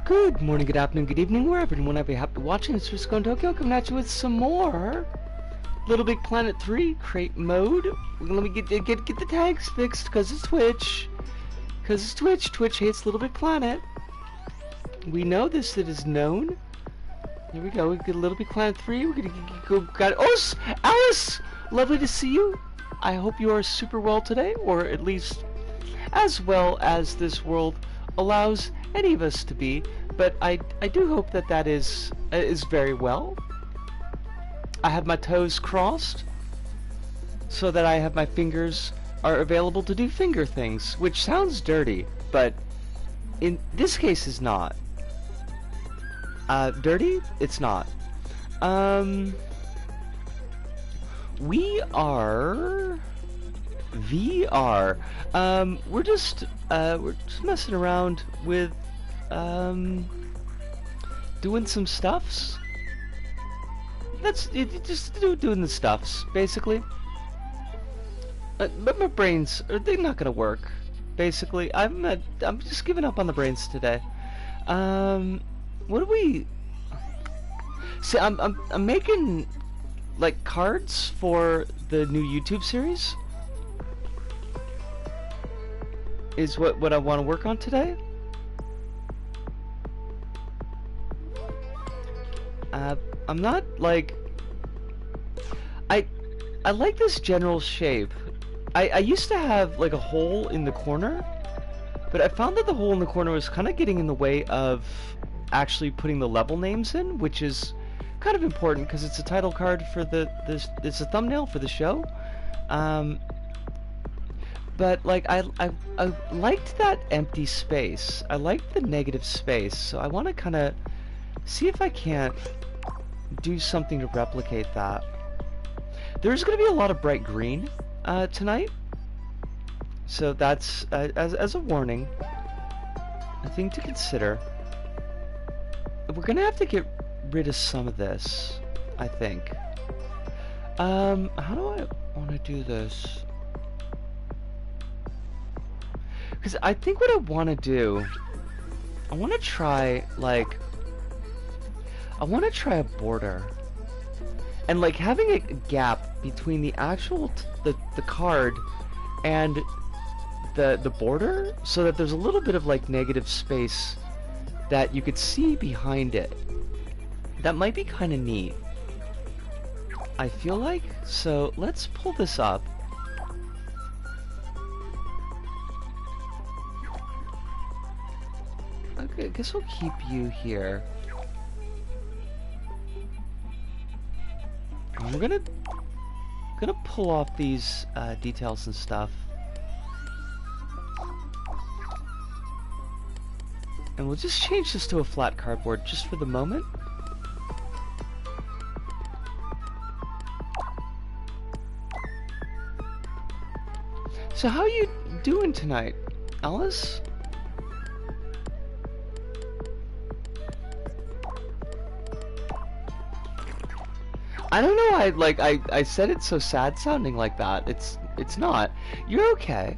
Good morning, good afternoon, good evening, wherever and whenever you happen to be watching. It's Frisco in Tokyo coming at you with some more Little Big Planet 3 crate mode. Let me get the tags fixed because it's Twitch. Twitch hates Little Big Planet. We know this. It is known. Here we go. We get Little Big Planet 3. We're gonna go. Got oh, Alice! Lovely to see you. I hope you are super well today, or at least as well as this world allows any of us to be, but I do hope that is very well. I have my toes crossed so that I have my fingers are available to do finger things, which sounds dirty, but in this case is not. Dirty? It's not. We are VR. We're just messing around with doing some stuffs. That's it, just doing the stuffs basically. But my brains they're not gonna work. Basically, I'm just giving up on the brains today. What do we see? I'm making like cards for the new YouTube series. Is what I want to work on today. I'm not like I like this general shape. I used to have like a hole in the corner, but I found that the hole in the corner was kind of getting in the way of actually putting the level names in, which is kind of important because it's a title card for it's a thumbnail for the show. But like I liked that empty space. I liked the negative space, so I want to kind of see if I can't do something to replicate that. There's going to be a lot of bright green tonight, so that's as a warning, a thing to consider. We're going to have to get rid of some of this, I think. How do I want to do this? Because I think what I want to do, I want to try like I want to try a border, and like having a gap between the actual the card and the border, so that there's a little bit of like negative space that you could see behind it. That might be kind of neat, I feel like. So let's pull this up. Okay, I guess we'll keep you here. I'm gonna pull off these details and stuff, and we'll just change this to a flat cardboard just for the moment. So how are you doing tonight, Alice? I don't know, I said it so sad sounding like that. It's not. You're okay.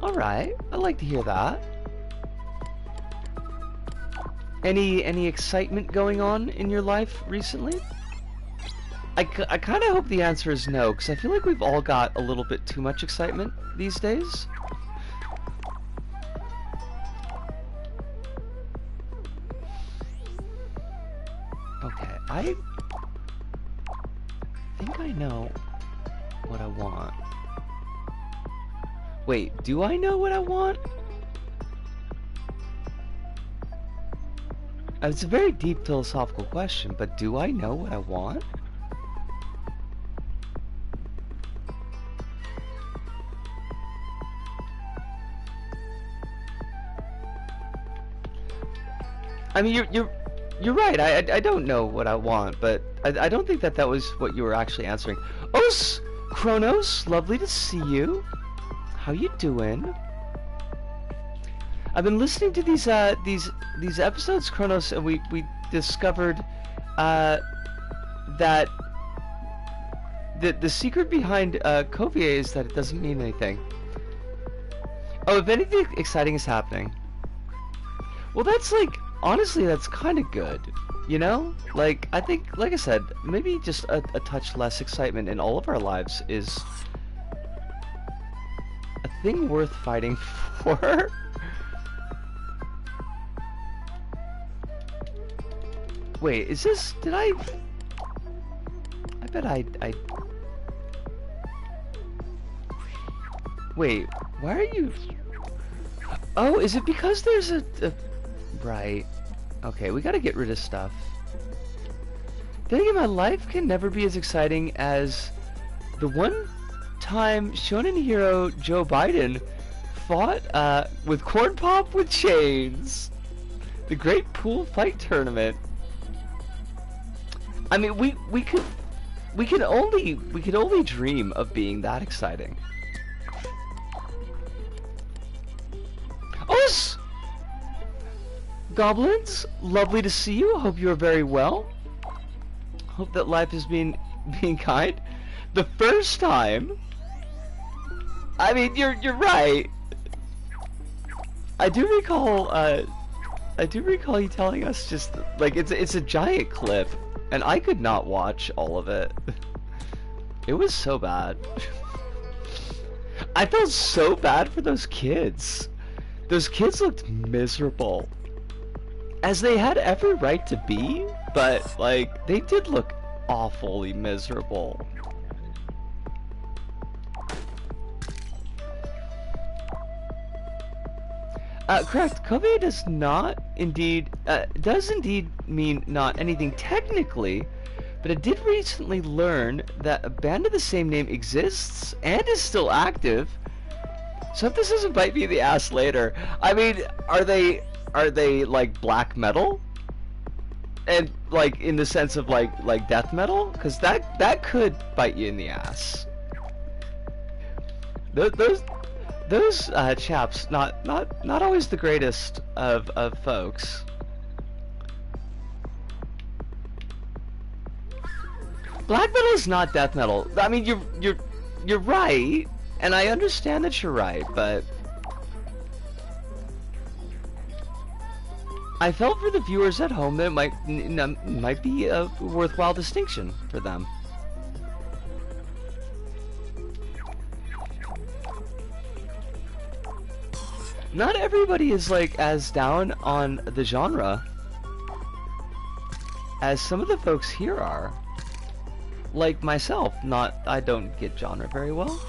Alright. I like to hear that. Any excitement going on in your life recently? I kind of hope the answer is no, because I feel like we've all got a little bit too much excitement these days. Okay, I think I know what I want. Wait, do I know what I want? It's a very deep philosophical question, but do I know what I want? I mean, you're right. I don't know what I want, but I don't think that was what you were actually answering. Os Kronos, lovely to see you. How you doing? I've been listening to these episodes, Kronos, and we discovered that the secret behind Covier is that it doesn't mean anything. Oh, if anything exciting is happening. Well, that's like honestly, that's kind of good. You know? Like, I think, like I said, maybe just a touch less excitement in all of our lives is a thing worth fighting for. Wait, is this... Did I bet I... Wait, why are you... Oh, is it because there's a... Right. Okay, we gotta get rid of stuff. Then again, my life can never be as exciting as the one time Shonen hero Joe Biden fought with Corn Pop with chains. The Great Pool Fight Tournament. I mean, we could only dream of being that exciting. Oh, goblins, lovely to see you. Hope you are very well. Hope that life is being kind. The first time. I mean, you're right. I do recall you telling us just like it's a giant clip, and I could not watch all of it. It was so bad. I felt so bad for those kids. Those kids looked miserable. As they had every right to be, but like they did look awfully miserable. Correct. COVID does indeed mean not anything technically, but I did recently learn that a band of the same name exists and is still active. So if this doesn't bite me in the ass later, I mean, are they like black metal? And like in the sense of like death metal? Because that could bite you in the ass. Those chaps, not always the greatest of folks. Black metal is not death metal. I mean, you're right, and I understand that you're right, but I felt for the viewers at home that it might be a worthwhile distinction for them. Not everybody is like as down on the genre as some of the folks here are. Like myself, I don't get genre very well.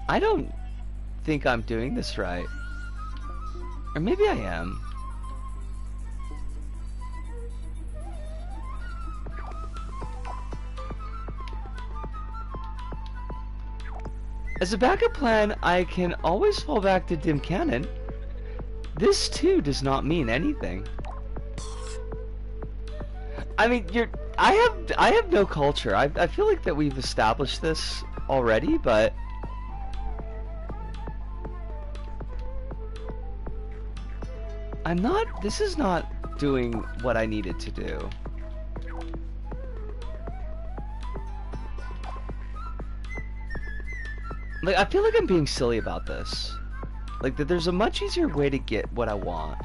I don't think I'm doing this right. Or maybe I am. As a backup plan, I can always fall back to dim canon. This too does not mean anything. I mean, I have no culture. I feel like that we've established this already, but this is not doing what I needed to do. Like, I feel like I'm being silly about this. Like, that there's a much easier way to get what I want.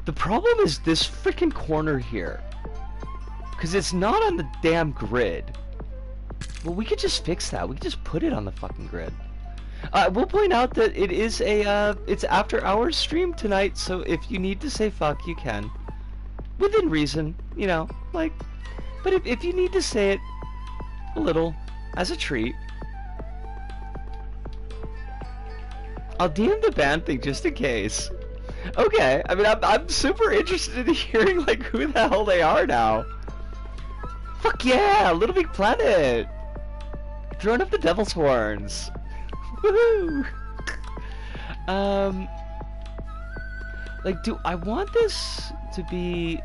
The problem is this freaking corner here. Because it's not on the damn grid. Well, we could just fix that. We could just put it on the fucking grid. We'll point out that it is it's after hours stream tonight, so if you need to say fuck, you can. Within reason, you know, like, but if you need to say it a little, as a treat, I'll DM the band thing just in case. Okay, I mean, I'm super interested in hearing, like, who the hell they are now. Fuck yeah, LittleBigPlanet! Throwing up the devil's horns. Woohoo! Like, do I want this to be...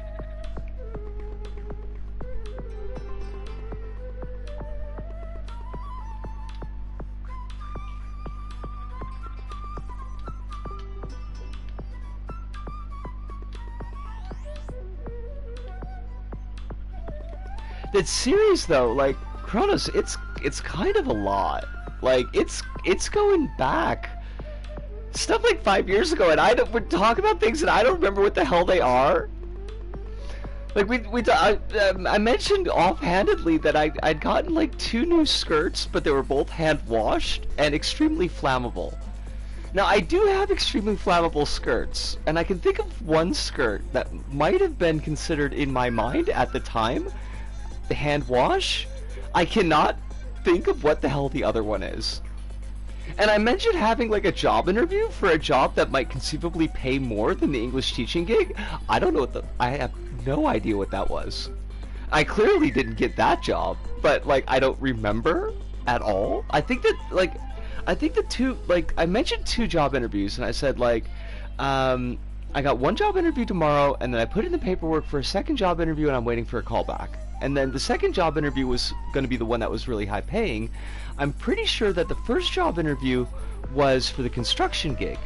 That series though, like Kronos, it's kind of a lot. Like it's going back stuff like 5 years ago, and we're talking about things that I don't remember what the hell they are. Like I mentioned offhandedly that I'd gotten like 2 new skirts, but they were both hand washed and extremely flammable. Now I do have extremely flammable skirts, and I can think of one skirt that might have been considered in my mind at the time the hand wash. I cannot think of what the hell the other one is. And I mentioned having like a job interview for a job that might conceivably pay more than the English teaching gig. I don't know I have no idea what that was. I clearly didn't get that job, but like I don't remember at all. I think the two, like I mentioned 2 job interviews, and I said like I got 1 job interview tomorrow, and then I put in the paperwork for a second job interview, and I'm waiting for a call back. And then the second job interview was going to be the one that was really high paying. I'm pretty sure that the first job interview was for the construction gig,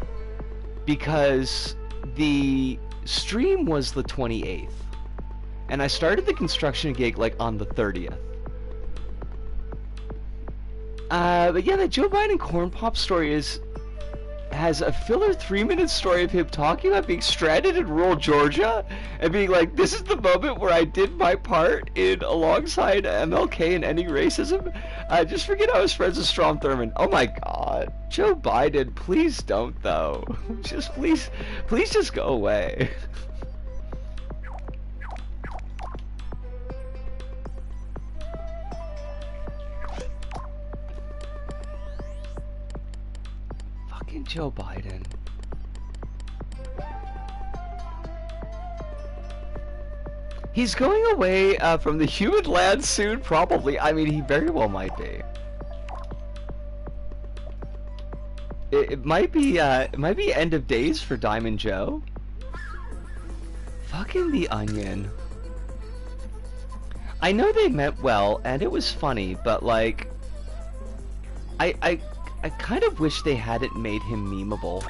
because the stream was the 28th, and I started the construction gig like on the 30th. But yeah, the Joe Biden corn pop story has a filler 3-minute story of him talking about being stranded in rural Georgia and being like, this is the moment where I did my part in alongside MLK and ending racism. Just forget I was friends with Strom Thurmond. Oh my god. Joe Biden, please don't though. Just please just go away. Joe Biden. He's going away from the human land soon, probably. I mean, he very well might be. It might be end of days for Diamond Joe. Fucking The Onion. I know they meant well, and it was funny, but like, I kind of wish they hadn't made him memeable.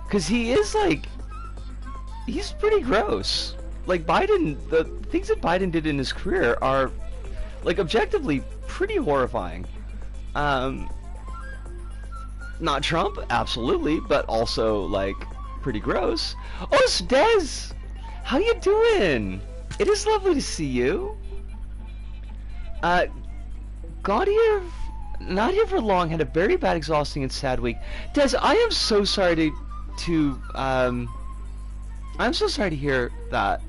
Cause he is like, he's pretty gross. Like Biden, the things that Biden did in his career are, like, objectively pretty horrifying. Not Trump, absolutely, but also like pretty gross. Oh, it's Des! How you doing? It is lovely to see you. Got here. Not here for long, had a very bad, exhausting, and sad week. Des, I am so sorry I'm so sorry to hear that.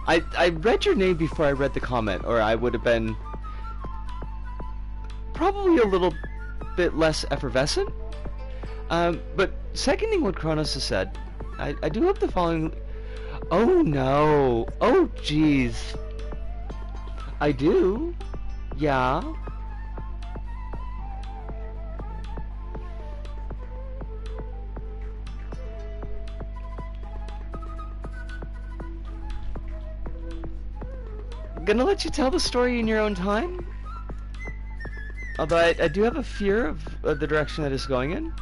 I read your name before I read the comment, or I would have been probably a little bit less effervescent. But seconding what Kronos has said, I do hope the following... Oh no! Oh jeez! I do? Yeah? Gonna let you tell the story in your own time. Although I do have a fear of the direction that it's going in.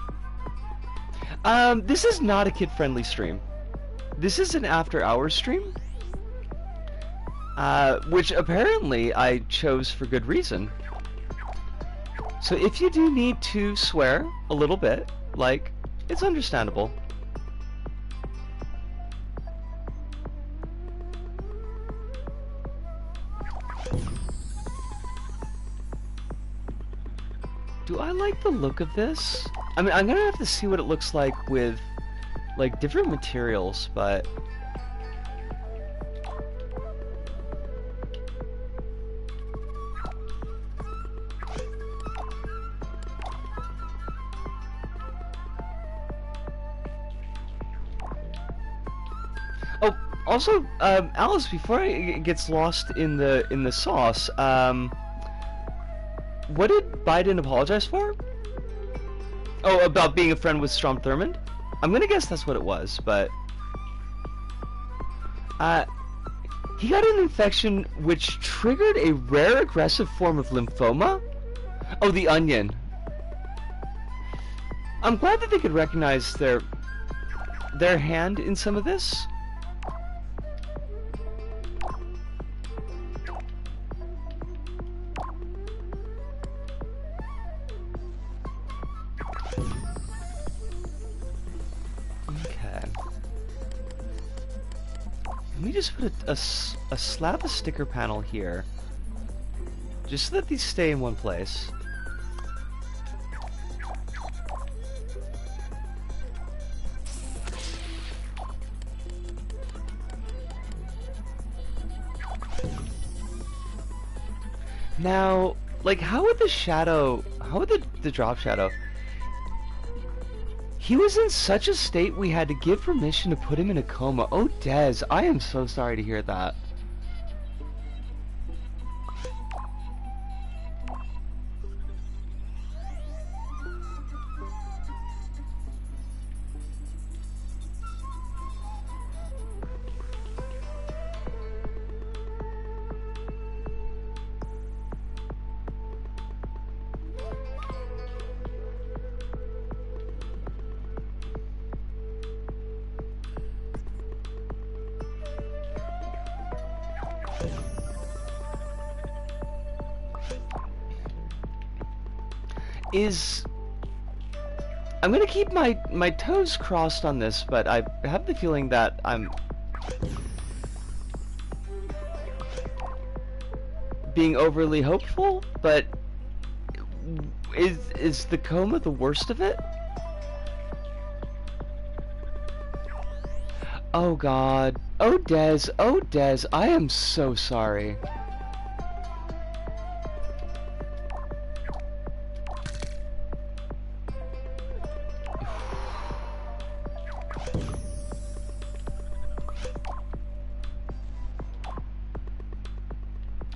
This is not a kid-friendly stream. This is an after-hours stream. Which apparently I chose for good reason. So if you do need to swear a little bit, like, it's understandable. Do I like the look of this? I mean, I'm gonna have to see what it looks like with, like, different materials, but... Oh, also, Alice, before it gets lost in the sauce, what did Biden apologize for? Oh, about being a friend with Strom Thurmond? I'm gonna guess that's what it was, but... he got an infection which triggered a rare aggressive form of lymphoma? Oh, The Onion. I'm glad that they could recognize their hand in some of this. me just put a slab of sticker panel here. Just so that these stay in one place. Now, like, how would the drop shadow? He was in such a state we had to give permission to put him in a coma. Oh, Des, I am so sorry to hear that. I'm gonna keep my toes crossed on this, but I have the feeling that I'm being overly hopeful, but is the coma the worst of it? Oh God. Oh Des, I am so sorry.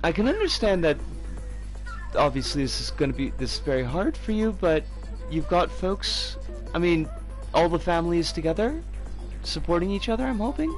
I can understand that obviously this is very hard for you, but you've got folks, I mean, all the families together supporting each other, I'm hoping.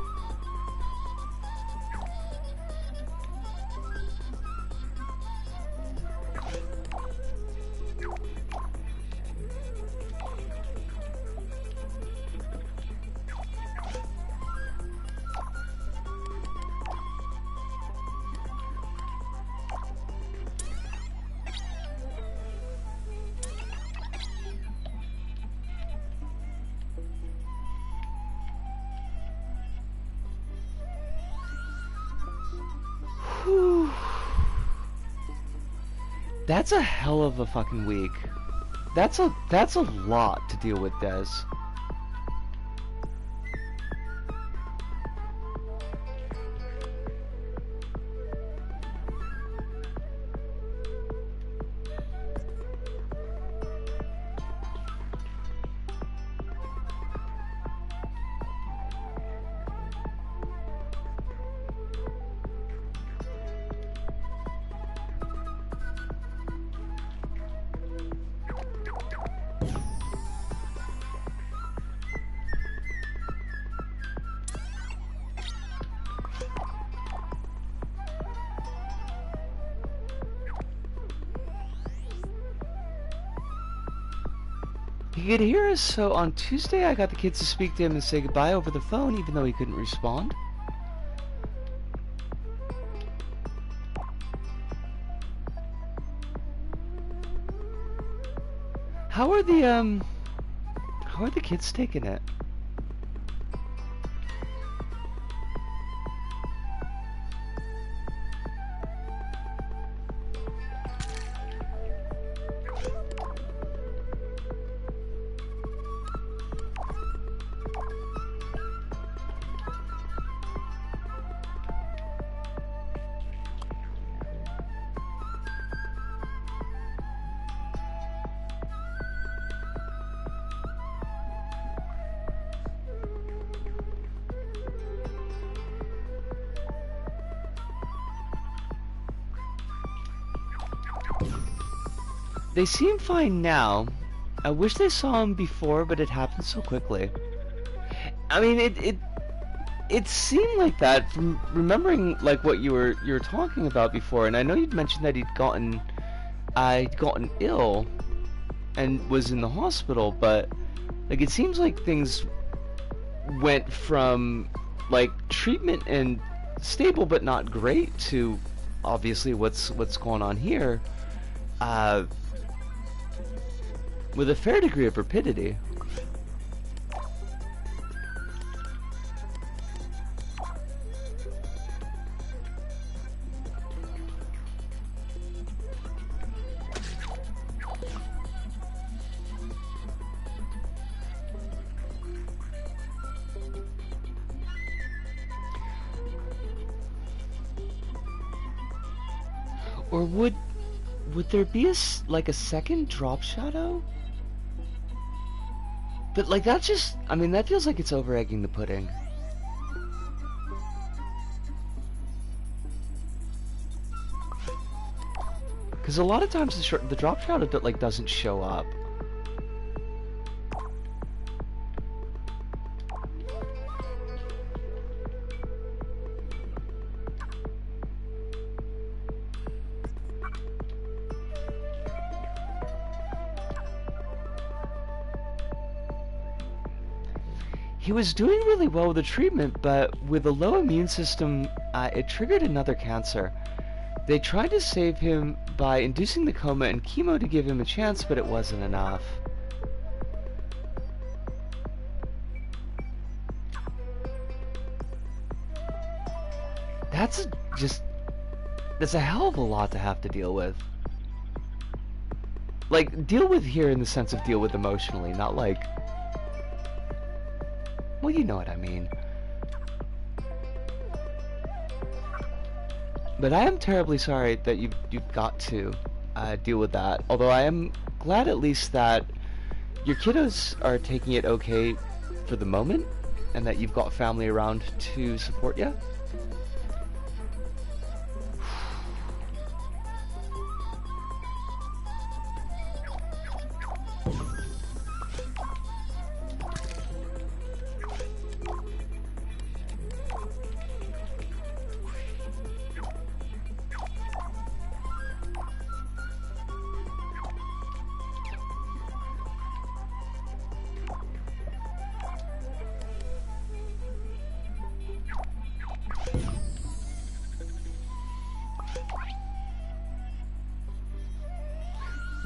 That's a hell of a fucking week. That's a lot to deal with, Des. He could hear us, so on Tuesday I got the kids to speak to him and say goodbye over the phone, even though he couldn't respond. How are the kids taking it? They seem fine now. I wish they saw him before, but it happened so quickly. I mean, it seemed like that from remembering like what you were talking about before, and I know you'd mentioned that he'd gotten ill and was in the hospital, but like it seems like things went from like treatment and stable but not great to obviously what's going on here. With a fair degree of rapidity. Or would there be like a second drop shadow? But like that's just, I mean, that feels like it's over egging the pudding. Because a lot of times the drop shadow like doesn't show up. He was doing really well with the treatment, but with a low immune system, it triggered another cancer. They tried to save him by inducing the coma and chemo to give him a chance, but it wasn't enough. That's a hell of a lot to have to deal with. Like, deal with here in the sense of deal with emotionally, not like... Well, you know what I mean. But I am terribly sorry that you've got to deal with that. Although I am glad at least that your kiddos are taking it okay for the moment, and that you've got family around to support you.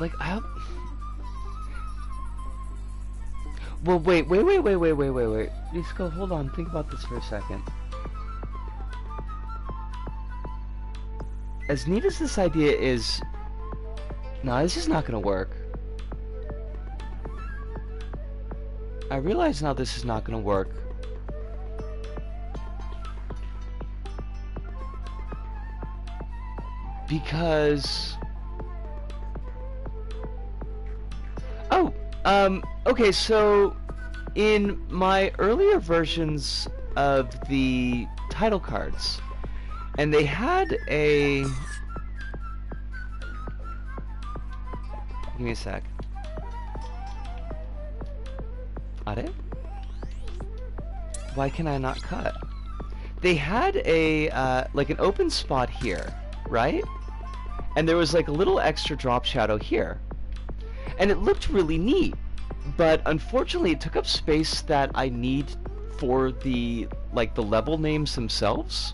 Like, well, wait. Just go, hold on, think about this for a second. As neat as this idea is... No, this is not gonna work. I realize now this is not gonna work. Because... okay, so in my earlier versions of the title cards, and they had a... Give me a sec. Are? Why can I not cut? They had a, like an open spot here, right? And there was like a little extra drop shadow here. And it looked really neat, but unfortunately it took up space that I need for the level names themselves.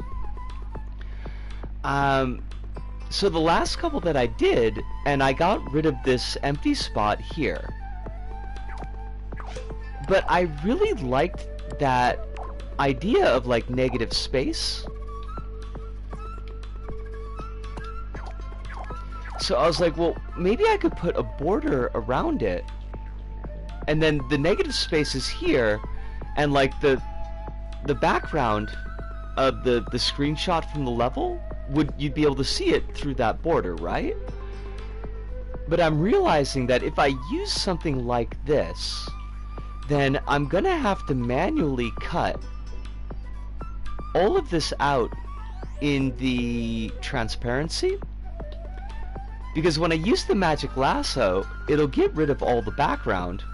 So the last couple that I did, and I got rid of this empty spot here. But I really liked that idea of like negative space. So I was like, well, maybe I could put a border around it, and then the negative space is here, and like the background of the screenshot from the level, you'd be able to see it through that border, right? But I'm realizing that if I use something like this, then I'm gonna have to manually cut all of this out in the transparency. Because when I use the magic lasso, it'll get rid of all the background.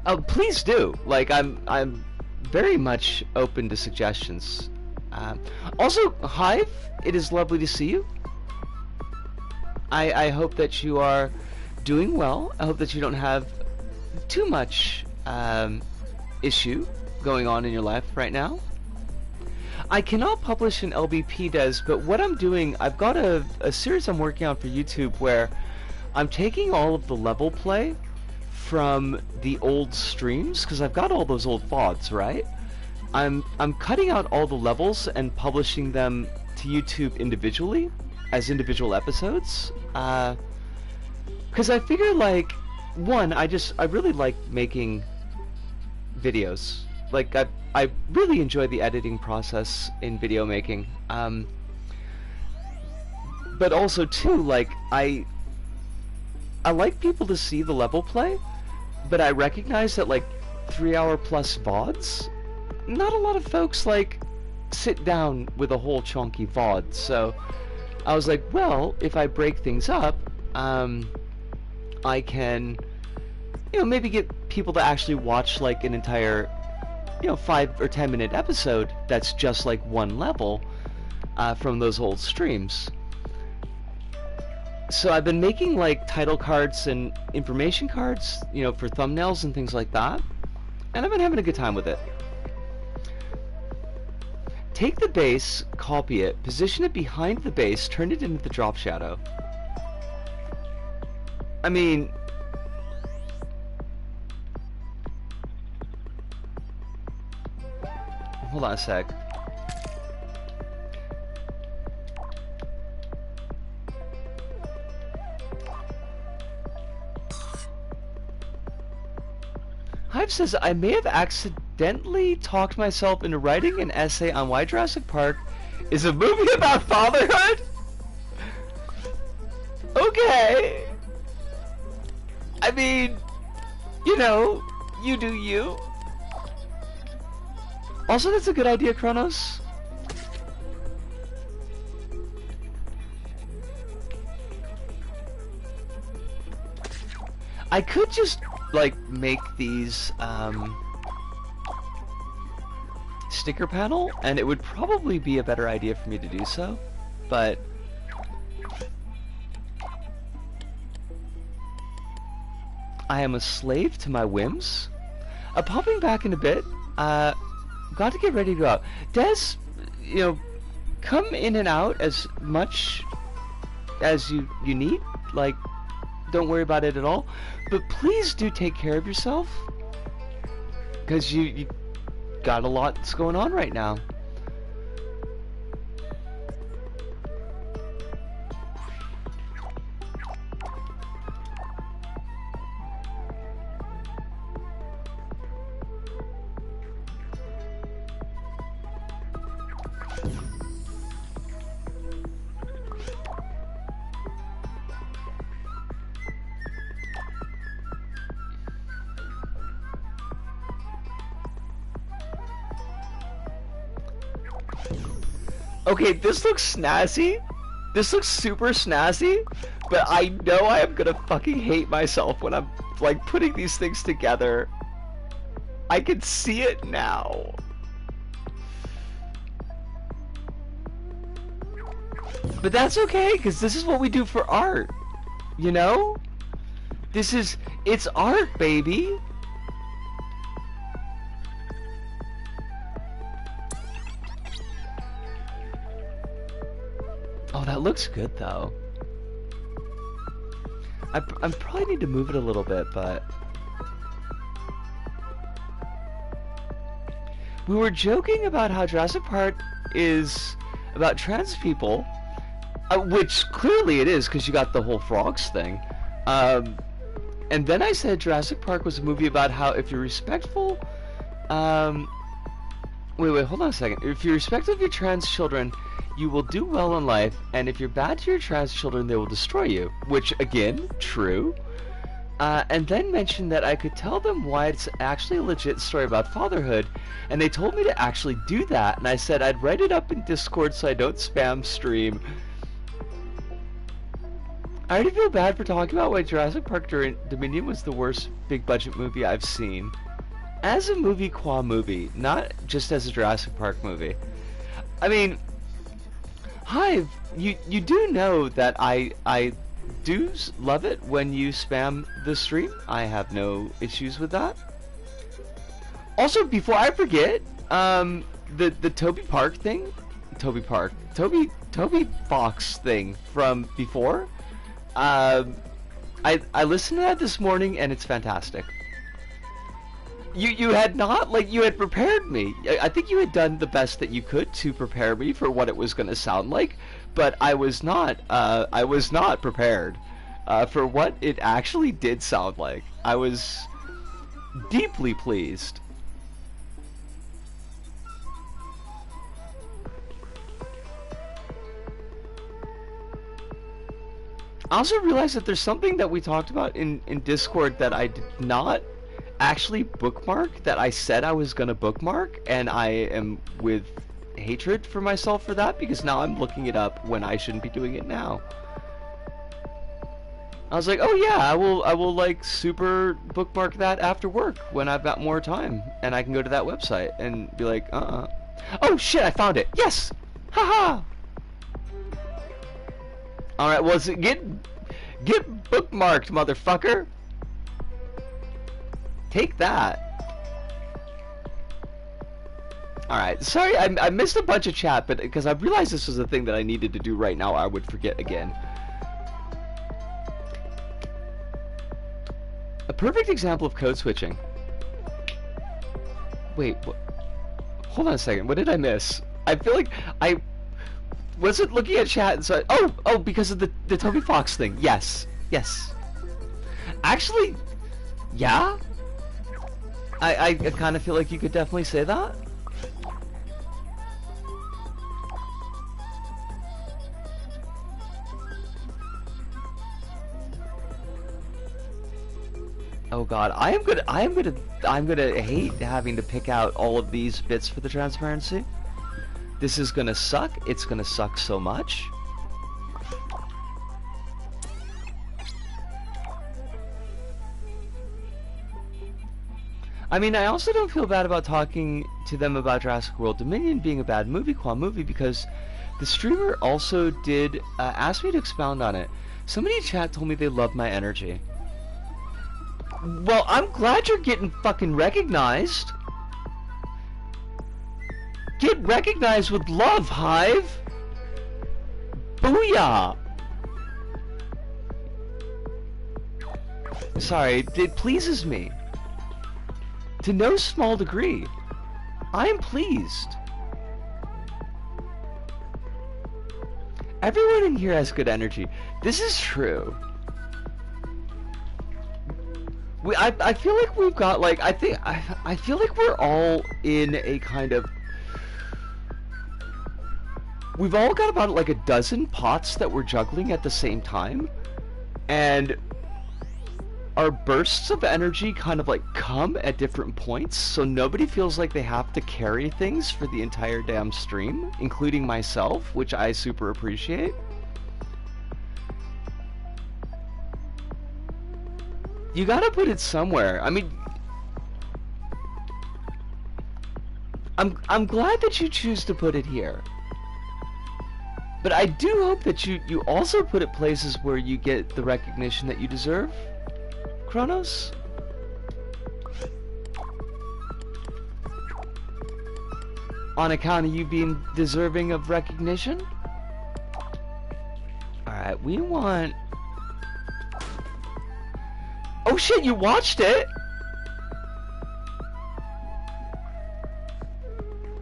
Oh, please do. Like, I'm very much open to suggestions. Also, Hive, it is lovely to see you. I hope that you are doing well. I hope that you don't have too much issue going on in your life right now. I cannot publish an LBP, Des, but what I'm doing, I've got a series I'm working on for YouTube where I'm taking all of the level play from the old streams, because I've got all those old VODs, right? I'm cutting out all the levels and publishing them to YouTube individually, as individual episodes. Because I figure, like, one, I really like making videos. Like, I really enjoy the editing process in video making. but also too, like, I like people to see the level play, but I recognize that, like, 3-hour plus VODs, not a lot of folks, like, sit down with a whole chonky VOD. So I was like, well, if I break things up, I can, you know, maybe get people to actually watch, like, an entire, you know, 5 or 10 minute episode that's just like one level from those old streams. So I've been making, like, title cards and information cards, you know, for thumbnails and things like that, and I've been having a good time with it. Take the base, copy it, position it behind the base, turn it into the drop shadow. I mean, hold on a sec. Hive says, I may have accidentally talked myself into writing an essay on why Jurassic Park is a movie about fatherhood? Okay. I mean, you know, you do you. Also, that's a good idea, Kronos. I could just, like, make these sticker panel, and it would probably be a better idea for me to do so, but I am a slave to my whims. Popping back in a bit, got to get ready to go out. Des, you know, come in and out as much as you need, like, don't worry about it at all, but please do take care of yourself, because you got a lot that's going on right now. Okay, this looks snazzy. This looks super snazzy, but I know I am gonna fucking hate myself when I'm, like, putting these things together. I can see it now. But that's okay, because this is what we do for art. You know? It's art, baby. Oh, that looks good, though. I probably need to move it a little bit, but we were joking about how Jurassic Park is about trans people, which clearly it is, because you got the whole frogs thing. And then I said Jurassic Park was a movie about how if you're respectful, wait, hold on a second. If you're respectful of your trans children, you will do well in life, and if you're bad to your trans children, they will destroy you. Which, again, true. And then mentioned that I could tell them why it's actually a legit story about fatherhood, and they told me to actually do that, and I said I'd write it up in Discord so I don't spam stream. I already feel bad for talking about why Jurassic Park Dominion was the worst big-budget movie I've seen. As a movie qua movie, not just as a Jurassic Park movie. I mean, Hive, you do know that I do love it when you spam the stream. I have no issues with that. Also, before I forget, the Toby Fox thing from before. I listened to that this morning, and it's fantastic. You had not, like, you had prepared me. I think you had done the best that you could to prepare me for what it was going to sound like, but I was not prepared for what it actually did sound like. I was deeply pleased. I also realized that there's something that we talked about in Discord that I did not actually bookmark, that I said I was gonna bookmark, and I am with hatred for myself for that, because now I'm looking it up when I shouldn't be doing it now. I was like, oh yeah, I will like super bookmark that after work when I've got more time, and I can go to that website and be like, oh shit, I found it. Yes, haha. All right, well, get bookmarked, motherfucker. Take that. All right, sorry, I missed a bunch of chat, but because I realized this was a thing that I needed to do right now, I would forget again. A perfect example of code switching. Wait, what? Hold on a second. What did I miss? I feel like I wasn't looking at chat, and so oh, because of the Toby Fox thing. Yes. Actually, yeah. I kind of feel like you could definitely say that. Oh god, I'm gonna hate having to pick out all of these bits for the transparency. This is gonna suck. It's gonna suck so much. I mean, I also don't feel bad about talking to them about Jurassic World Dominion being a bad movie, because the streamer also did ask me to expound on it. Somebody in chat told me they loved my energy. Well, I'm glad you're getting fucking recognized. Get recognized with love, Hive. Booyah. Sorry, it pleases me. To no small degree. I am pleased. Everyone in here has good energy. This is true. I feel like we've got like I feel like we're all in a kind of, we've all got about like a dozen pots that we're juggling at the same time, and our bursts of energy kind of like come at different points, so nobody feels like they have to carry things for the entire damn stream, including myself, which I super appreciate. You gotta put it somewhere. I mean, I'm glad that you choose to put it here. But I do hope that you also put it places where you get the recognition that you deserve, Kronos. On account of you being deserving of recognition. Alright, we want... Oh shit, you watched it?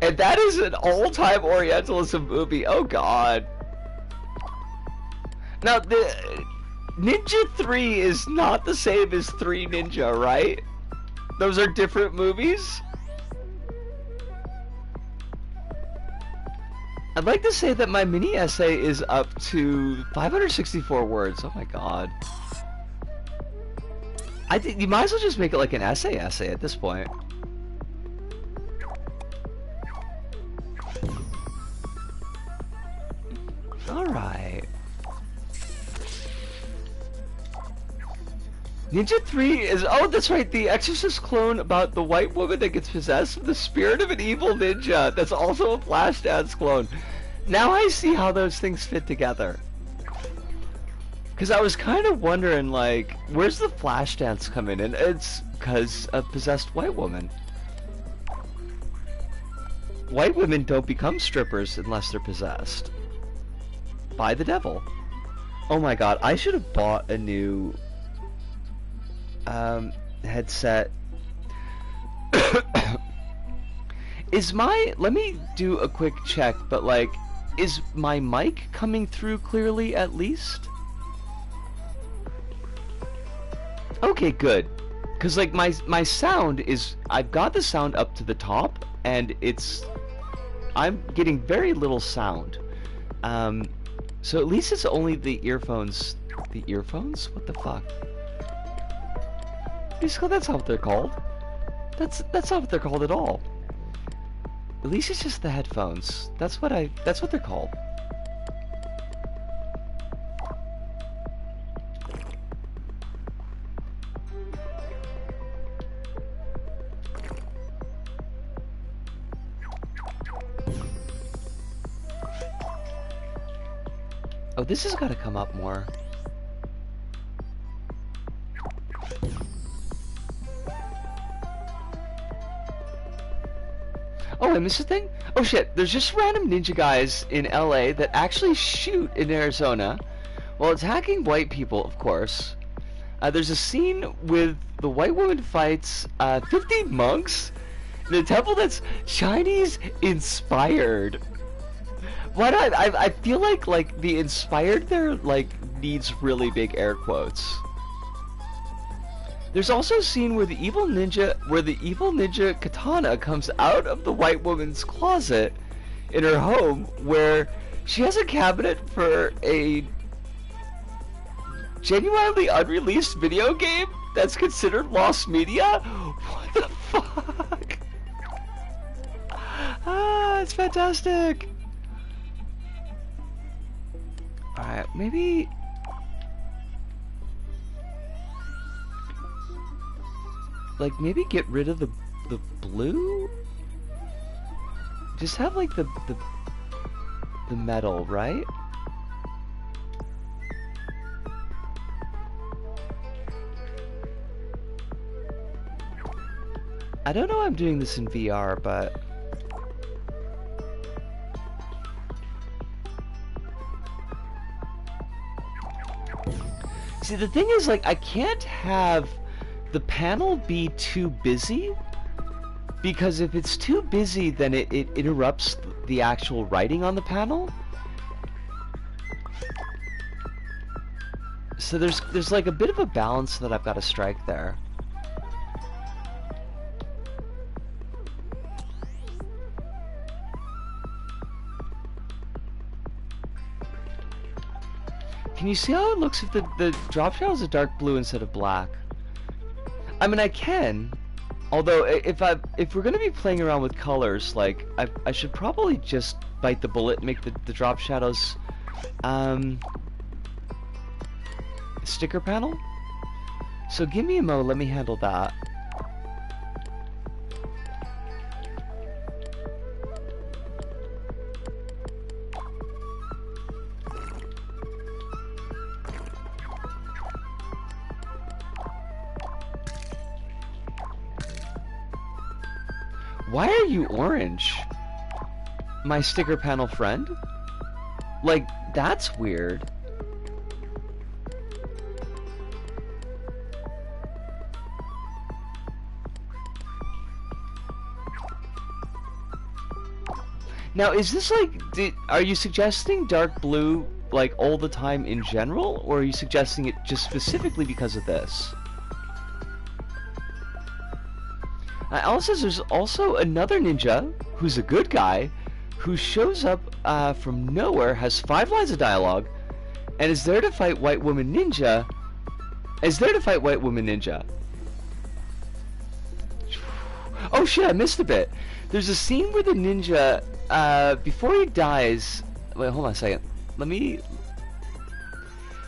And that is an all-time Orientalism movie. Oh god. Now, the Ninja 3 is not the same as 3 Ninja, right? Those are different movies? I'd like to say that my mini essay is up to 564 words. Oh my god. I think you might as well just make it like an essay at this point. Alright. Ninja 3 is... Oh, that's right, the Exorcist clone about the white woman that gets possessed with the spirit of an evil ninja. That's also a Flashdance clone. Now I see how those things fit together. Because I was kind of wondering, like, where's the Flashdance come in? And it's because of possessed white woman. White women don't become strippers unless they're possessed by the devil. Oh my god, I should have bought a new headset. Is my... Let me do a quick check, but like, is my mic coming through clearly at least? Okay, good. Cause like my sound is, I've got the sound up to the top, and I'm getting very little sound. So at least it's only the earphones The earphones? What the fuck? Basically, that's not what they're called. That's not what they're called at all. At least it's just the headphones. That's what they're called. Oh, this has got to come up more. Oh, I missed a thing? Oh shit, there's just random ninja guys in LA that actually shoot in Arizona while attacking white people, of course. There's a scene with the white woman fights 15 monks in a temple that's Chinese inspired. Why not? I feel like the inspired there needs really big air quotes. There's also a scene where the evil ninja katana comes out of the white woman's closet in her home, where she has a cabinet for a genuinely unreleased video game that's considered lost media. What the fuck? Ah, it's fantastic. Alright, maybe get rid of the blue? Just have like the metal, right? I don't know why I'm doing this in VR, but see, the thing is, like, I can't have the panel be too busy, because if it's too busy, then it interrupts the actual writing on the panel. So there's like a bit of a balance that I've got to strike there. Can you see how it looks if the drop shadow is a dark blue instead of black? I mean, I can, although if we're gonna be playing around with colors, like I should probably just bite the bullet and make the drop shadows sticker panel. So give me a mo, let me handle that. Why are you orange, my sticker panel friend? Like, that's weird. Now, is this like, are you suggesting dark blue like all the time in general, or are you suggesting it just specifically because of this? Alice says there's also another ninja who's a good guy who shows up from nowhere, has 5 lines of dialogue, and is there to fight White Woman Ninja. Oh shit, I missed a bit. There's a scene where the ninja, before he dies... Wait, hold on a second.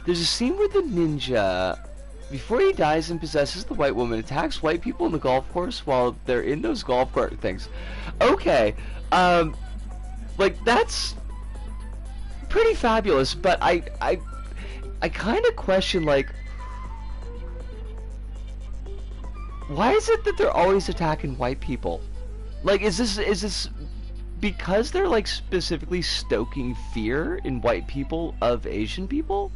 There's a scene where the ninja, before he dies and possesses the white woman, attacks white people in the golf course while they're in those golf cart things. Okay, like, that's pretty fabulous, but I kind of question, like, why is it that they're always attacking white people? Like, is this because they're, like, specifically stoking fear in white people of Asian people?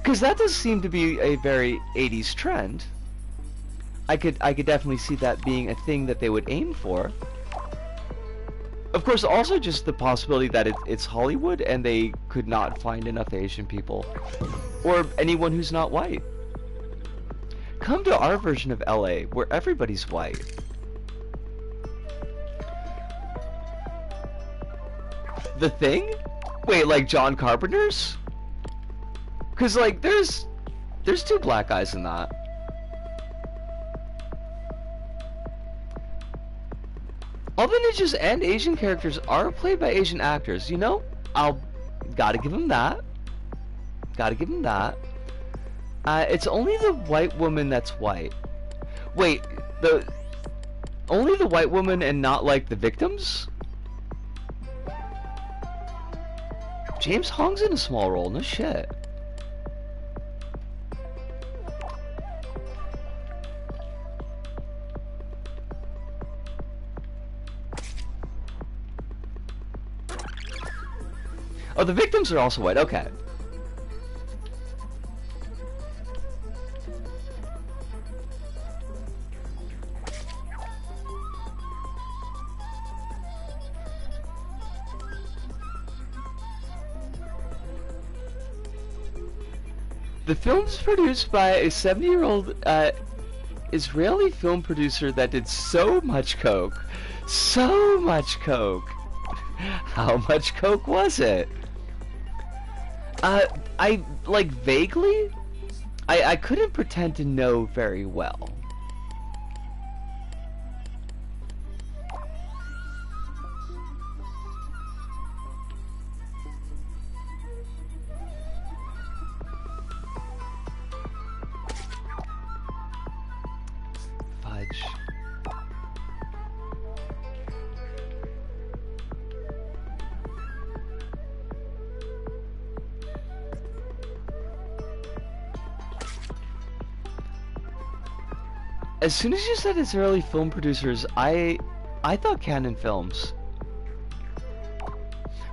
Because that does seem to be a very 80s trend. I could definitely see that being a thing that they would aim for. Of course, also just the possibility that it's Hollywood and they could not find enough Asian people. Or anyone who's not white. Come to our version of LA, where everybody's white. The Thing? Wait, like John Carpenter's? Cause like there's two black guys in that. All the ninjas and Asian characters are played by Asian actors. You know, gotta give him that. Gotta give him that. It's only the white woman that's white. Wait, only the white woman and not like the victims? James Hong's in a small role, no shit. Oh, the victims are also white, okay. The film's produced by a 70-year-old Israeli film producer that did so much coke. So much coke. How much coke was it? I like vaguely. I couldn't pretend to know very well. Fudge. As soon as you said Israeli film producers, I thought Canon Films.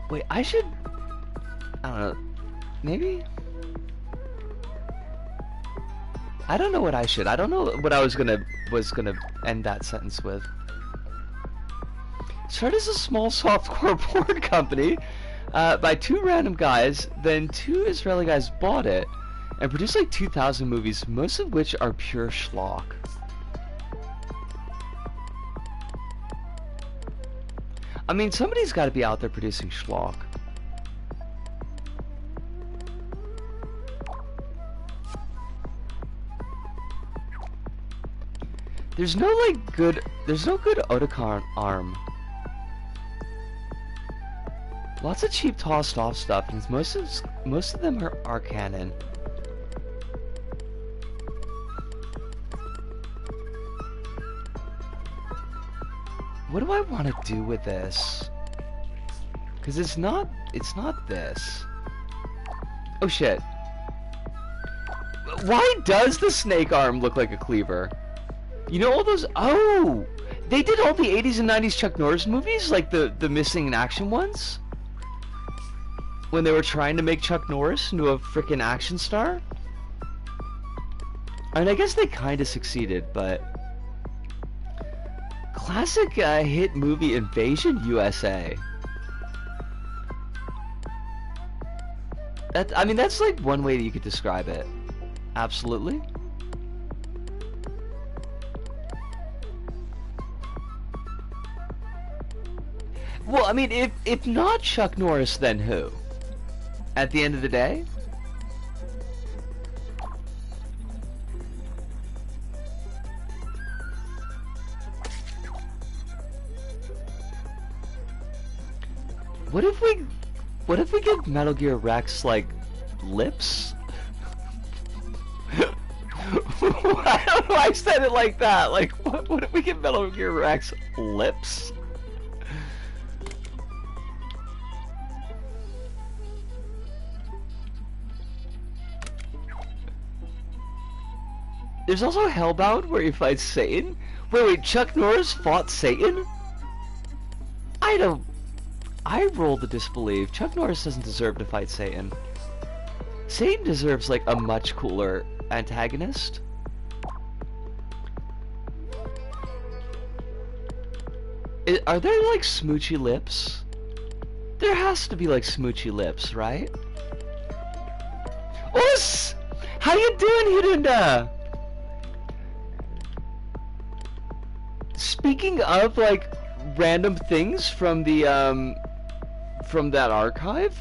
Wait, I don't know, maybe? I don't know what I should. I don't know what I was gonna end that sentence with. Started as a small softcore porn company by two random guys, then two Israeli guys bought it and produced like 2,000 movies, most of which are pure schlock. I mean, somebody's got to be out there producing schlock. There's no good Otakon arm. Lots of cheap tossed off stuff, and most of them are canon. What do I want to do with this? Because it's not this. Oh shit. Why does the snake arm look like a cleaver? You know all those, oh! They did all the 80s and 90s Chuck Norris movies, like the missing in action ones? When they were trying to make Chuck Norris into a frickin' action star? I mean, I guess they kinda succeeded, but... Classic hit movie Invasion USA. I mean, that's like one way that you could describe it. Absolutely. Well, I mean, if not Chuck Norris, then who? At the end of the day? What if we give Metal Gear Rex like lips? I don't know why I said it like that. Like, what if we give Metal Gear Rex lips? There's also Hellbound where he fights Satan. Wait, Chuck Norris fought Satan? I roll to disbelieve. Chuck Norris doesn't deserve to fight Satan. Satan deserves like a much cooler antagonist. Are there like smoochy lips? There has to be like smoochy lips, right? Us! How you doing, Hirunda? Speaking of like random things from the from that archive,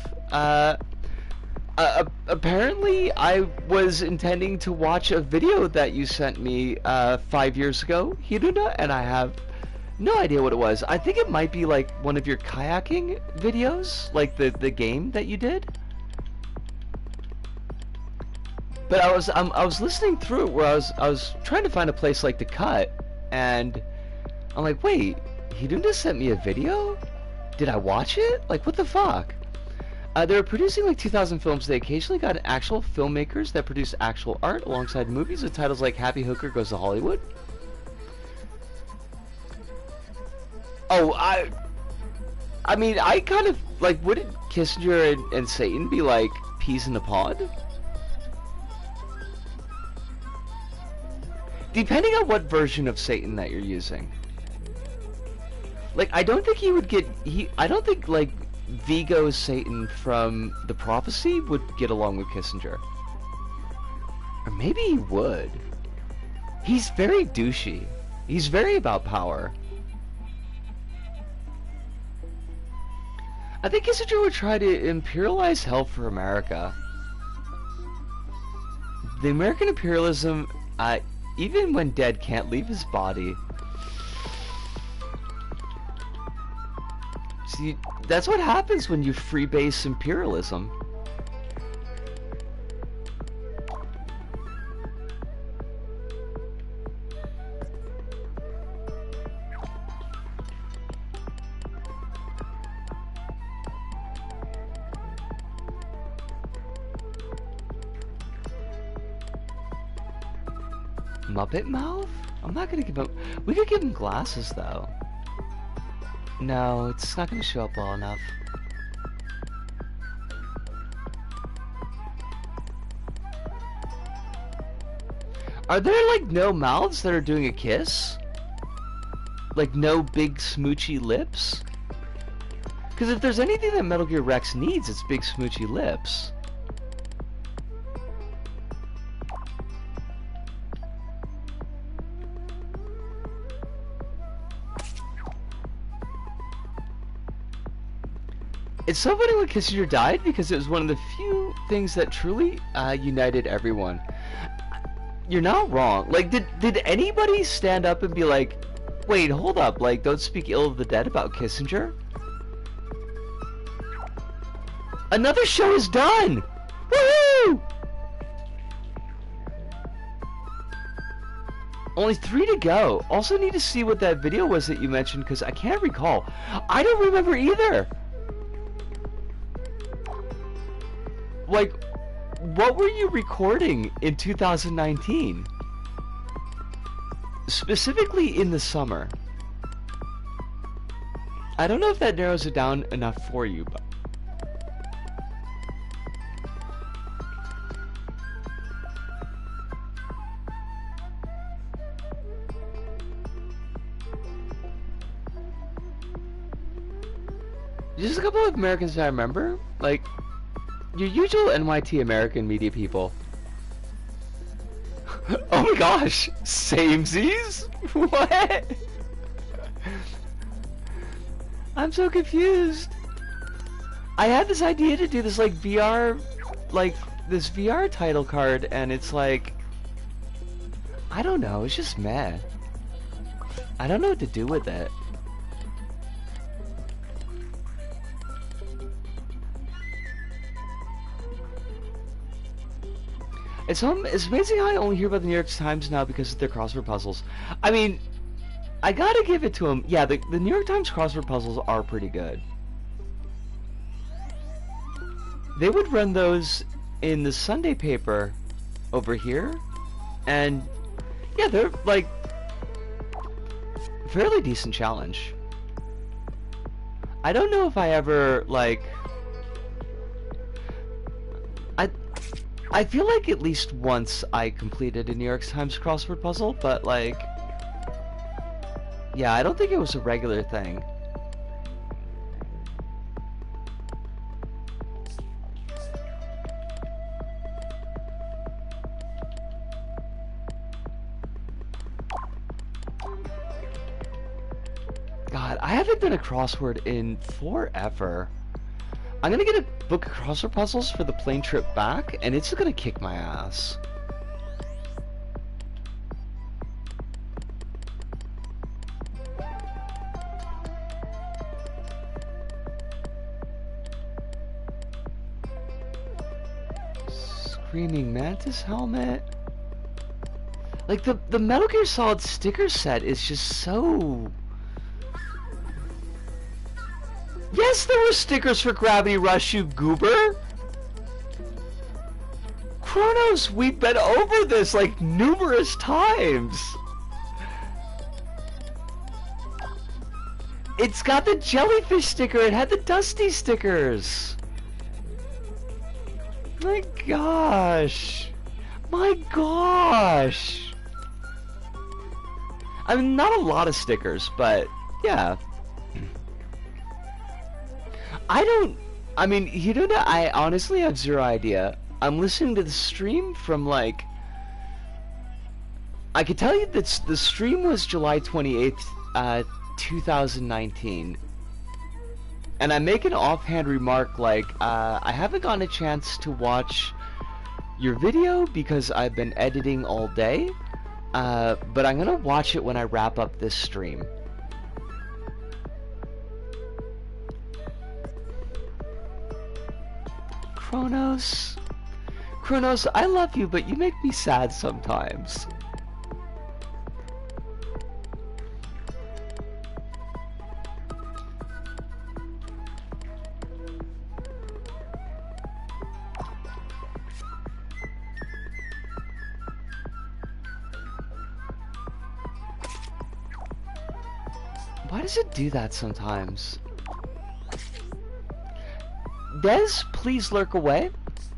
Apparently, I was intending to watch a video that you sent me 5 years ago, Hiruna, and I have no idea what it was. I think it might be like one of your kayaking videos, like the game that you did. But I was listening through it where I was trying to find a place like to cut, and I'm like, wait, Hiruna sent me a video? Did I watch it? Like, what the fuck? They were producing like 2,000 films. They occasionally got actual filmmakers that produce actual art alongside movies with titles like Happy Hooker Goes to Hollywood. Oh, I mean, I kind of, like, wouldn't Kissinger and Satan be like peas in a pod? Depending on what version of Satan that you're using. Like, I don't think he would get, I don't think, like, Vigo Satan from The Prophecy would get along with Kissinger. Or maybe he would. He's very douchey. He's very about power. I think Kissinger would try to imperialize hell for America. The American imperialism, even when dead, can't leave his body. See, that's what happens when you freebase imperialism. Muppet mouth? I'm not gonna give him... We could give him glasses, though. No, it's not gonna show up well enough. Are there, like, no mouths that are doing a kiss? Like, no big smoochy lips? Because if there's anything that Metal Gear Rex needs, it's big smoochy lips. It's so funny when Kissinger died because it was one of the few things that truly united everyone. You're not wrong. Like, did anybody stand up and be like, wait, hold up, like, don't speak ill of the dead about Kissinger? Another show is done! Woohoo! Only 3 to go. Also need to see what that video was that you mentioned because I can't recall. I don't remember either. Like, what were you recording in 2019? Specifically in the summer. I don't know if that narrows it down enough for you, but... Just a couple of Americans that I remember, like... Your usual NYT American media people. Oh my gosh! Samesies? What? I'm so confused. I had this idea to do this like VR, like this VR title card, and it's like, I don't know, it's just meh. I don't know what to do with it. It's amazing how I only hear about the New York Times now because of their crossword puzzles. I mean, I gotta give it to them. Yeah, the New York Times crossword puzzles are pretty good. They would run those in the Sunday paper over here, and yeah, they're like fairly decent challenge. I don't know if I ever like... I feel like at least once I completed a New York Times crossword puzzle, but like... Yeah, I don't think it was a regular thing. God, I haven't done a crossword in forever. I'm gonna get a book of crossword puzzles for the plane trip back, and it's gonna kick my ass. Screaming Mantis helmet. Like the Metal Gear Solid sticker set is just so... Yes, there were stickers for Gravity Rush, you goober! Chronos, we've been over this like numerous times! It's got the jellyfish sticker, it had the Dusty stickers! My gosh! My gosh! I mean, not a lot of stickers, but yeah. I mean, you know that I honestly have zero idea. I'm listening to the stream from like... I can tell you that the stream was July 28th, 2019. And I make an offhand remark like, I haven't gotten a chance to watch your video because I've been editing all day. But I'm gonna watch it when I wrap up this stream. Chronos, I love you, but you make me sad sometimes. Why does it do that sometimes? Des, please lurk away.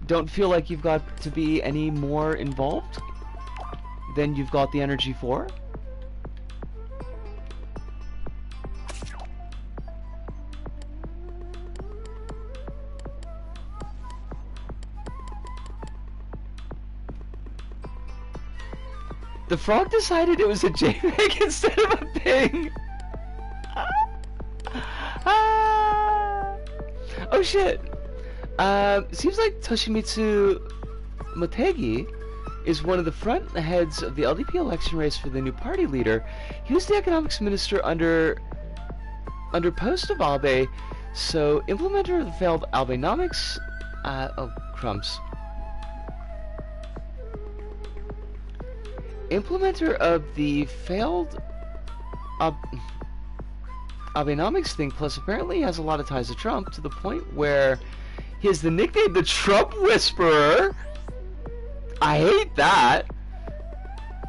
Don't feel like you've got to be any more involved than you've got the energy for. The frog decided it was a JPEG instead of a ping. Oh shit. Seems like Toshimitsu Motegi is one of the front heads of the LDP election race for the new party leader. He was the economics minister under post of Abe, so implementer of the failed Abenomics. Oh crumbs. Implementer of the failed Abenomics thing, plus apparently has a lot of ties to Trump, to the point where he has the nickname the Trump Whisperer. I hate that.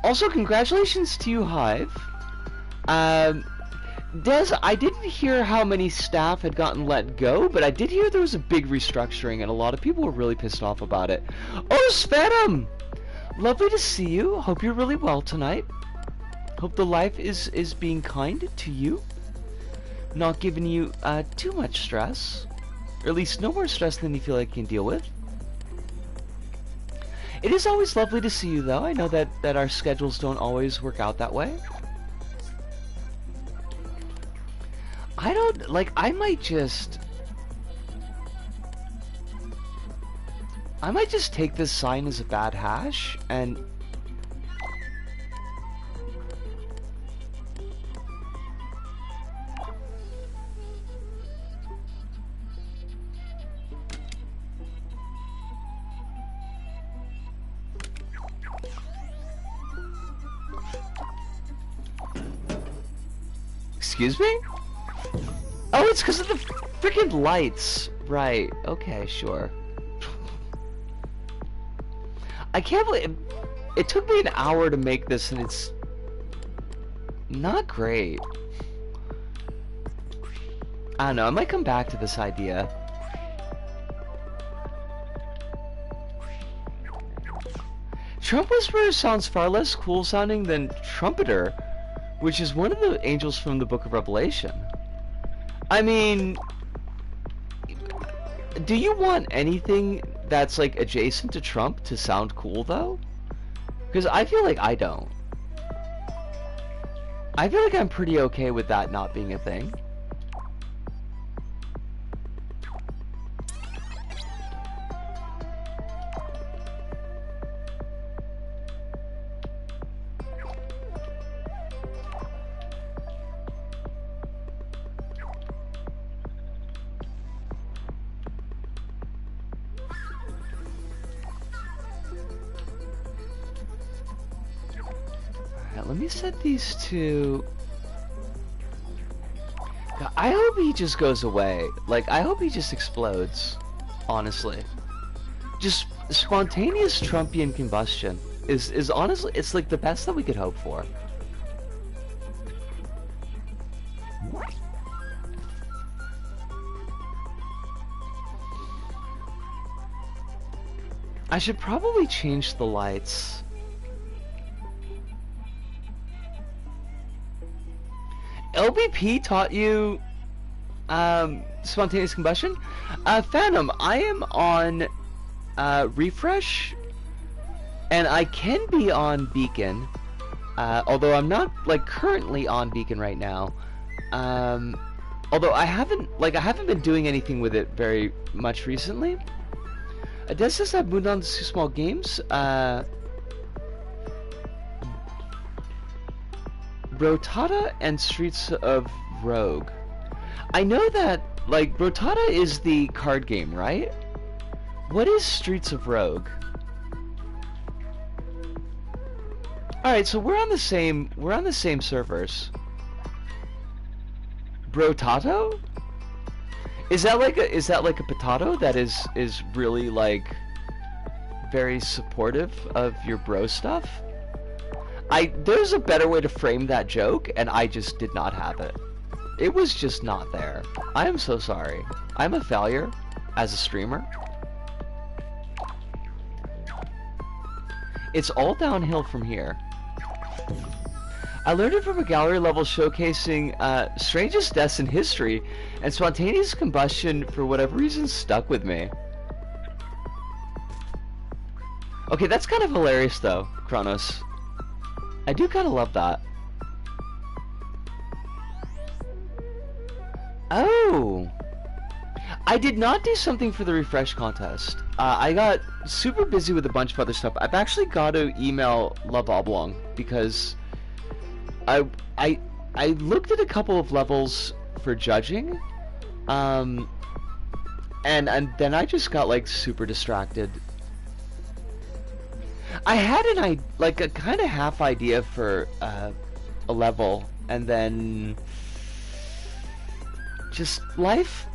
Also, congratulations to you, Hive. Des, I didn't hear how many staff had gotten let go, but I did hear there was a big restructuring and a lot of people were really pissed off about it. Oh, Sphanum! Lovely to see you. Hope you're really well tonight. Hope the life is being kind to you. Not giving you too much stress. Or at least no more stress than you feel like you can deal with. It is always lovely to see you, though. I know that our schedules don't always work out that way. I don't... like, I might just take this sign as a bad hash, and... Excuse me? Oh, it's because of the freaking lights. Right. Okay, sure. I can't believe it took me an hour to make this and it's not great. I don't know, I might come back to this idea. Trump Whisperer sounds far less cool sounding than Trumpeter, which is one of the angels from the Book of Revelation. I mean, do you want anything that's like adjacent to Trump to sound cool though? Because I feel like I don't. I feel like I'm pretty okay with that not being a thing. let me set these to... God, I hope he just goes away. Like, I hope he just explodes. Honestly. Just spontaneous Trumpian combustion is honestly, it's like the best that we could hope for. I should probably change the lights. LBP taught you spontaneous combustion? Phantom, I am on refresh, and I can be on beacon, although I'm not like currently on beacon right now. Although I haven't been doing anything with it very much recently. Des says I've moved on to two small games. Rotata and Streets of Rogue. I know that, like, Rotata is the card game, right? What is Streets of Rogue? Alright, so we're on the same servers. Brotato? Is that like a potato that is really like very supportive of your bro stuff? There's a better way to frame that joke, and I just did not have it. It was just not there. I am so sorry. I'm a failure as a streamer. It's all downhill from here. I learned it from a gallery level showcasing strangest deaths in history, and spontaneous combustion for whatever reason stuck with me. Okay, that's kind of hilarious though, Kronos. I do kind of love that. Oh! I did not do something for the refresh contest. I got super busy with a bunch of other stuff. I've actually got to email Love Oblong because I looked at a couple of levels for judging, and then I just got like super distracted. I had a kind of half idea for a level, and then just life.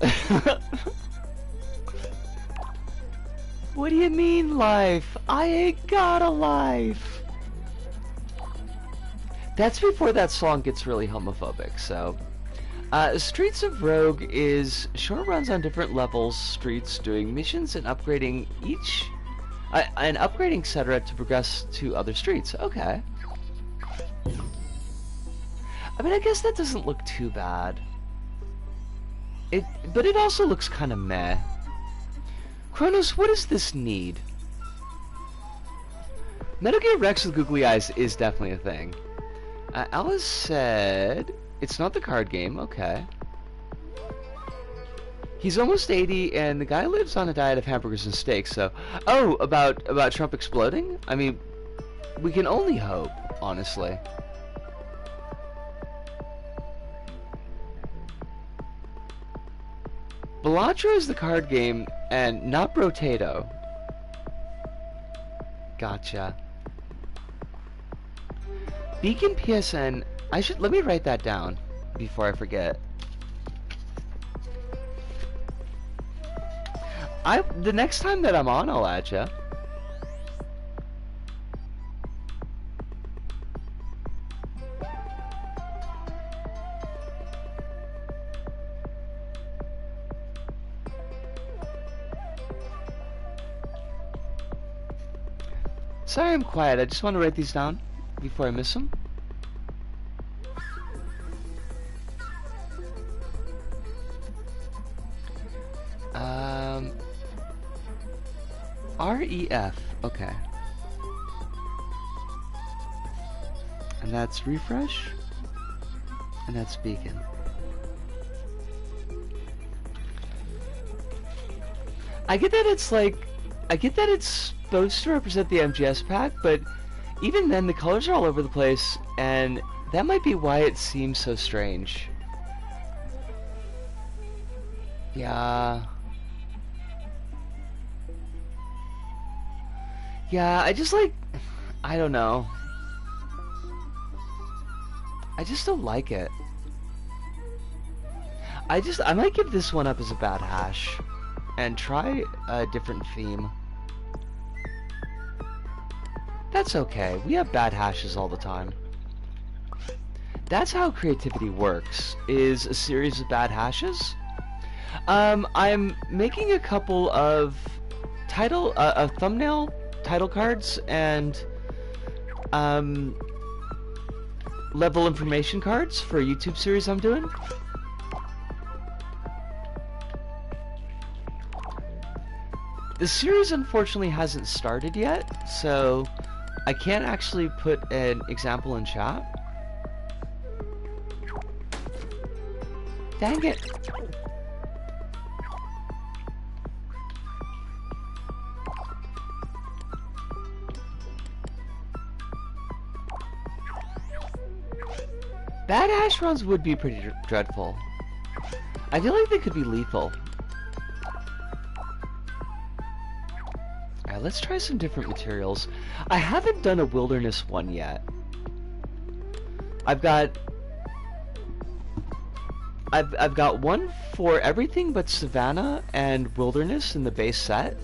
What do you mean life? I ain't got a life. That's before that song gets really homophobic, so. Streets of Rogue is short runs on different levels, streets, doing missions and upgrading each, etc. to progress to other streets. Okay. I mean, I guess that doesn't look too bad. But it also looks kind of meh. Kronos, what does this need? Metal Gear Rex with googly eyes is definitely a thing. Alice said it's not the card game. Okay. He's almost 80, and the guy lives on a diet of hamburgers and steaks. So, oh, about Trump exploding? I mean, we can only hope, honestly. Balatro is the card game, and not Brotato. Gotcha. Beacon PSN. Let me write that down before I forget. The next time that I'm on, I'll add ya. Sorry I'm quiet, I just want to write these down before I miss them. REF, okay. And that's refresh, and that's beacon. I get that it's supposed to represent the MGS pack, but even then the colors are all over the place, and that might be why it seems so strange. Yeah. Yeah, I don't know. I just don't like it. I might give this one up as a bad hash and try a different theme. That's okay. We have bad hashes all the time. That's how creativity works, is a series of bad hashes. I'm making a couple of thumbnail title cards and level information cards for a YouTube series I'm doing. The series unfortunately hasn't started yet, so I can't actually put an example in chat. Dang it! Bad hash runs would be pretty dreadful. I feel like they could be lethal. Alright, let's try some different materials. I haven't done a wilderness one yet. I've got one for everything but savanna and wilderness in the base set.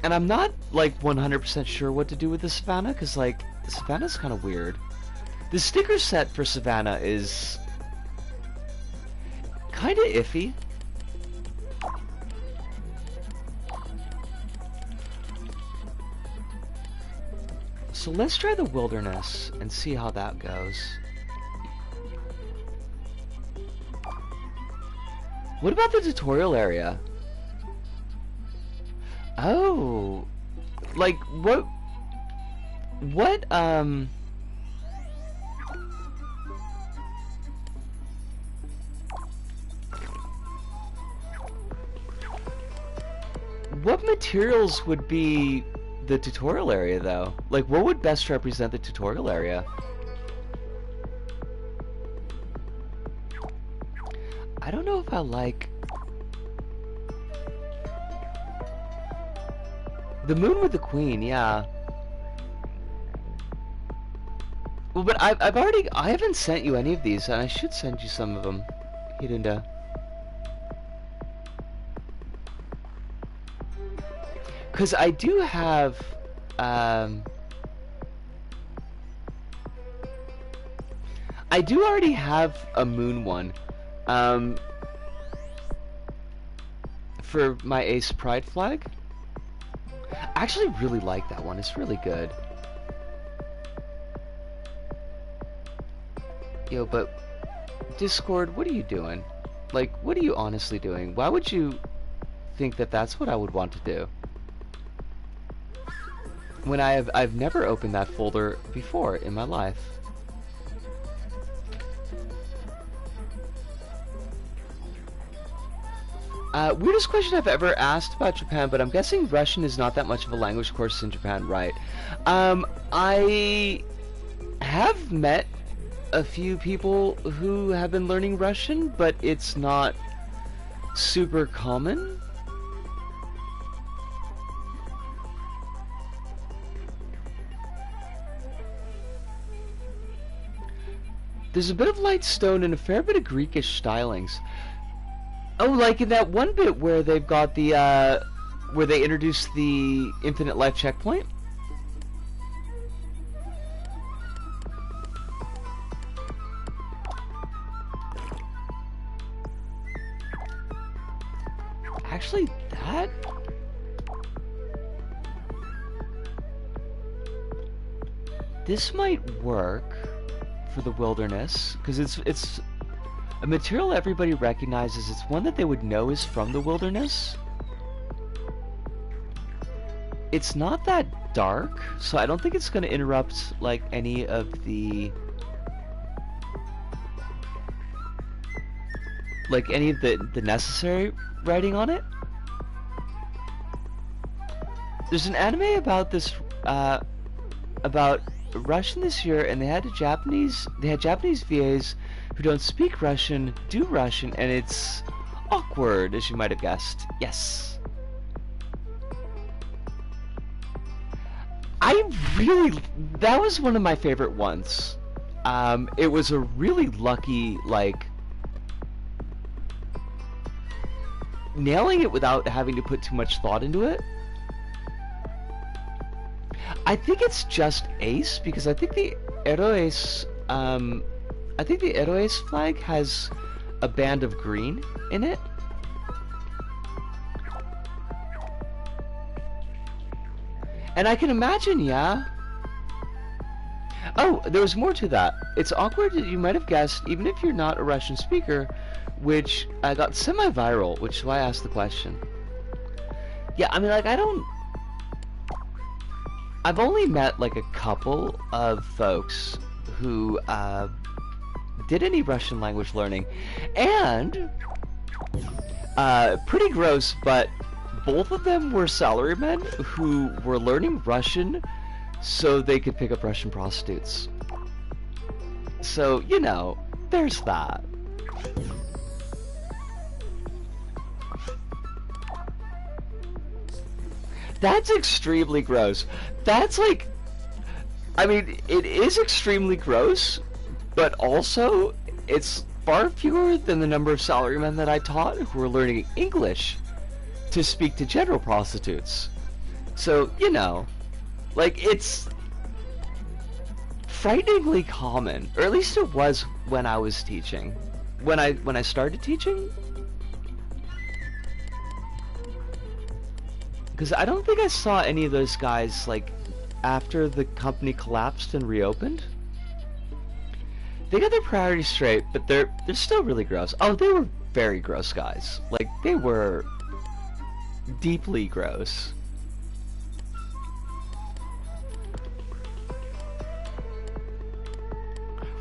And I'm not like 100% sure what to do with the savanna, because like savanna's kind of weird. The sticker set for savanna is kind of iffy. So let's try the wilderness and see how that goes. What about the tutorial area? Oh, like what materials would be the tutorial area though? Like what would best represent the tutorial area? I don't know if I like the moon with the queen, yeah. Well, but I haven't sent you any of these, and I should send you some of them. Hidunda. Because I do have, I do already have a moon one, for my Ace Pride flag. I actually really like that one. It's really good. Yo, but Discord, what are you doing? Like, what are you honestly doing? Why would you think that that's what I would want to do? When I've never opened that folder before in my life. Weirdest question I've ever asked about Japan, but I'm guessing Russian is not that much of a language course in Japan, right? I have met a few people who have been learning Russian, but it's not super common. There's a bit of light stone and a fair bit of Greekish stylings. Oh, like in that one bit where they've got the, where they introduce the infinite life checkpoint? Actually, that... this might work for the wilderness, because it's a material everybody recognizes. It's one that they would know is from the wilderness. It's not that dark, so I don't think it's going to interrupt like any of the necessary writing on it. There's an anime about this about Russian this year, and they had Japanese VAs who don't speak Russian do Russian, and it's awkward, as you might have guessed. Yes. that was one of my favorite ones. It was a really lucky, like, nailing it without having to put too much thought into it. I think it's just ace, because I think the Eroes flag has a band of green in it. And I can imagine, yeah. Oh, there was more to that. It's awkward that you might have guessed, even if you're not a Russian speaker, which got semi-viral, which is why I asked the question. Yeah, I mean, like, I've only met, like, a couple of folks who did any Russian language learning, and pretty gross, but both of them were salarymen who were learning Russian so they could pick up Russian prostitutes. So, you know, there's that. That's extremely gross. That's like, I mean, it is extremely gross, but also it's far fewer than the number of salarymen that I taught who were learning English to speak to general prostitutes. So, you know, like, it's frighteningly common, or at least it was when I was teaching. When I started teaching, because I don't think I saw any of those guys, like, after the company collapsed and reopened. They got their priorities straight, but they're still really gross. Oh, they were very gross guys. Like, they were deeply gross.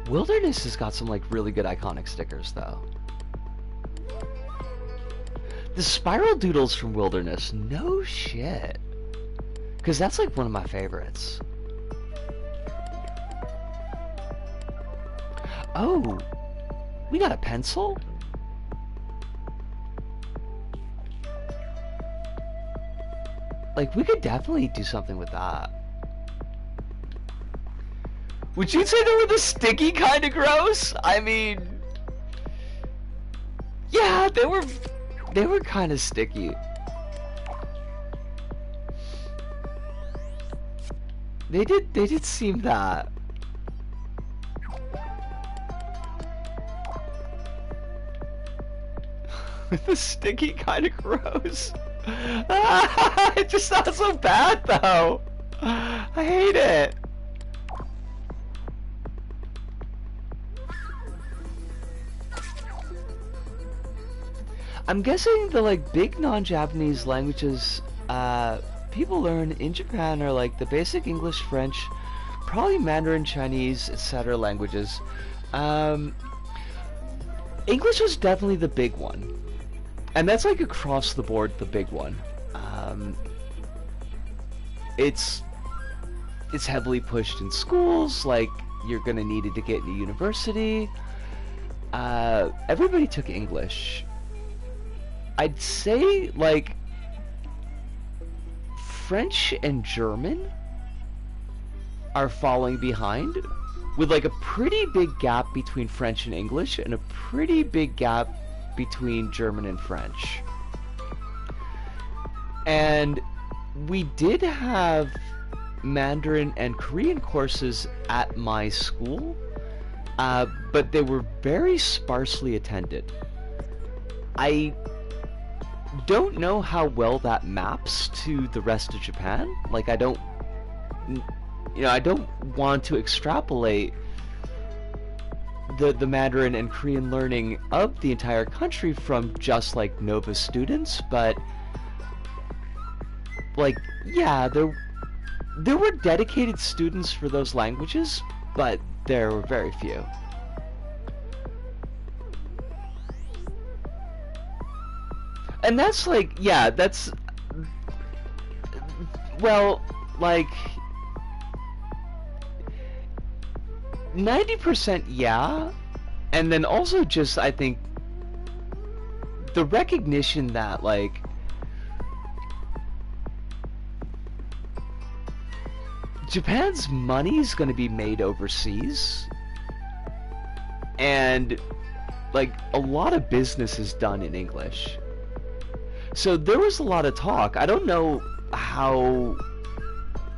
Wilderness has got some, like, really good iconic stickers, though. The spiral doodles from Wilderness, no shit. Because that's, like, one of my favorites. Oh, we got a pencil? Like, we could definitely do something with that. Would you say they were the sticky kind of gross? I mean, yeah, they were kind of sticky. They did seem that. The sticky kind of gross. It just sounds so bad though. I hate it. I'm guessing the, like, big non-Japanese languages people learn in Japan are, like, the basic English, French, probably Mandarin, Chinese, etc. languages. English was definitely the big one. And that's, like, across the board the big one. It's heavily pushed in schools, like, you're gonna need it to get into university. Everybody took English. I'd say, like, French and German are falling behind, with, like, a pretty big gap between French and English, and a pretty big gap between German and French. And we did have Mandarin and Korean courses at my school, but they were very sparsely attended. I don't know how well that maps to the rest of Japan. Like, I don't want to extrapolate the Mandarin and Korean learning of the entire country from just, like, Nova students, but, like, yeah, there were dedicated students for those languages, but there were very few. And that's, like, yeah, that's, well, like, 90% yeah, and then also just, I think, the recognition that, like, Japan's money is going to be made overseas, and like a lot of business is done in English. So there was a lot of talk. I don't know how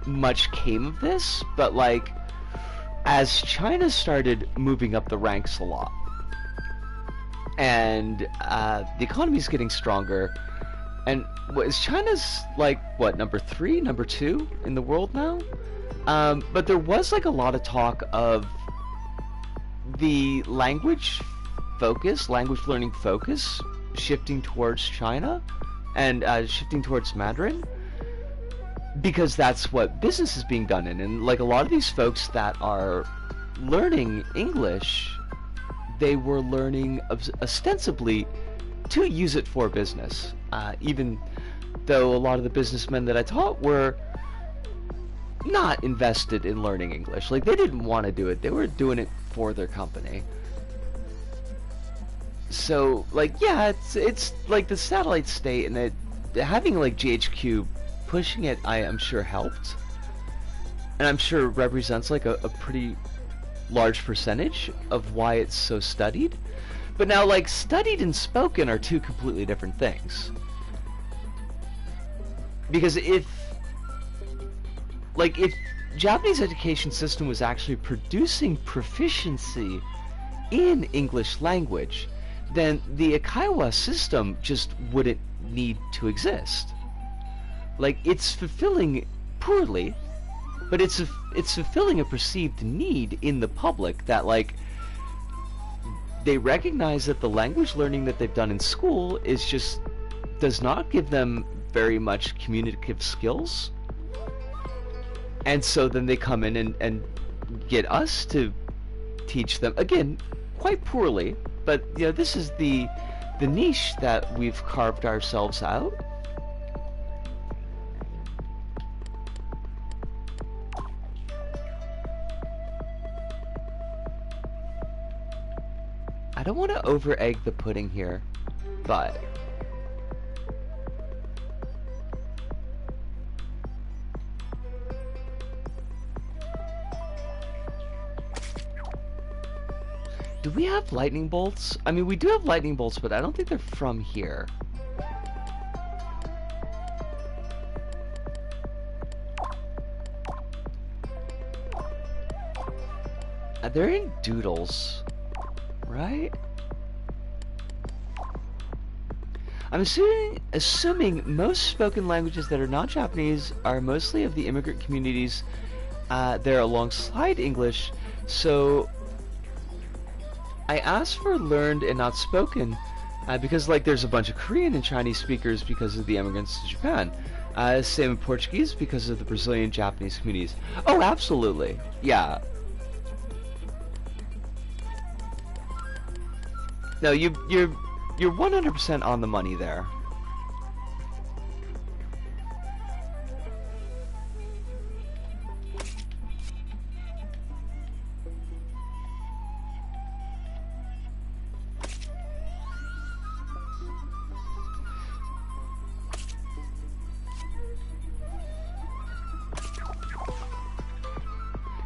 much came of this, but like as China started moving up the ranks a lot, and the economy's getting stronger, and is China's like what, number 3, number 2 in the world now? But there was like a lot of talk of the language learning focus shifting towards China and shifting towards Mandarin, because that's what business is being done in. And like a lot of these folks that are learning English, they were learning ostensibly to use it for business, even though a lot of the businessmen that I taught were not invested in learning English. Like, they didn't want to do it. They were doing it for their company. So, like, yeah, it's like the satellite state, and having like GHQ pushing it, I'm sure helped, and I'm sure it represents like a pretty large percentage of why it's so studied. But now, like, studied and spoken are two completely different things. Because if Japanese education system was actually producing proficiency in English language, then the Ikaiwa system just wouldn't need to exist. Like, it's fulfilling poorly, but it's fulfilling a perceived need in the public that, like, they recognize that the language learning that they've done in school does not give them very much communicative skills. And so then they come in and get us to teach them, again, quite poorly, but you know, this is the niche that we've carved ourselves out. I don't want to over egg the pudding here, but do we have lightning bolts? I mean, we do have lightning bolts, but I don't think they're from here. They're in doodles, right? I'm assuming most spoken languages that are not Japanese are mostly of the immigrant communities there alongside English, so I asked for learned and not spoken because, like, there's a bunch of Korean and Chinese speakers because of the immigrants to Japan. Same in Portuguese because of the Brazilian Japanese communities. Oh, absolutely. Yeah. No, you're 100% on the money there.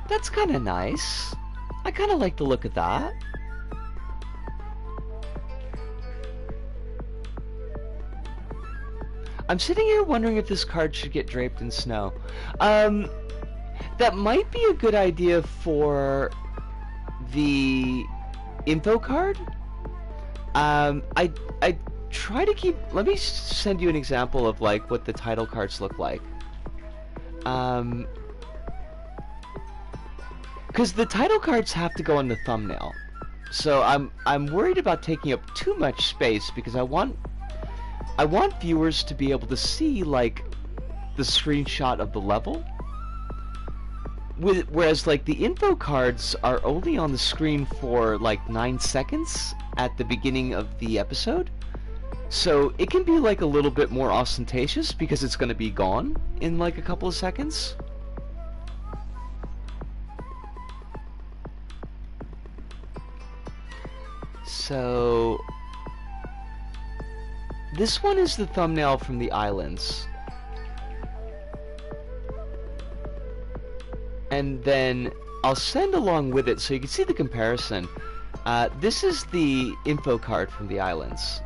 That's kind of nice. I kind of like the look of that. I'm sitting here wondering if this card should get draped in snow. That might be a good idea for the info card. I try to keep... Let me send you an example of, like, what the title cards look like. Because the title cards have to go on the thumbnail. So I'm worried about taking up too much space, because I want viewers to be able to see, like, the screenshot of the level. Whereas, like, the info cards are only on the screen for, like, 9 seconds at the beginning of the episode. So it can be, like, a little bit more ostentatious because it's going to be gone in, like, a couple of seconds. So this one is the thumbnail from the islands. and then I'll send along with it so you can see the comparison. This is the info card from the islands.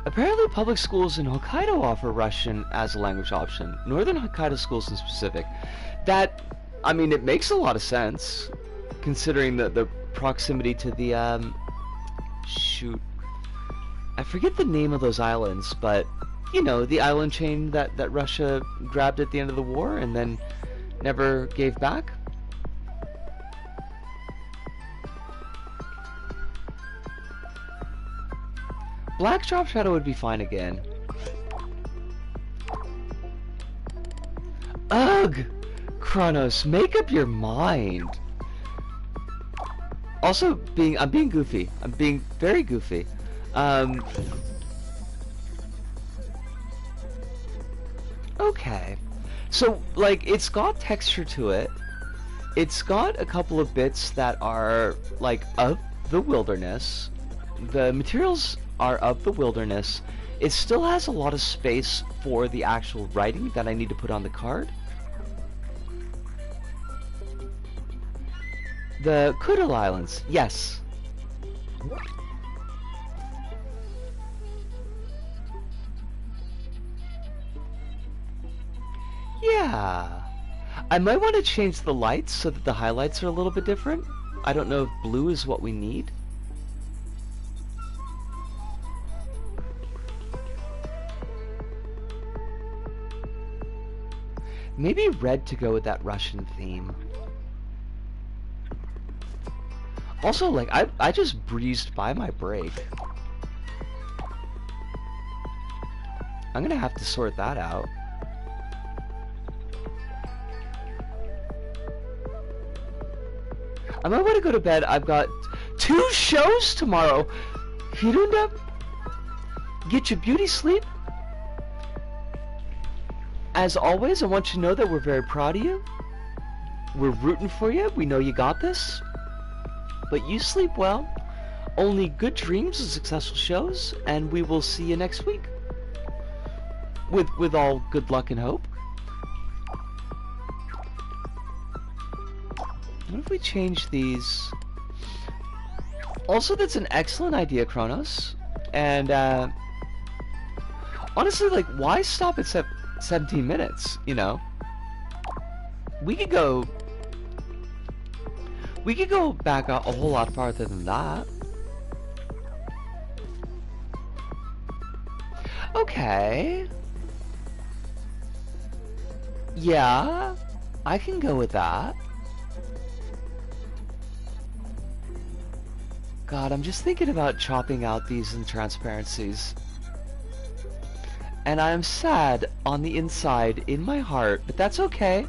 Apparently public schools in Hokkaido offer Russian as a language option. Northern Hokkaido schools in specific. That, I mean, it makes a lot of sense, considering the proximity to the, shoot. I forget the name of those islands, but, you know, the island chain that Russia grabbed at the end of the war and then never gave back. Black Drop Shadow would be fine again. Ugh! Kronos, make up your mind! Also, I'm being goofy. I'm being very goofy. Okay. So, like, it's got texture to it. It's got a couple of bits that are, like, of the wilderness. The materials are of the wilderness. It still has a lot of space for the actual writing that I need to put on the card. The Kudal Islands, yes. Yeah. I might want to change the lights so that the highlights are a little bit different. I don't know if blue is what we need. Maybe red to go with that Russian theme. Also, like, I just breezed by my break. I'm gonna have to sort that out. I might want to go to bed. I've got 2 shows tomorrow. Hirunda, get your beauty sleep. As always, I want you to know that we're very proud of you. We're rooting for you. We know you got this. But you sleep well. Only good dreams and successful shows, and we will see you next week. With all good luck and hope. What if we change these? Also, that's an excellent idea, Kronos. And honestly, like, why stop at 17 minutes, you know? We could go back a whole lot farther than that. Okay. Yeah, I can go with that. God, I'm just thinking about chopping out these in transparencies. And I'm sad on the inside, in my heart, but that's okay.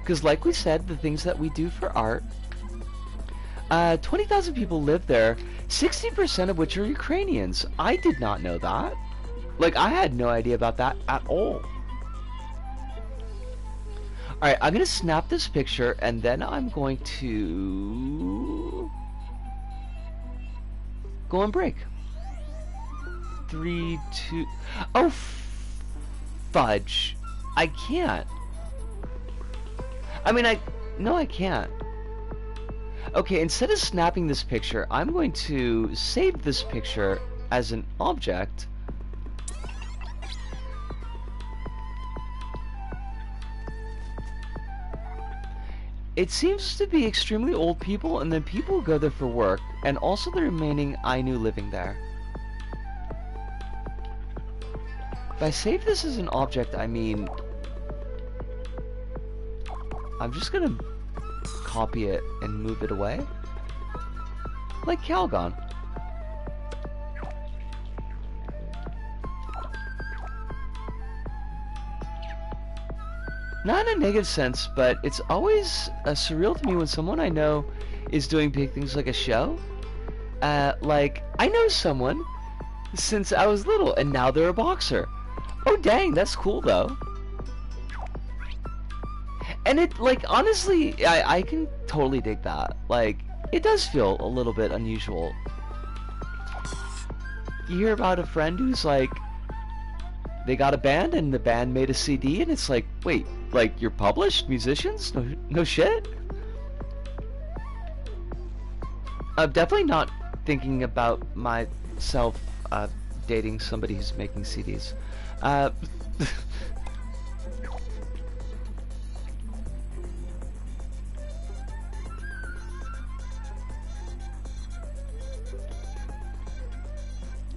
Because like we said, the things that we do for art, 20,000 people live there, 60% of which are Ukrainians. I did not know that. Like, I had no idea about that at all. Alright, I'm going to snap this picture, and then I'm going to go on break. 3, 2... Oh, fudge. I can't. I mean, no, I can't. Okay, instead of snapping this picture, I'm going to save this picture as an object. It seems to be extremely old people, and then people who go there for work, and also the remaining Ainu living there. If I save this as an object, I mean, I'm just gonna copy it and move it away, like Calgon. Not in a negative sense, but it's always surreal to me when someone I know is doing big things like a show. Like, I know someone since I was little, and now they're a boxer. Oh dang, that's cool though. And it, like, honestly, I can totally dig that. Like, it does feel a little bit unusual. You hear about a friend who's like, they got a band and the band made a CD, and it's like, wait, like you're published musicians? No shit. I'm definitely not thinking about myself dating somebody who's making CDs.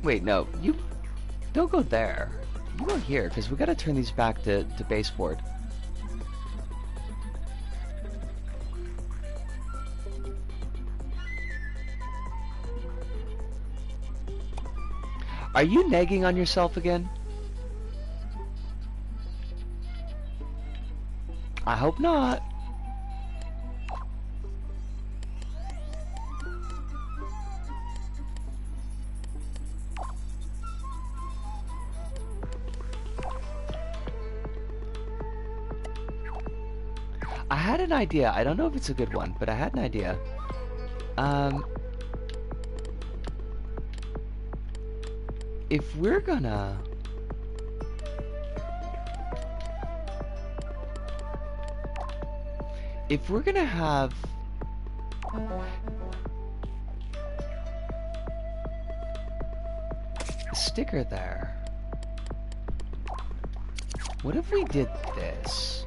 Wait, no, you don't go there. You go here, because we gotta turn these back to baseboard. Are you nagging on yourself again? I hope not. I had an idea. I don't know if it's a good one, but I had an idea. If we're gonna... If we're gonna have... a sticker there. What if we did this?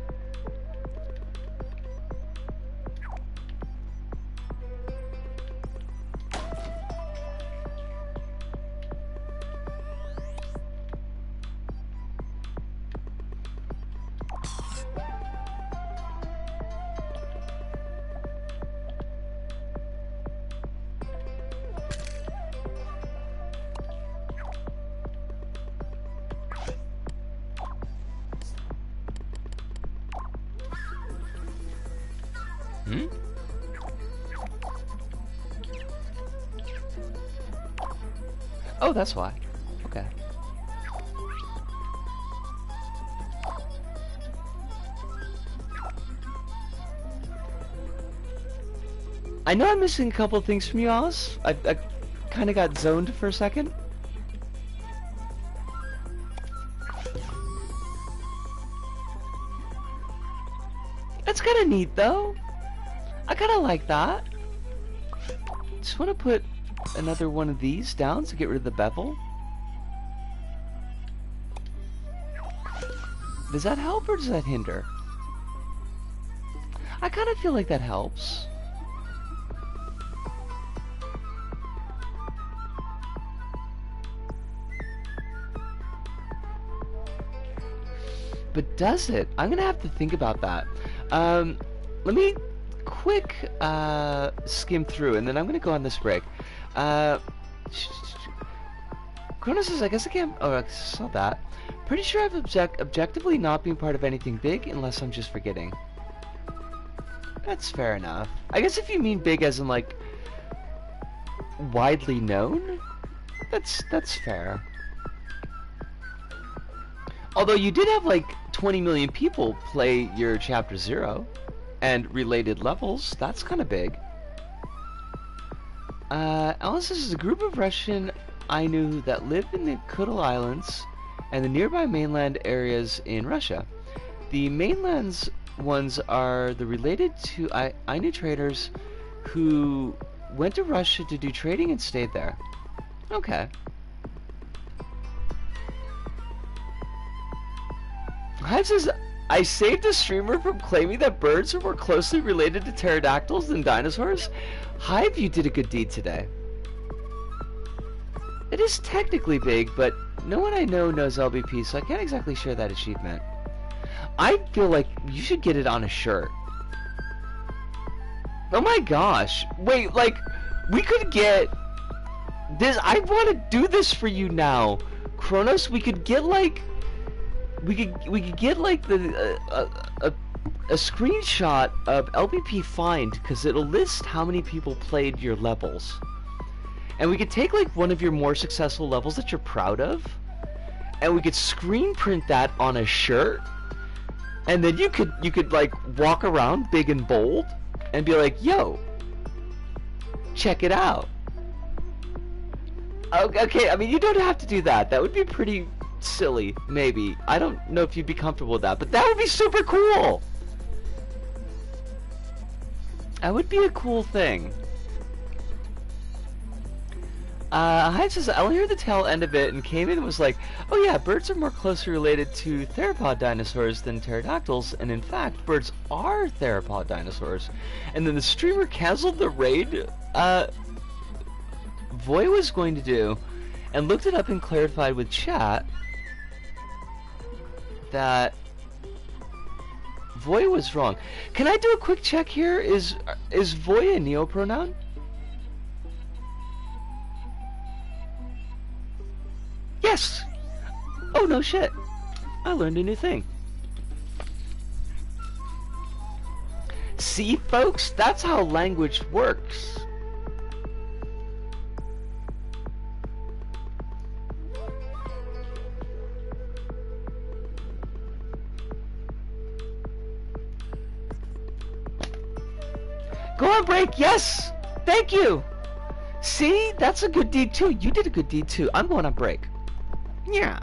Hmm? Oh, that's why. Okay. I know I'm missing a couple things from you, Oz. I kind of got zoned for a second. That's kind of neat, though. I kind of like that. Just want to put another one of these down to get rid of the bevel. Does that help or does that hinder? I kind of feel like that helps. But does it? I'm gonna have to think about that. Let me quick skim through, and then I'm gonna go on this break. Chrono says, I guess I can't... Oh, I saw that. Pretty sure I've objectively not been part of anything big, unless I'm just forgetting. That's fair enough. I guess if you mean big as in, like, widely known, that's fair. Although you did have, like, 20 million people play your Chapter 0 and related levels. That's kind of big. Alice is a group of Russian Ainu that live in the Kuril Islands and the nearby mainland areas in Russia. The mainlands ones are the related to Ainu traders who went to Russia to do trading and stayed there. Okay. Hive says, I saved a streamer from claiming that birds are more closely related to pterodactyls than dinosaurs. Hive, you did a good deed today. It is technically big, but no one I know knows LBP, so I can't exactly share that achievement. I feel like you should get it on a shirt. Oh my gosh. Wait, like, we could get this. I want to do this for you now. Kronos, we could get, like, we could get, like, the a screenshot of LBP Find, because it'll list how many people played your levels. And we could take, like, one of your more successful levels that you're proud of, and we could screen print that on a shirt, and then you could like walk around big and bold and be like, yo, check it out. Okay, I mean, you don't have to do that. That would be pretty silly, maybe. I don't know if you'd be comfortable with that, but that would be super cool! That would be a cool thing. Hyde says, I'll hear the tail end of it and came in and was like, oh yeah, birds are more closely related to theropod dinosaurs than pterodactyls, and in fact, birds are theropod dinosaurs. And then the streamer canceled the raid Voy was going to do, and looked it up and clarified with chat that Voy was wrong. Can I do a quick check here? Is Voy a neopronoun? Yes! Oh, no shit. I learned a new thing. See, folks? That's how language works. Go on break, yes! Thank you! See? That's a good deed too. You did a good deed too. I'm going on break. Yeah.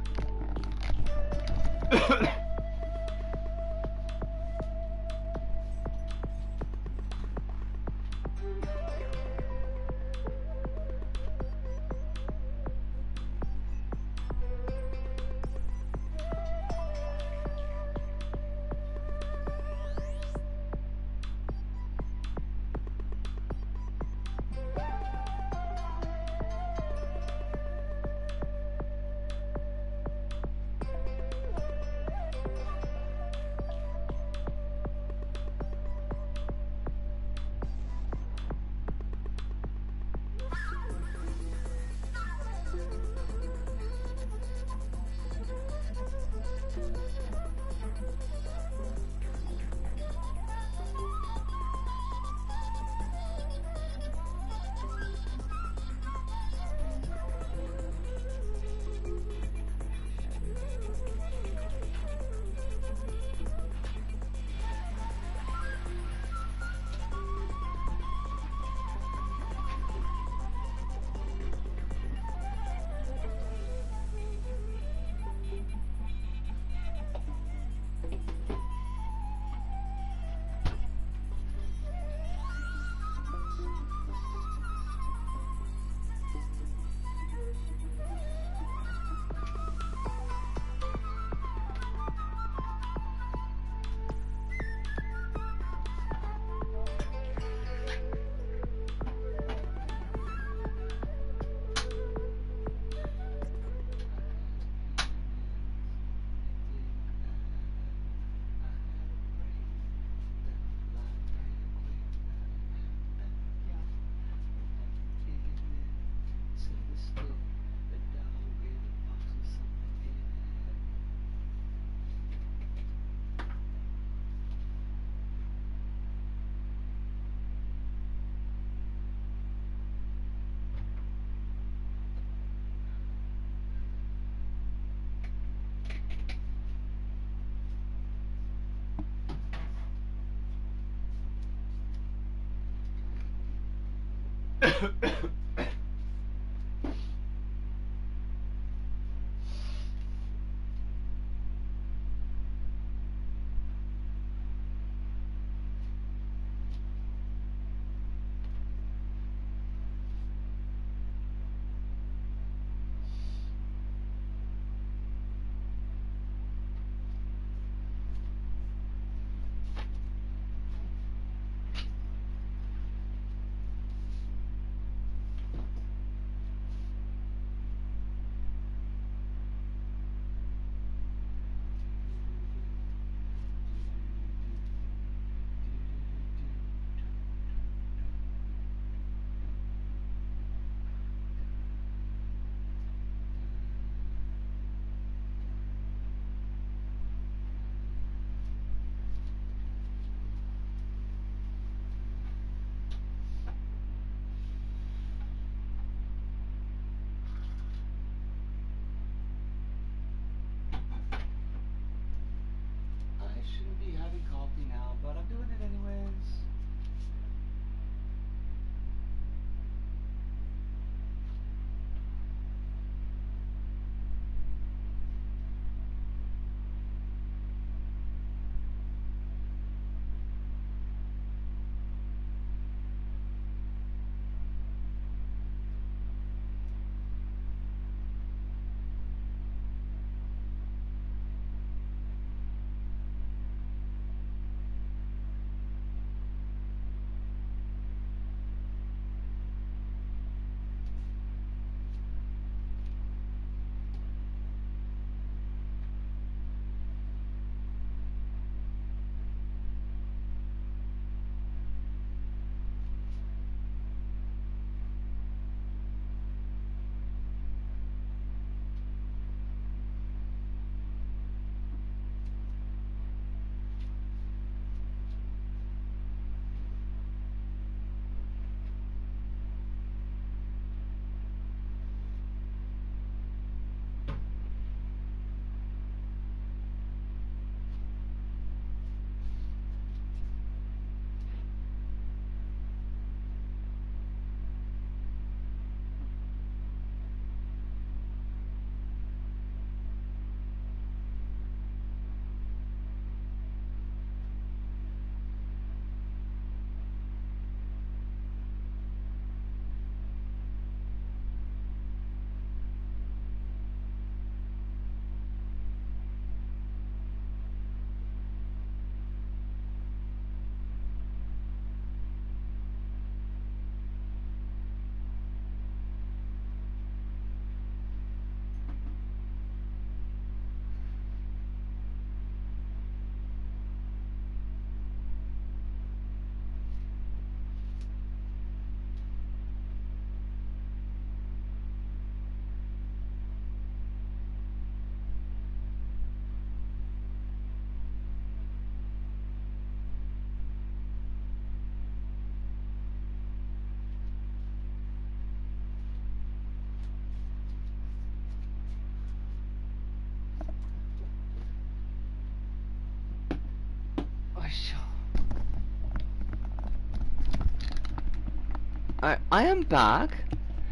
I am back.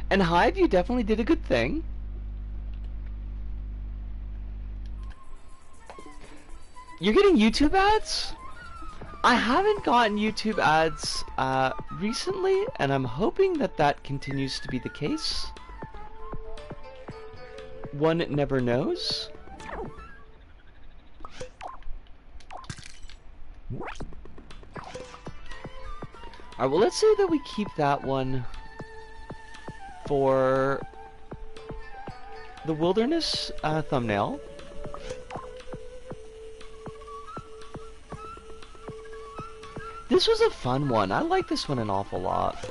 And Hive, you definitely did a good thing. You're getting YouTube ads? I haven't gotten YouTube ads recently, and I'm hoping that that continues to be the case. One never knows. Alright, well, let's say that we keep that one for the wilderness thumbnail. This was a fun one. I like this one an awful lot.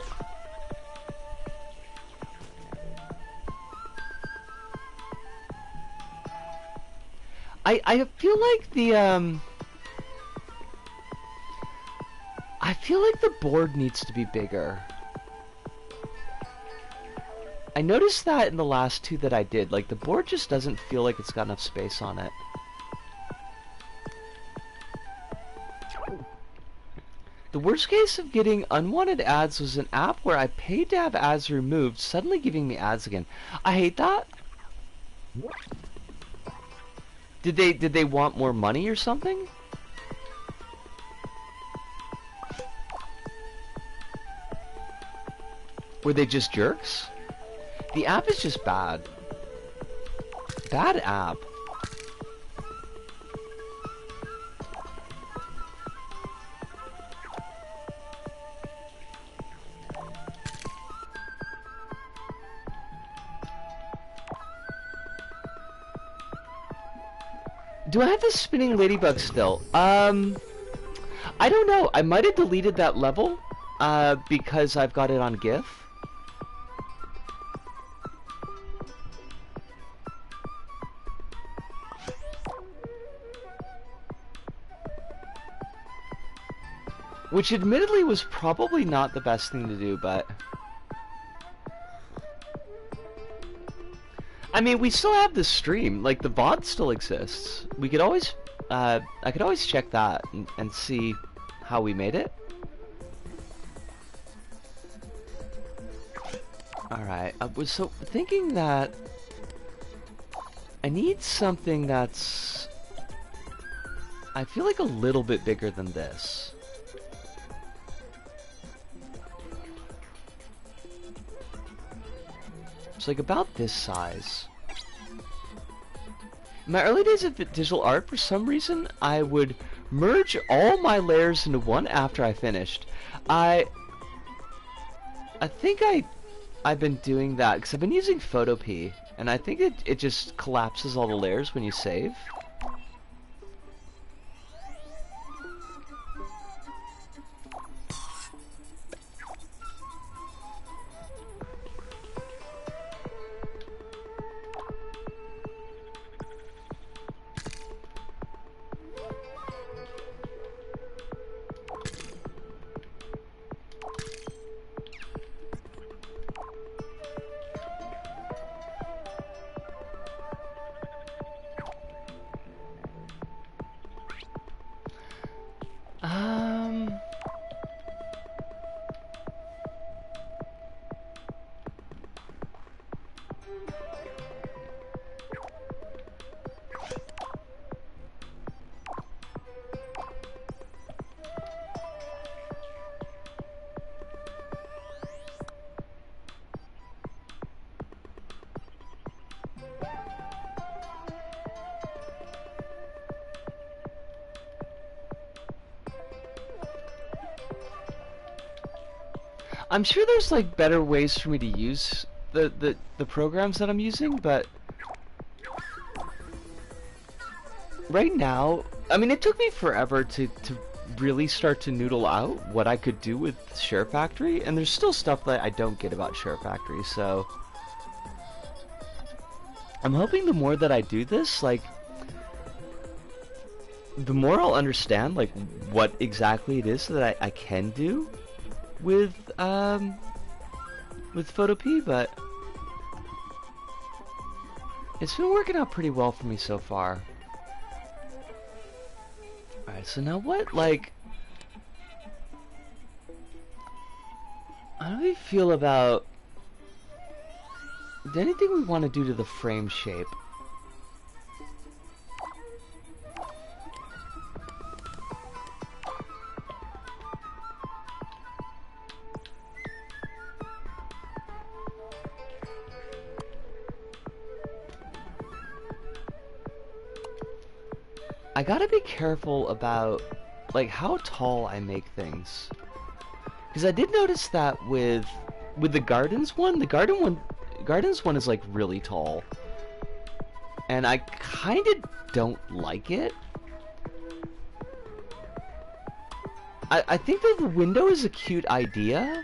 I feel like the I feel like the board needs to be bigger. I noticed that in the last two that I did. Like, the board just doesn't feel like it's got enough space on it. The worst case of getting unwanted ads was an app where I paid to have ads removed, suddenly giving me ads again. I hate that. Did they want more money or something? Were they just jerks? The app is just bad. Bad app. Do I have the spinning ladybug still? I don't know. I might have deleted that level because I've got it on GIF. Which admittedly was probably not the best thing to do, but I mean, we still have the stream. Like, the VOD still exists. We could always, I could always check that and see how we made it. Alright, I was so thinking that I need something that's, I feel like, a little bit bigger than this. It's like about this size. In my early days of digital art, for some reason, I would merge all my layers into one after I finished. I think I've been doing that because I've been using PhotoP, and I think it just collapses all the layers when you save. I'm sure there's like better ways for me to use the programs that I'm using, but right now, I mean, it took me forever to really start to noodle out what I could do with Share Factory, and there's still stuff that I don't get about Share Factory, so I'm hoping the more that I do this, like, the more I'll understand like what exactly it is that I can do with PhotoP, but it's been working out pretty well for me so far. Alright, so now what, like, How do we feel about... Is there anything we want to do to the frame shape? I gotta be careful about, like, how tall I make things. Because I did notice that with the gardens one, gardens one is like really tall. And I kind of don't like it. I think that the window is a cute idea,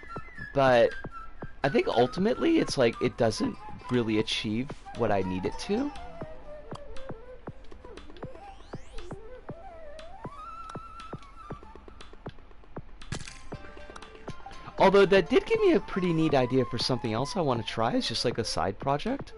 but I think ultimately it's like it doesn't really achieve what I need it to. Although that did give me a pretty neat idea for something else I want to try. It's just like a side project.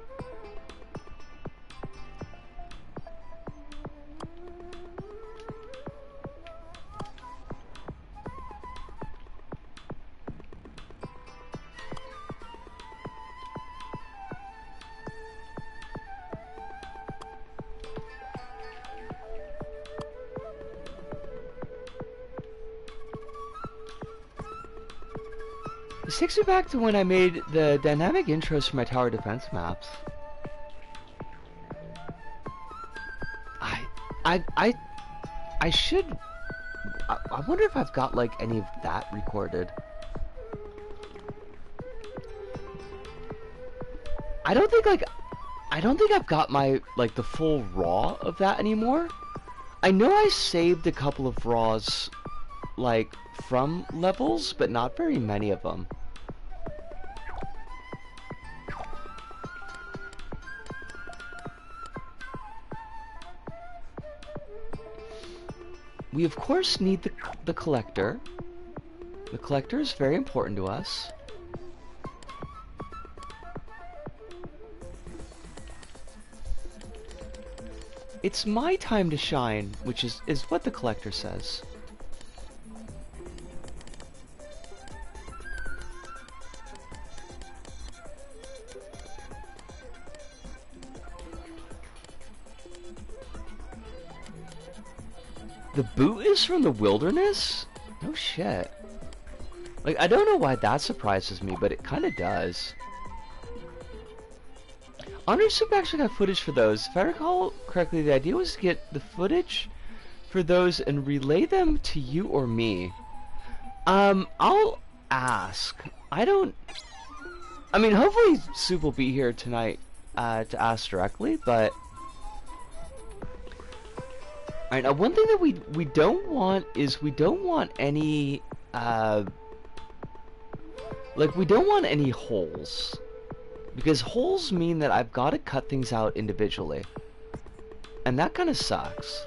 This takes me back to when I made the dynamic intros for my tower defense maps. I should... I wonder if I've got, like, any of that recorded. I don't think I've got my, like, the full raw of that anymore. I know I saved a couple of raws, like, from levels, but not very many of them. We of course need the collector. The collector is very important to us. It's my time to shine, which is what the collector says. The boot is from the wilderness? No shit. Like, I don't know why that surprises me, but it kind of does. Honor Soup actually got footage for those. If I recall correctly, the idea was to get the footage for those and relay them to you or me. I'll ask. I mean, hopefully Soup will be here tonight to ask directly, but... Alright, now one thing that we don't want is we don't want any, like, we don't want any holes. Because holes mean that I've got to cut things out individually. And that kind of sucks.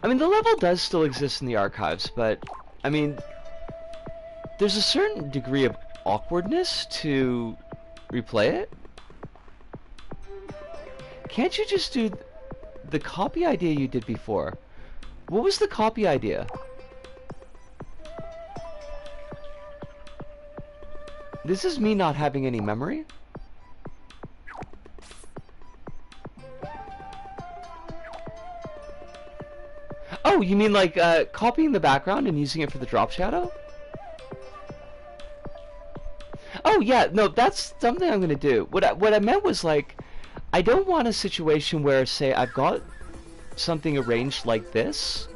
I mean, the level does still exist in the archives, but, I mean, there's a certain degree of awkwardness to replay it. Can't you just do the copy idea you did before? What was the copy idea? This is me not having any memory? Oh, you mean like copying the background and using it for the drop shadow? Oh yeah, no, that's something I'm gonna do. What I meant was like, I don't want a situation where, say, I've got something arranged like this,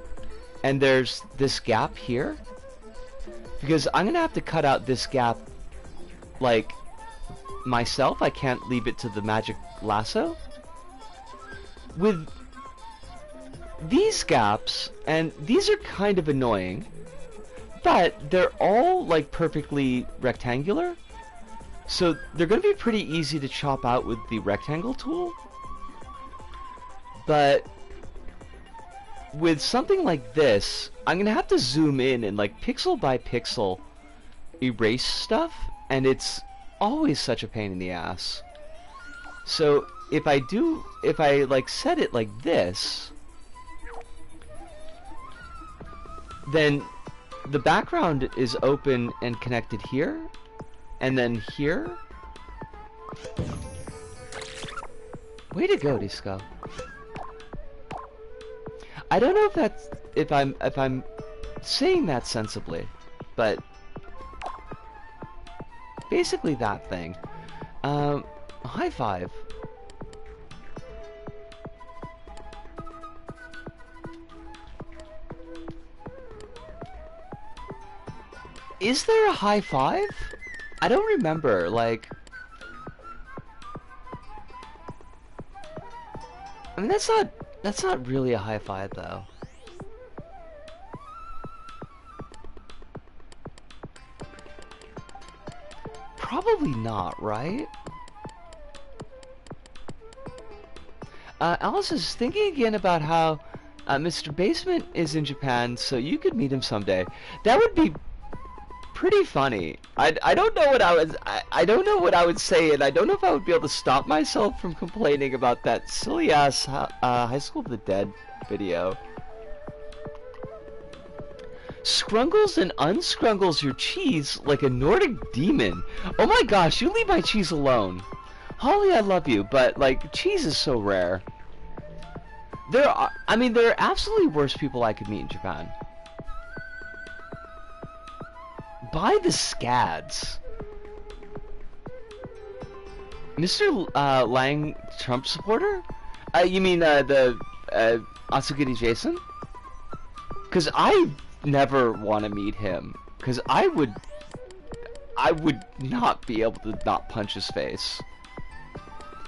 and there's this gap here, because I'm gonna have to cut out this gap, like, myself. I can't leave it to the magic lasso. With these gaps, and these are kind of annoying, but they're all, like, perfectly rectangular. So they're going to be pretty easy to chop out with the rectangle tool. But with something like this, I'm going to have to zoom in and like pixel by pixel erase stuff, and it's always such a pain in the ass. So if I like set it like this, then the background is open and connected here, and then here. Way to go, Disco. I don't know if I'm saying that sensibly, but basically that thing. High five. Is there a high five? I don't remember, like... I mean, that's not really a high five, though. Probably not, right? Alice is thinking again about how Mr. Basement is in Japan, so you could meet him someday. That would be pretty funny. I don't know what I don't know what I would say, and I don't know if I would be able to stop myself from complaining about that silly ass High School of the Dead video. Scrungles and unscrungles your cheese like a Nordic demon. Oh my gosh, you leave my cheese alone. Holly, I love you, but like cheese is so rare. There are absolutely worse people I could meet in Japan. Buy the scads. Mr. Lang, Trump supporter? You mean the Asugiri Jason? Because I never want to meet him. Because I would not be able to not punch his face.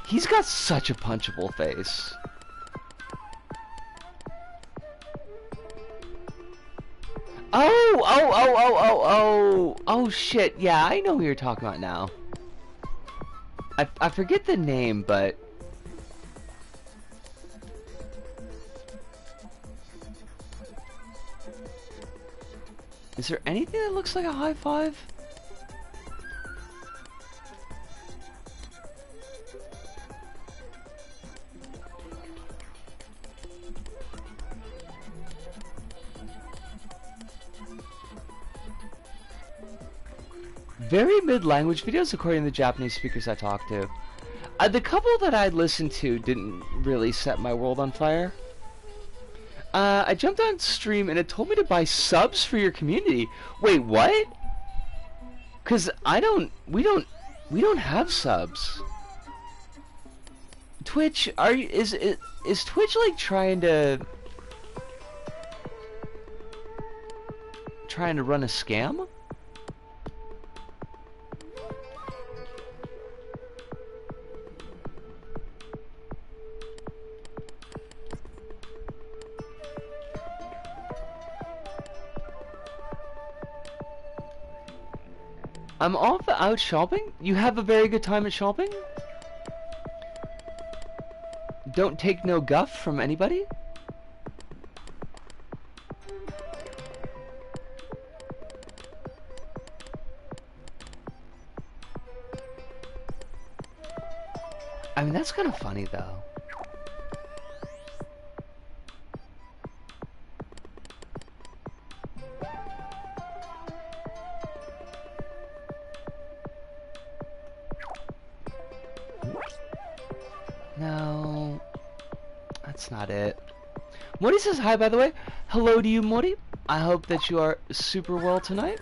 He's got such a punchable face. Oh shit, yeah, I know who you're talking about now. I forget the name, but... Is there anything that looks like a high five? Very mid-language videos according to the Japanese speakers I talked to. The couple that I listened to didn't really set my world on fire. I jumped on stream and it told me to buy subs for your community. Wait, what? Cause we don't have subs. Twitch, is Twitch like trying to run a scam? I'm off out shopping? You have a very good time at shopping? Don't take no guff from anybody? I mean, that's kind of funny, though. No, that's not it. Mori says hi, by the way. Hello to you, Mori. I hope that you are super well tonight.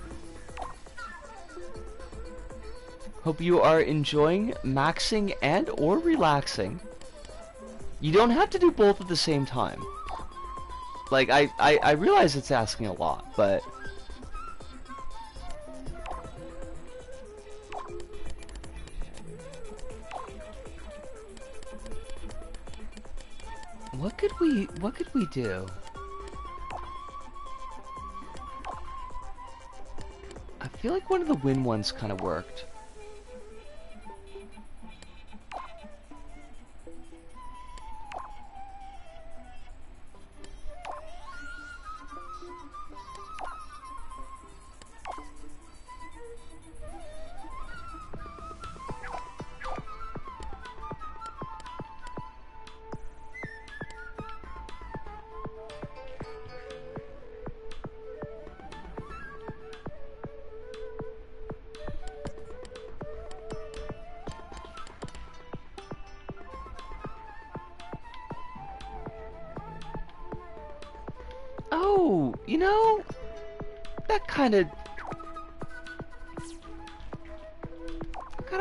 Hope you are enjoying maxing and or relaxing. You don't have to do both at the same time. Like, I realize it's asking a lot, but... What could we do? I feel like one of the win ones kind of worked. You know, that kind of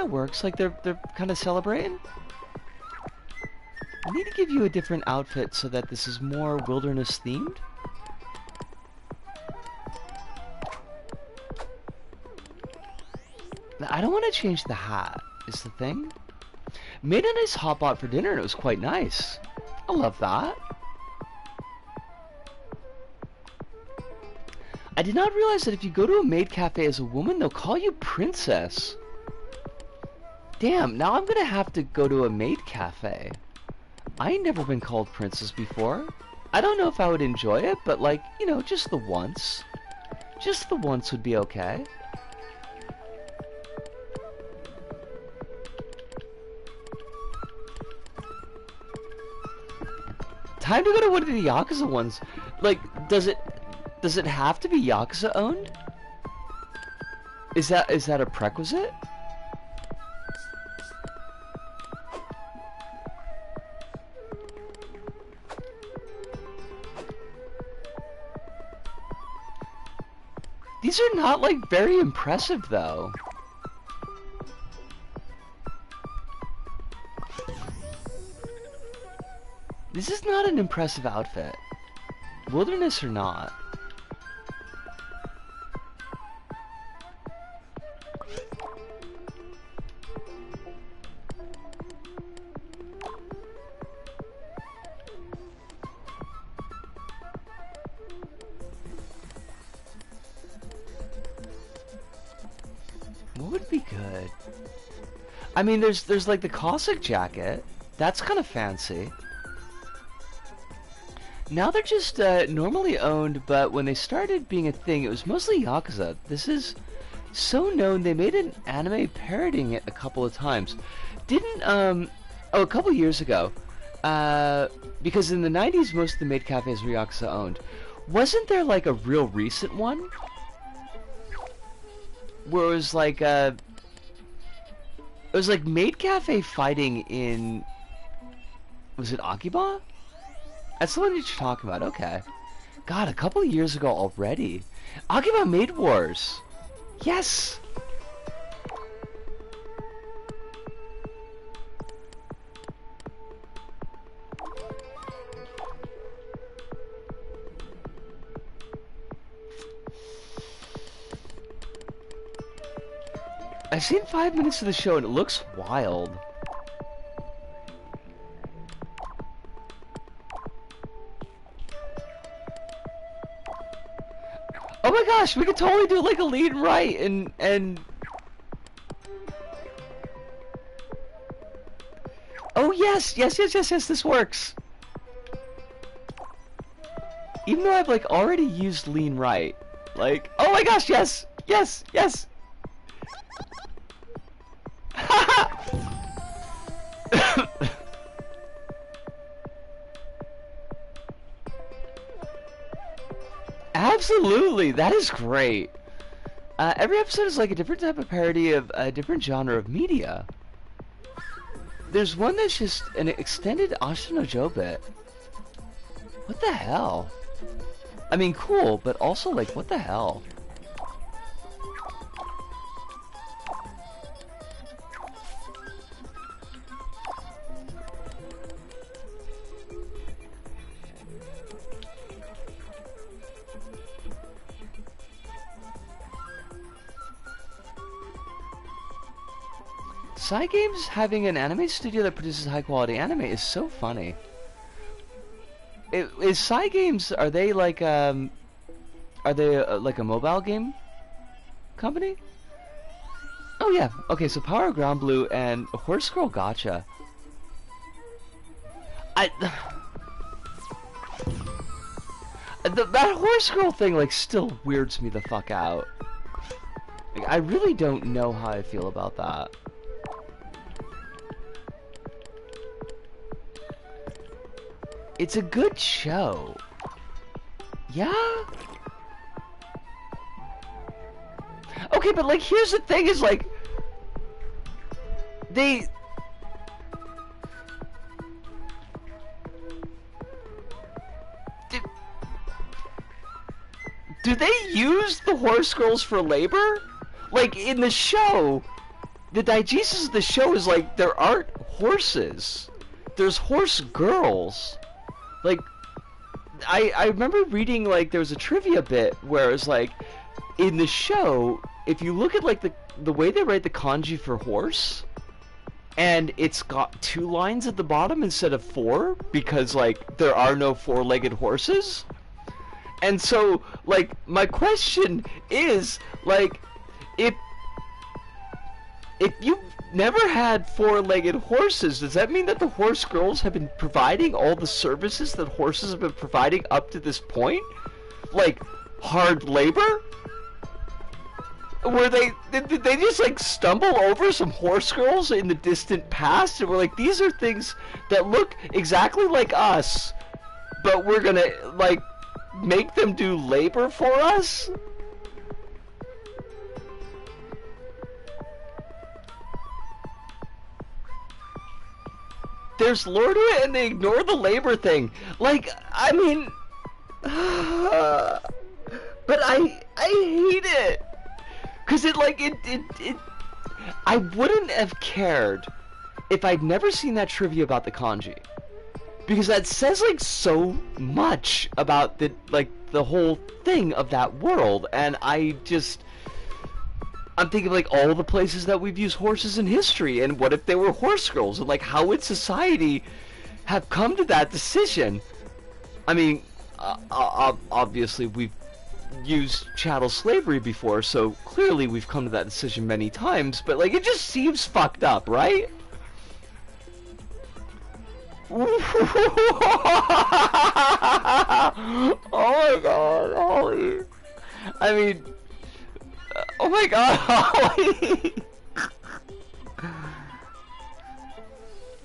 works. Like they're kind of celebrating. I need to give you a different outfit so that this is more wilderness themed. I don't want to change the hat, is the thing. Made a nice hot pot for dinner and it was quite nice. I love that. I did not realize that if you go to a maid cafe as a woman, they'll call you princess. Damn, now I'm gonna have to go to a maid cafe. I ain't never been called princess before. I don't know if I would enjoy it, but like, you know, just the once. Just the once would be okay. Time to go to one of the Yakuza ones. Like, does it have to be Yakuza owned? Is that a prerequisite? These are not like very impressive though. This is not an impressive outfit. Wilderness or not. What would be good? I mean, there's like the Cossack jacket. That's kind of fancy. Now they're just normally owned, but when they started being a thing, it was mostly Yakuza. This is so known, they made an anime parodying it a couple of times. Didn't, a couple years ago, because in the 90s most of the maid cafes were Yakuza owned. Wasn't there like a real recent one? Where it was like, maid cafe fighting in, was it Akiba? That's the one that you're talking about, okay. God, a couple of years ago already. Akiba Maid Wars! Yes! I've seen 5 minutes of the show and it looks wild. Oh my gosh, we could totally do like a lead right and oh yes, this works. Even though I've like already used lean right. Like, oh my gosh, yes. Absolutely, that is great. Every episode is like a different type of parody of a different genre of media. There's one that's just an extended Ashino Joe bit. What the hell? I mean, cool, but also like, what the hell? Cygames having an anime studio that produces high quality anime is so funny. Is Cygames, are they like like a mobile game company? Oh yeah, okay, so Power Ground Blue and Horse Girl Gotcha. That Horse Girl thing like still weirds me the fuck out. Like, I really don't know how I feel about that. It's a good show. Yeah? Okay, but like, here's the thing is like, they... Do they use the horse girls for labor? Like, in the show, the diegesis of the show is like, there aren't horses. There's horse girls. Like, I remember reading, like, there was a trivia bit where it was like, in the show, if you look at, like, the way they write the kanji for horse, and it's got 2 lines at the bottom instead of 4, because, like, there are no 4-legged horses. And so, like, my question is, like, if you've never had 4-legged horses, does that mean that the horse girls have been providing all the services that horses have been providing up to this point? Like, hard labor? Were did they just, like, stumble over some horse girls in the distant past and were like, these are things that look exactly like us, but we're gonna, like, make them do labor for us? There's lore to it and they ignore the labor thing. Like, I mean, but I hate it. Cause it I wouldn't have cared if I'd never seen that trivia about the kanji. Because that says, like, so much about the whole thing of that world, and I'm thinking of, like, all the places that we've used horses in history, and what if they were horse girls, and, like, how would society have come to that decision? I mean, obviously we've used chattel slavery before, so clearly we've come to that decision many times, but, like, it just seems fucked up, right? Oh my god, Holly. I mean, oh my god, Holly.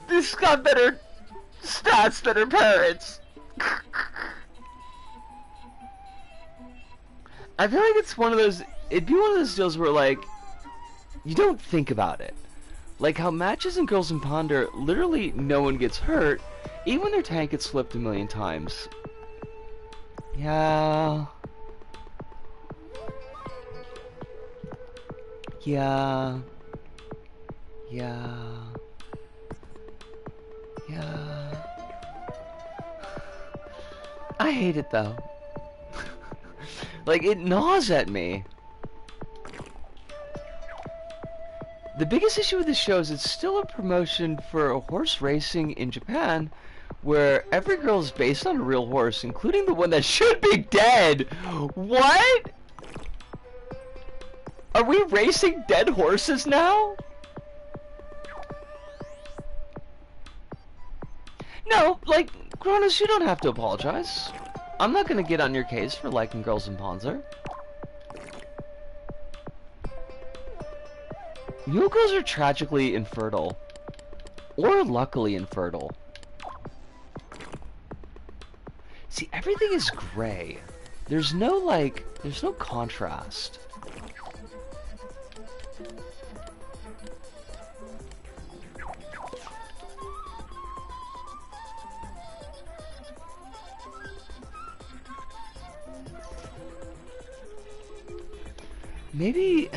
This got better stats than her parents. I feel like it's one of those, it'd be one of those deals where, like, you don't think about it. Like how matches in Girls and Ponder, literally no one gets hurt, even when their tank gets flipped a million times. Yeah. Yeah. Yeah. Yeah. I hate it though. Like, it gnaws at me. The biggest issue with this show is it's still a promotion for horse racing in Japan, where every girl is based on a real horse, including the one that should be dead. What? Are we racing dead horses now? No, like, Kronos, you don't have to apologize. I'm not gonna get on your case for liking Girls and Panzer. Mule girls are tragically infertile. Or luckily infertile. See, everything is gray. There's no, like, there's no contrast. Maybe...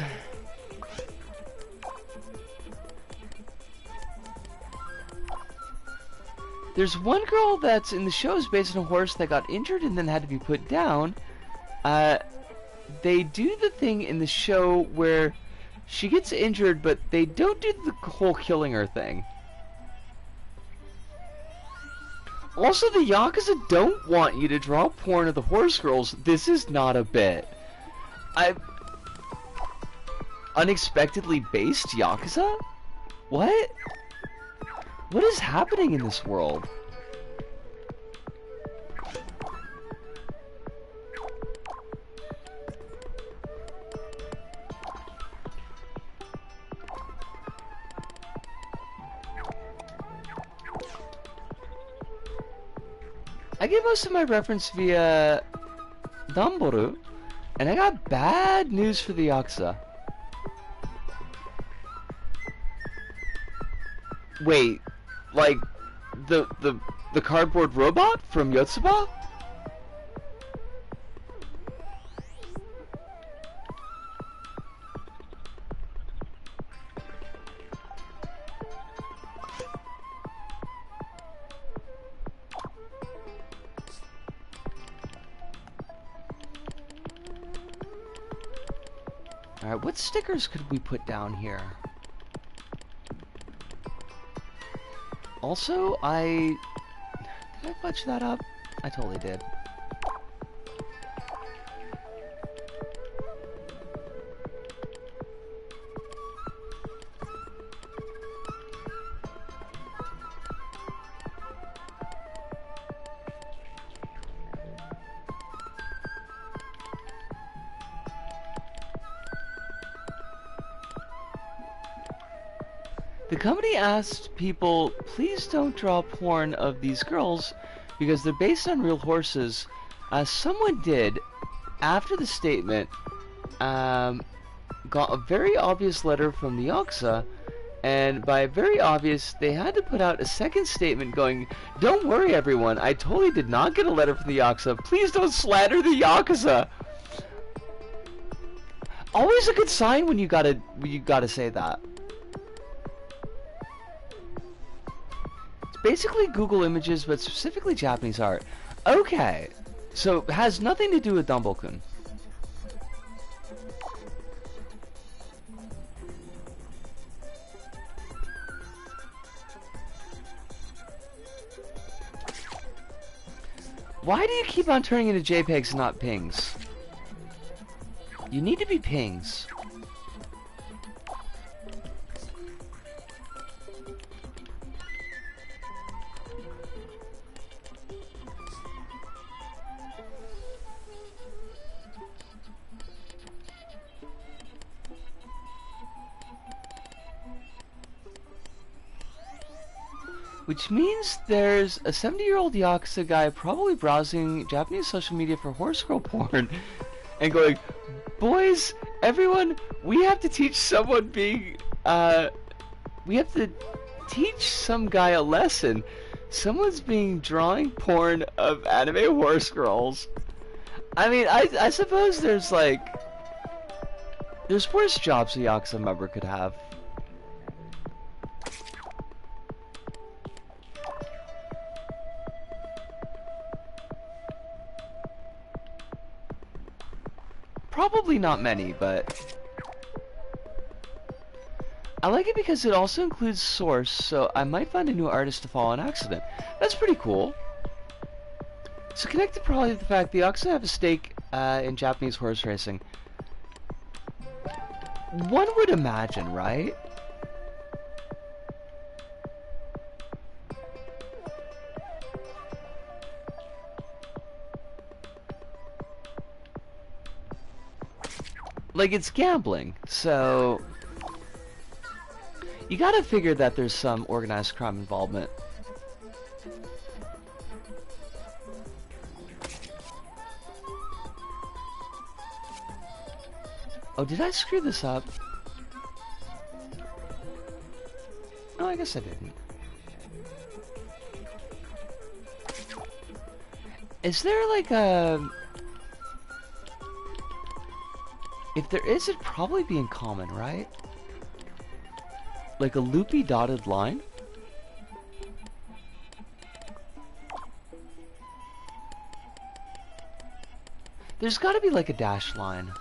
There's one girl that's in the show is based on a horse that got injured and then had to be put down. They do the thing in the show where she gets injured, but they don't do the whole killing her thing. Also, the Yakuza don't want you to draw porn of the horse girls. This is not a bit. Unexpectedly based Yakuza? What? What is happening in this world? I get most of my reference via Dumboru, and I got bad news for the Yakuza. Wait, like the cardboard robot from Yotsuba? Alright, what stickers could we put down here? Also, did I fudge that up? I totally did. The company asked people, please don't draw porn of these girls because they're based on real horses. Someone did, after the statement, got a very obvious letter from the Yakuza, and by very obvious, they had to put out a second statement going, don't worry everyone, I totally did not get a letter from the Yakuza. Please don't slander the Yakuza. Always a good sign when you gotta say that. Basically Google Images, but specifically Japanese art. Okay, so it has nothing to do with Dumble-kun. Why do you keep on turning into JPEGs and not pings? You need to be pings. Which means there's a 70-year-old Yakuza guy probably browsing Japanese social media for horse girl porn and going, boys, everyone, we have to teach someone we have to teach some guy a lesson. Someone's drawing porn of anime horse girls. I mean, I suppose there's worse jobs a Yakuza member could have. Probably not many, but I like it because it also includes source, so I might find a new artist to follow on accident. That's pretty cool. So connected probably to the fact the Yakuza have a stake in Japanese horse racing. One would imagine, right? Like, it's gambling, so you gotta figure that there's some organized crime involvement. Oh, did I screw this up? No, I guess I didn't. Is there like a... If there is, it'd probably be in common, right? Like a loopy dotted line? There's gotta be like a dash line.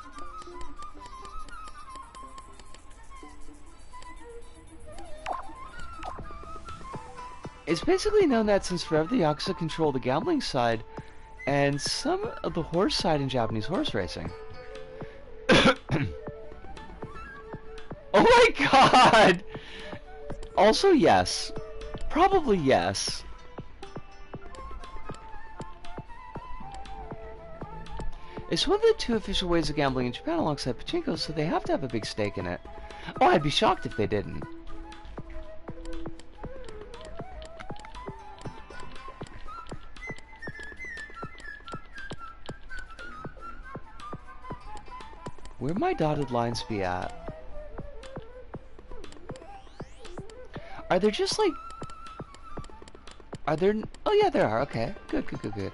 It's basically known that since forever the Yakuza control the gambling side and some of the horse side in Japanese horse racing. Oh my god! Also, yes. Probably yes. It's one of the two official ways of gambling in Japan alongside pachinko, so they have to have a big stake in it. Oh, I'd be shocked if they didn't. Where my dotted lines be at? Are there just like... Are there... Oh yeah, there are. Okay. Good, good, good, good.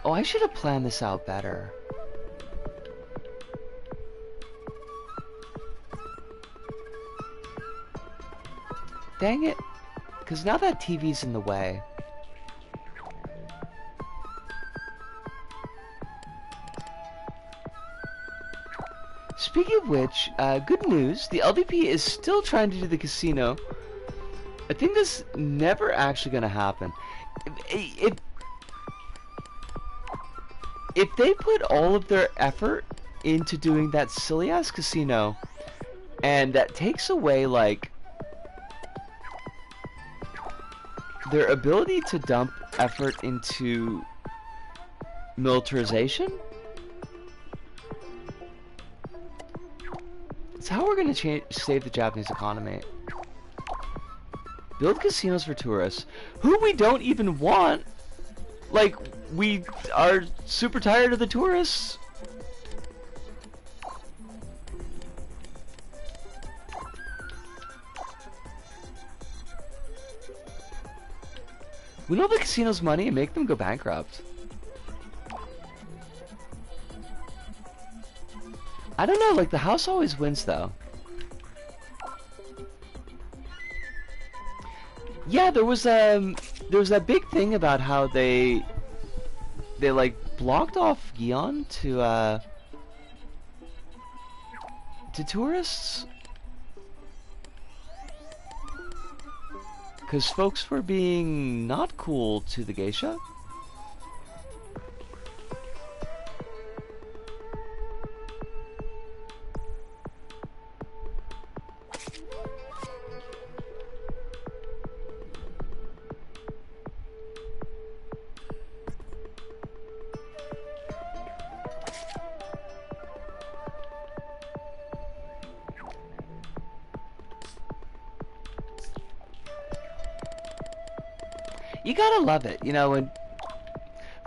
Oh, I should have planned this out better. Dang it. Because now that TV's in the way. Speaking of which, good news. The LDP is still trying to do the casino. I think this never actually going to happen. If they put all of their effort into doing that silly-ass casino, and that takes away, like, their ability to dump effort into militarization, it's how we're going to save the Japanese economy. Build casinos for tourists, who we don't even want. Like, we are super tired of the tourists. We know the casino's money and make them go bankrupt. I don't know, like, the house always wins, though. Yeah, there was that big thing about how they like blocked off Gion to tourists, because folks were being not cool to the geisha. You gotta love it, you know, when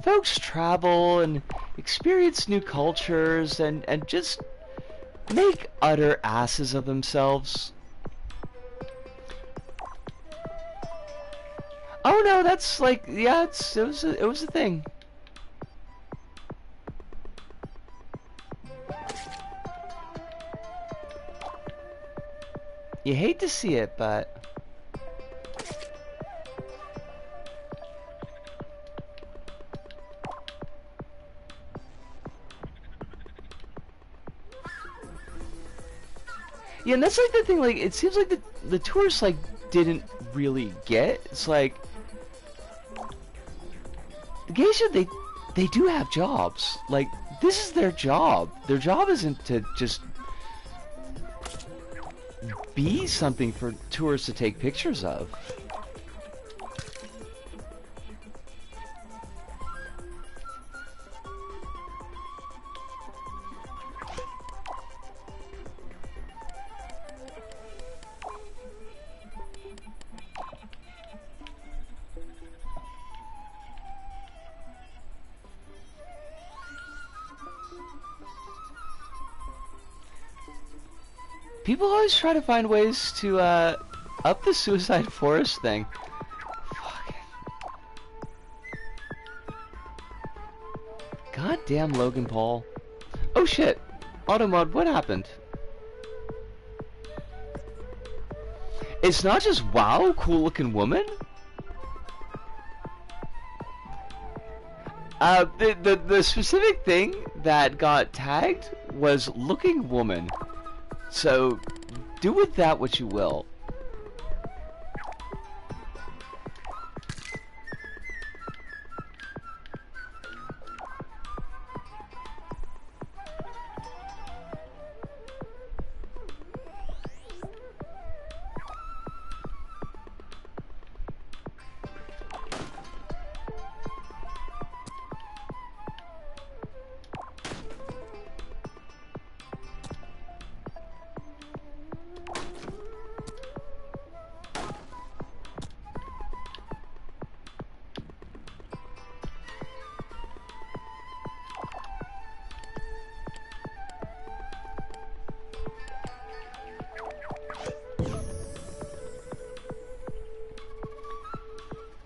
folks travel and experience new cultures and just make utter asses of themselves. Oh no, that's like, yeah, it was a thing. You hate to see it, but yeah, and that's like the thing, like, it seems like the tourists, like, didn't really get. It's like, the geisha, they do have jobs. Like, this is their job. Their job isn't to just be something for tourists to take pictures of. People always try to find ways to up the suicide forest thing. Fuck. Goddamn Logan Paul. Oh shit. Automod, what happened? It's not just wow, cool looking woman? The specific thing that got tagged was looking woman. So, do with that what you will.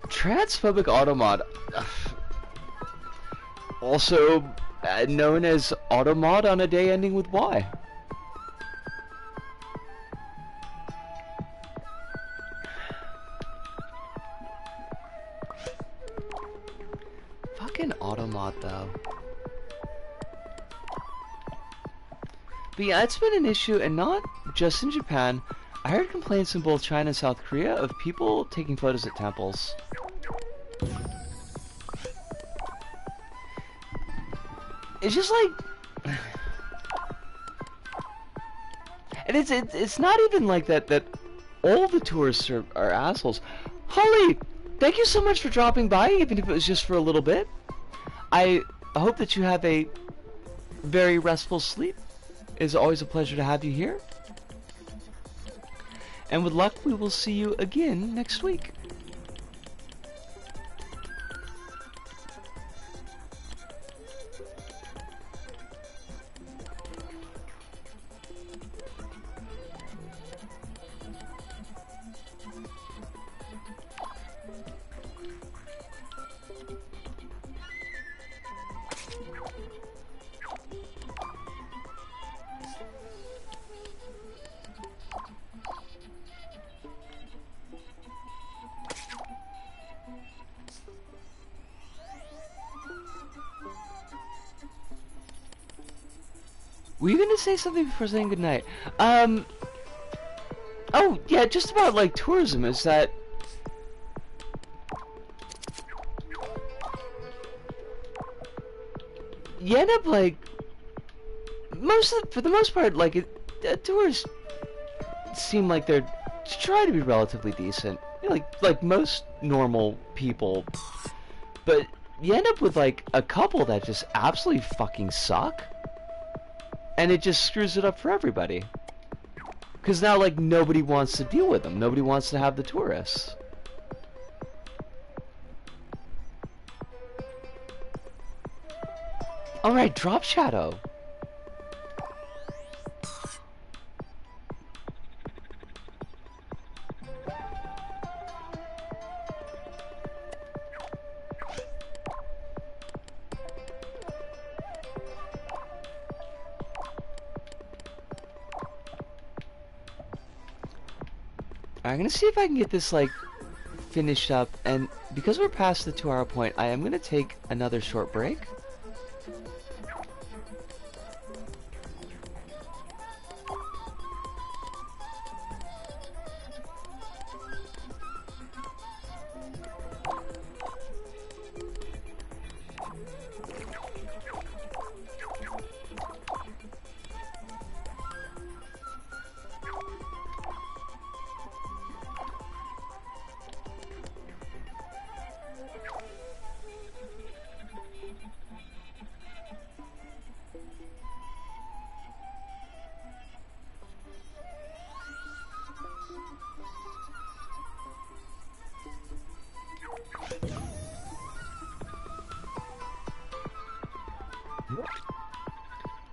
Transphobic automod. Ugh. Also known as Automod on a day ending with Y. Fucking Automod though. But yeah, it's been an issue, and not just in Japan. I heard complaints in both China and South Korea of people taking photos at temples. It's just like, and it's not even like that all the tourists are assholes. Holly, thank you so much for dropping by, even if it was just for a little bit. I hope that you have a very restful sleep. It's always a pleasure to have you here. And with luck, we will see you again next week. Were you gonna say something before saying goodnight? Oh, yeah, just about, like, tourism, is that... You end up, like... For the most part, like, tourists seem like they're try to be relatively decent. You know, like most normal people. But you end up with, like, a couple that just absolutely fucking suck. And it just screws it up for everybody. Because now, like, nobody wants to deal with them. Nobody wants to have the tourists. Alright, drop Shadow. I'm gonna see if I can get this, like, finished up, and because we're past the 2-hour point, I am gonna take another short break.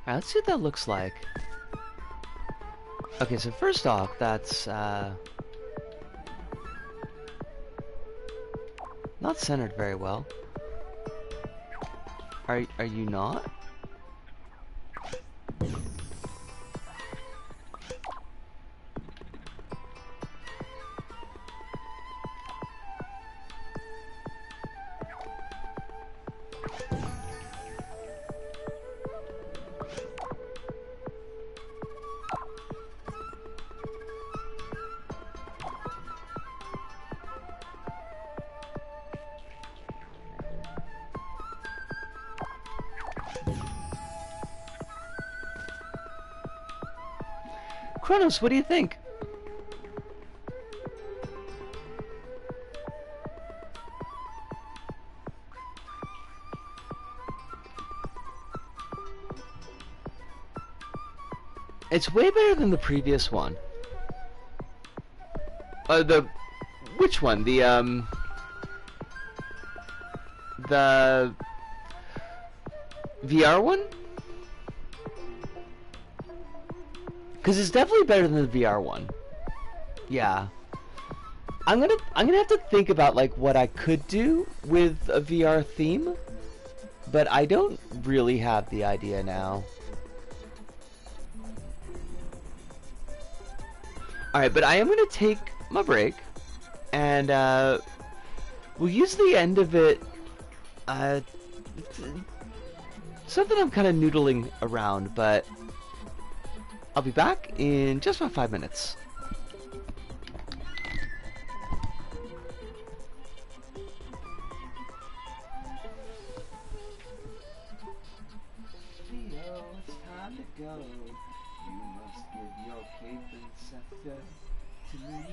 Alright, let's see what that looks like. Okay, so first off, that's not centered very well. Are you not? Kronos, what do you think? It's way better than the previous one. Which one? The VR one? Because it's definitely better than the VR one. Yeah. I'm gonna have to think about, like, what I could do with a VR theme. but I don't really have the idea now. Alright, but I am going to take my break, and we'll use the end of it, something I'm kind of noodling around, but I'll be back in just about 5 minutes. Theo, it's time to go. You must give your cape and scepter to me.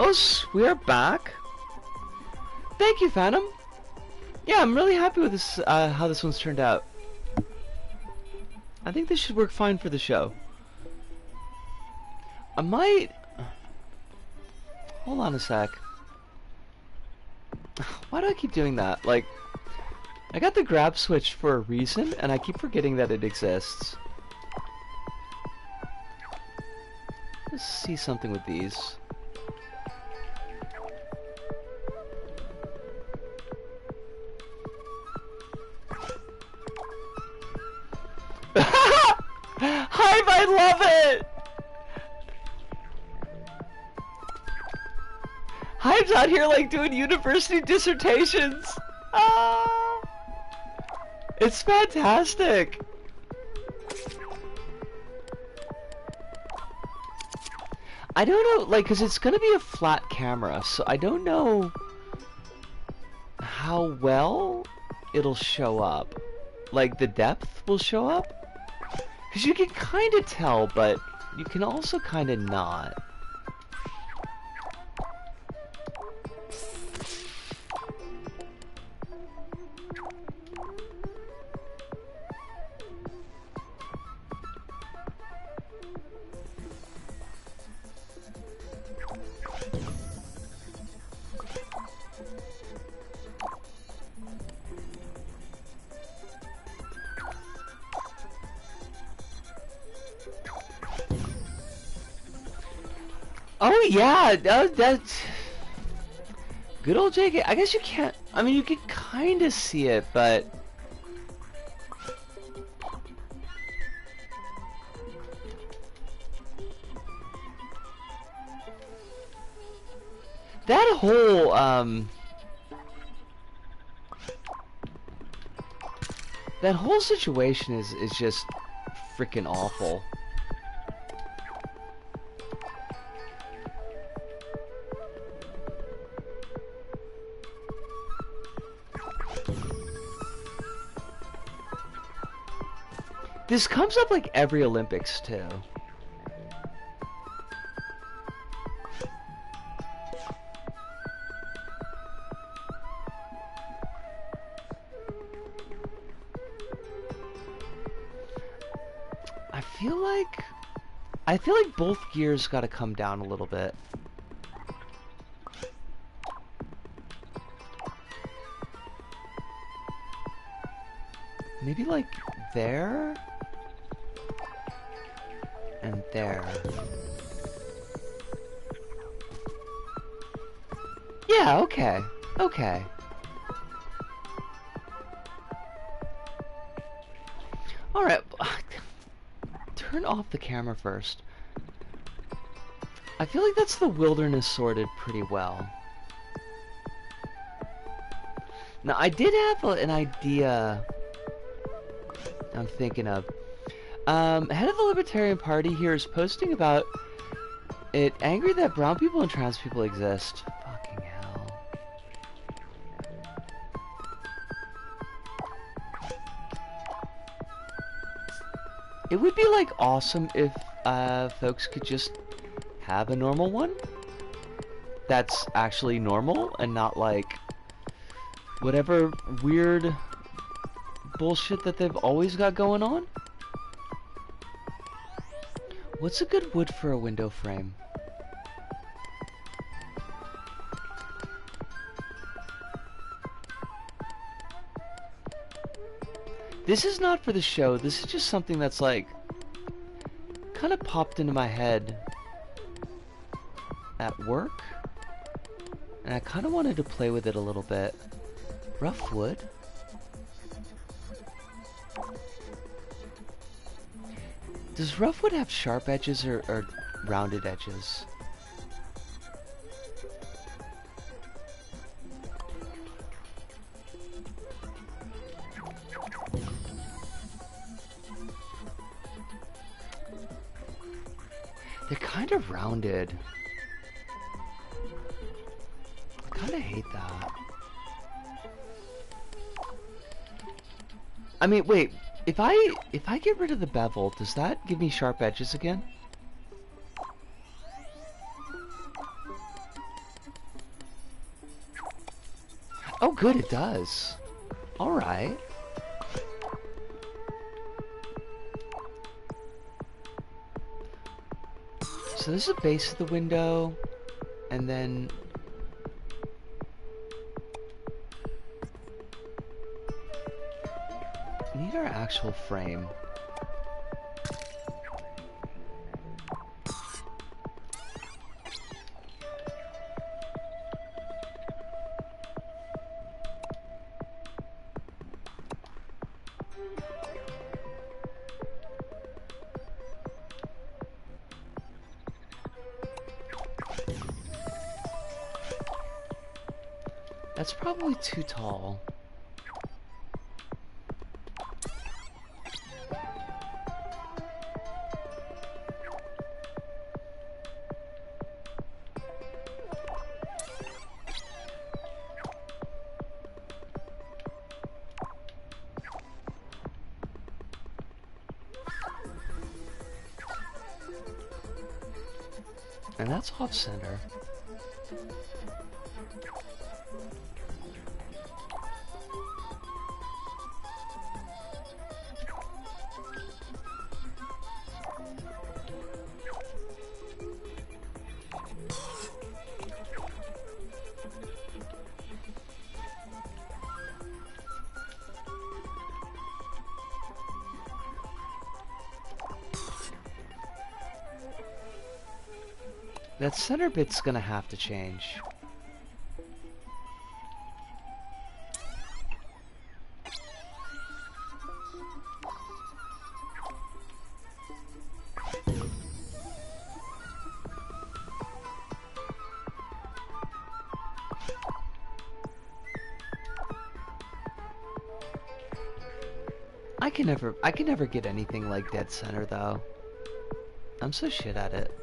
Oh, we are back. Thank you, Phantom. Yeah, I'm really happy with this, how this one's turned out. I think this should work fine for the show. I might... Hold on a sec. Why do I keep doing that? Like, I got the grab switch for a reason, and I keep forgetting that it exists. Let's see something with these. Hive, I love it! Hive's out here like doing university dissertations. Ah, it's fantastic. I don't know, like, cause it's gonna be a flat camera, so I don't know how well it'll show up. Like, the depth will show up. Cause you can kind of tell, but you can also kind of not. Oh yeah, that's good old JK. I guess you can't. I mean, you can kind of see it, but that whole situation is just freaking awful. This comes up like every Olympics too. I feel like both gears got to come down a little bit. Maybe like there and there. Yeah, okay. Okay. All right. Turn off the camera first. I feel like that's the wilderness sorted pretty well. Now, I did have an idea I'm thinking of. Head of the Libertarian Party here is posting about it angry that brown people and trans people exist. Fucking hell. It would be like awesome if folks could just have a normal one that's actually normal and not like whatever weird bullshit that they've always got going on. What's a good wood for a window frame? This is not for the show, this is just something that's like kind of popped into my head at work, and I kind of wanted to play with it a little bit. Rough wood? Does rough wood have sharp edges or rounded edges? They're kind of rounded. I kind of hate that. I mean, wait. If I get rid of the bevel, does that give me sharp edges again? Oh, good, it does. Alright. So this is the base of the window, and then... we need our actual frame. That's probably too tall. And that's off center. That center bit's gonna have to change. I can never get anything like dead center though. I'm so shit at it.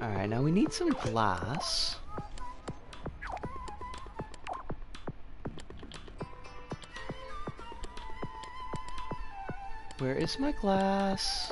Alright, now we need some glass. Where is my glass?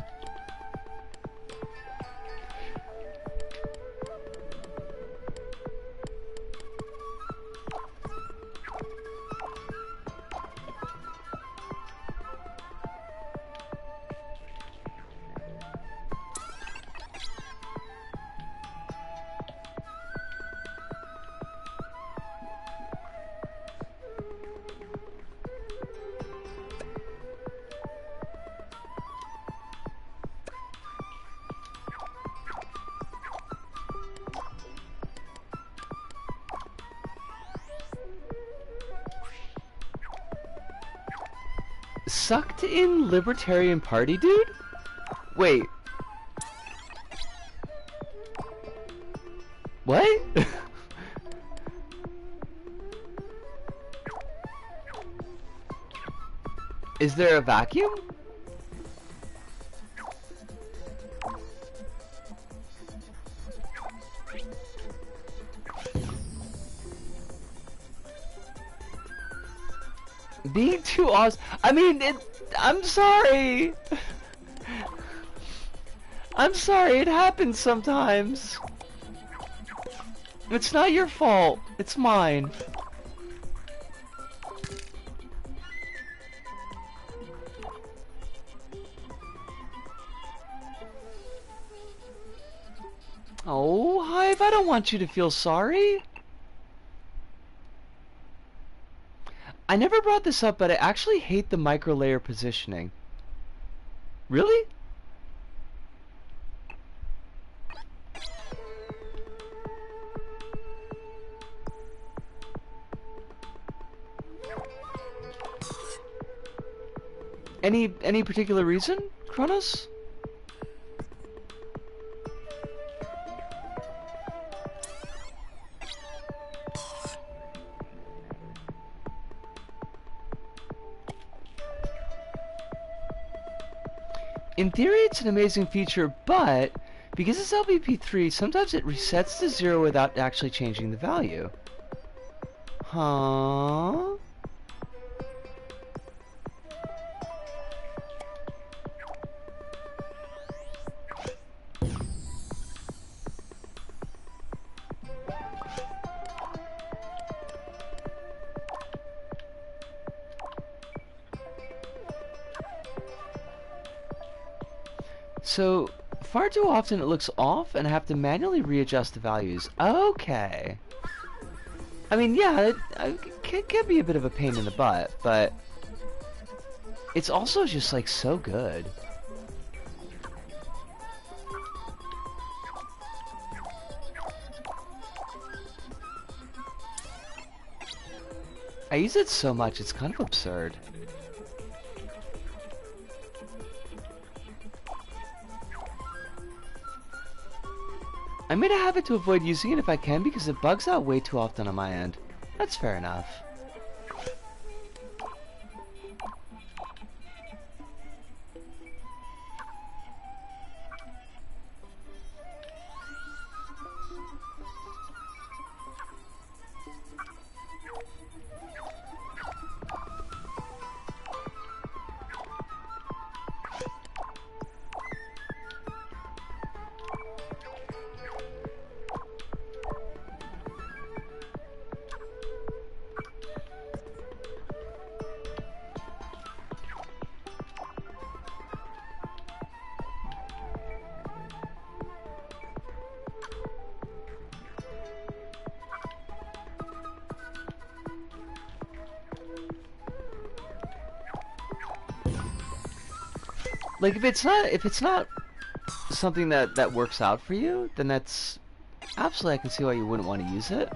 Sucked in Libertarian Party, dude? Wait. What? Is there a vacuum? Being too awesome. I mean, I'm sorry. I'm sorry, it happens sometimes. It's not your fault. It's mine. Oh, Hive, I don't want you to feel sorry. I never brought this up, but I actually hate the micro-layer positioning. Really? Any particular reason, Kronos? In theory, it's an amazing feature, but because it's LBP3, sometimes it resets to 0 without actually changing the value. Huh? So, far too often it looks off and I have to manually readjust the values. Okay. I mean, yeah, it can be a bit of a pain in the butt, but it's also just like so good. I use it so much, it's kind of absurd. I made a habit to avoid using it if I can because it bugs out way too often on my end. That's fair enough. Like if it's not something that works out for you, then that's absolutely, I can see why you wouldn't want to use it.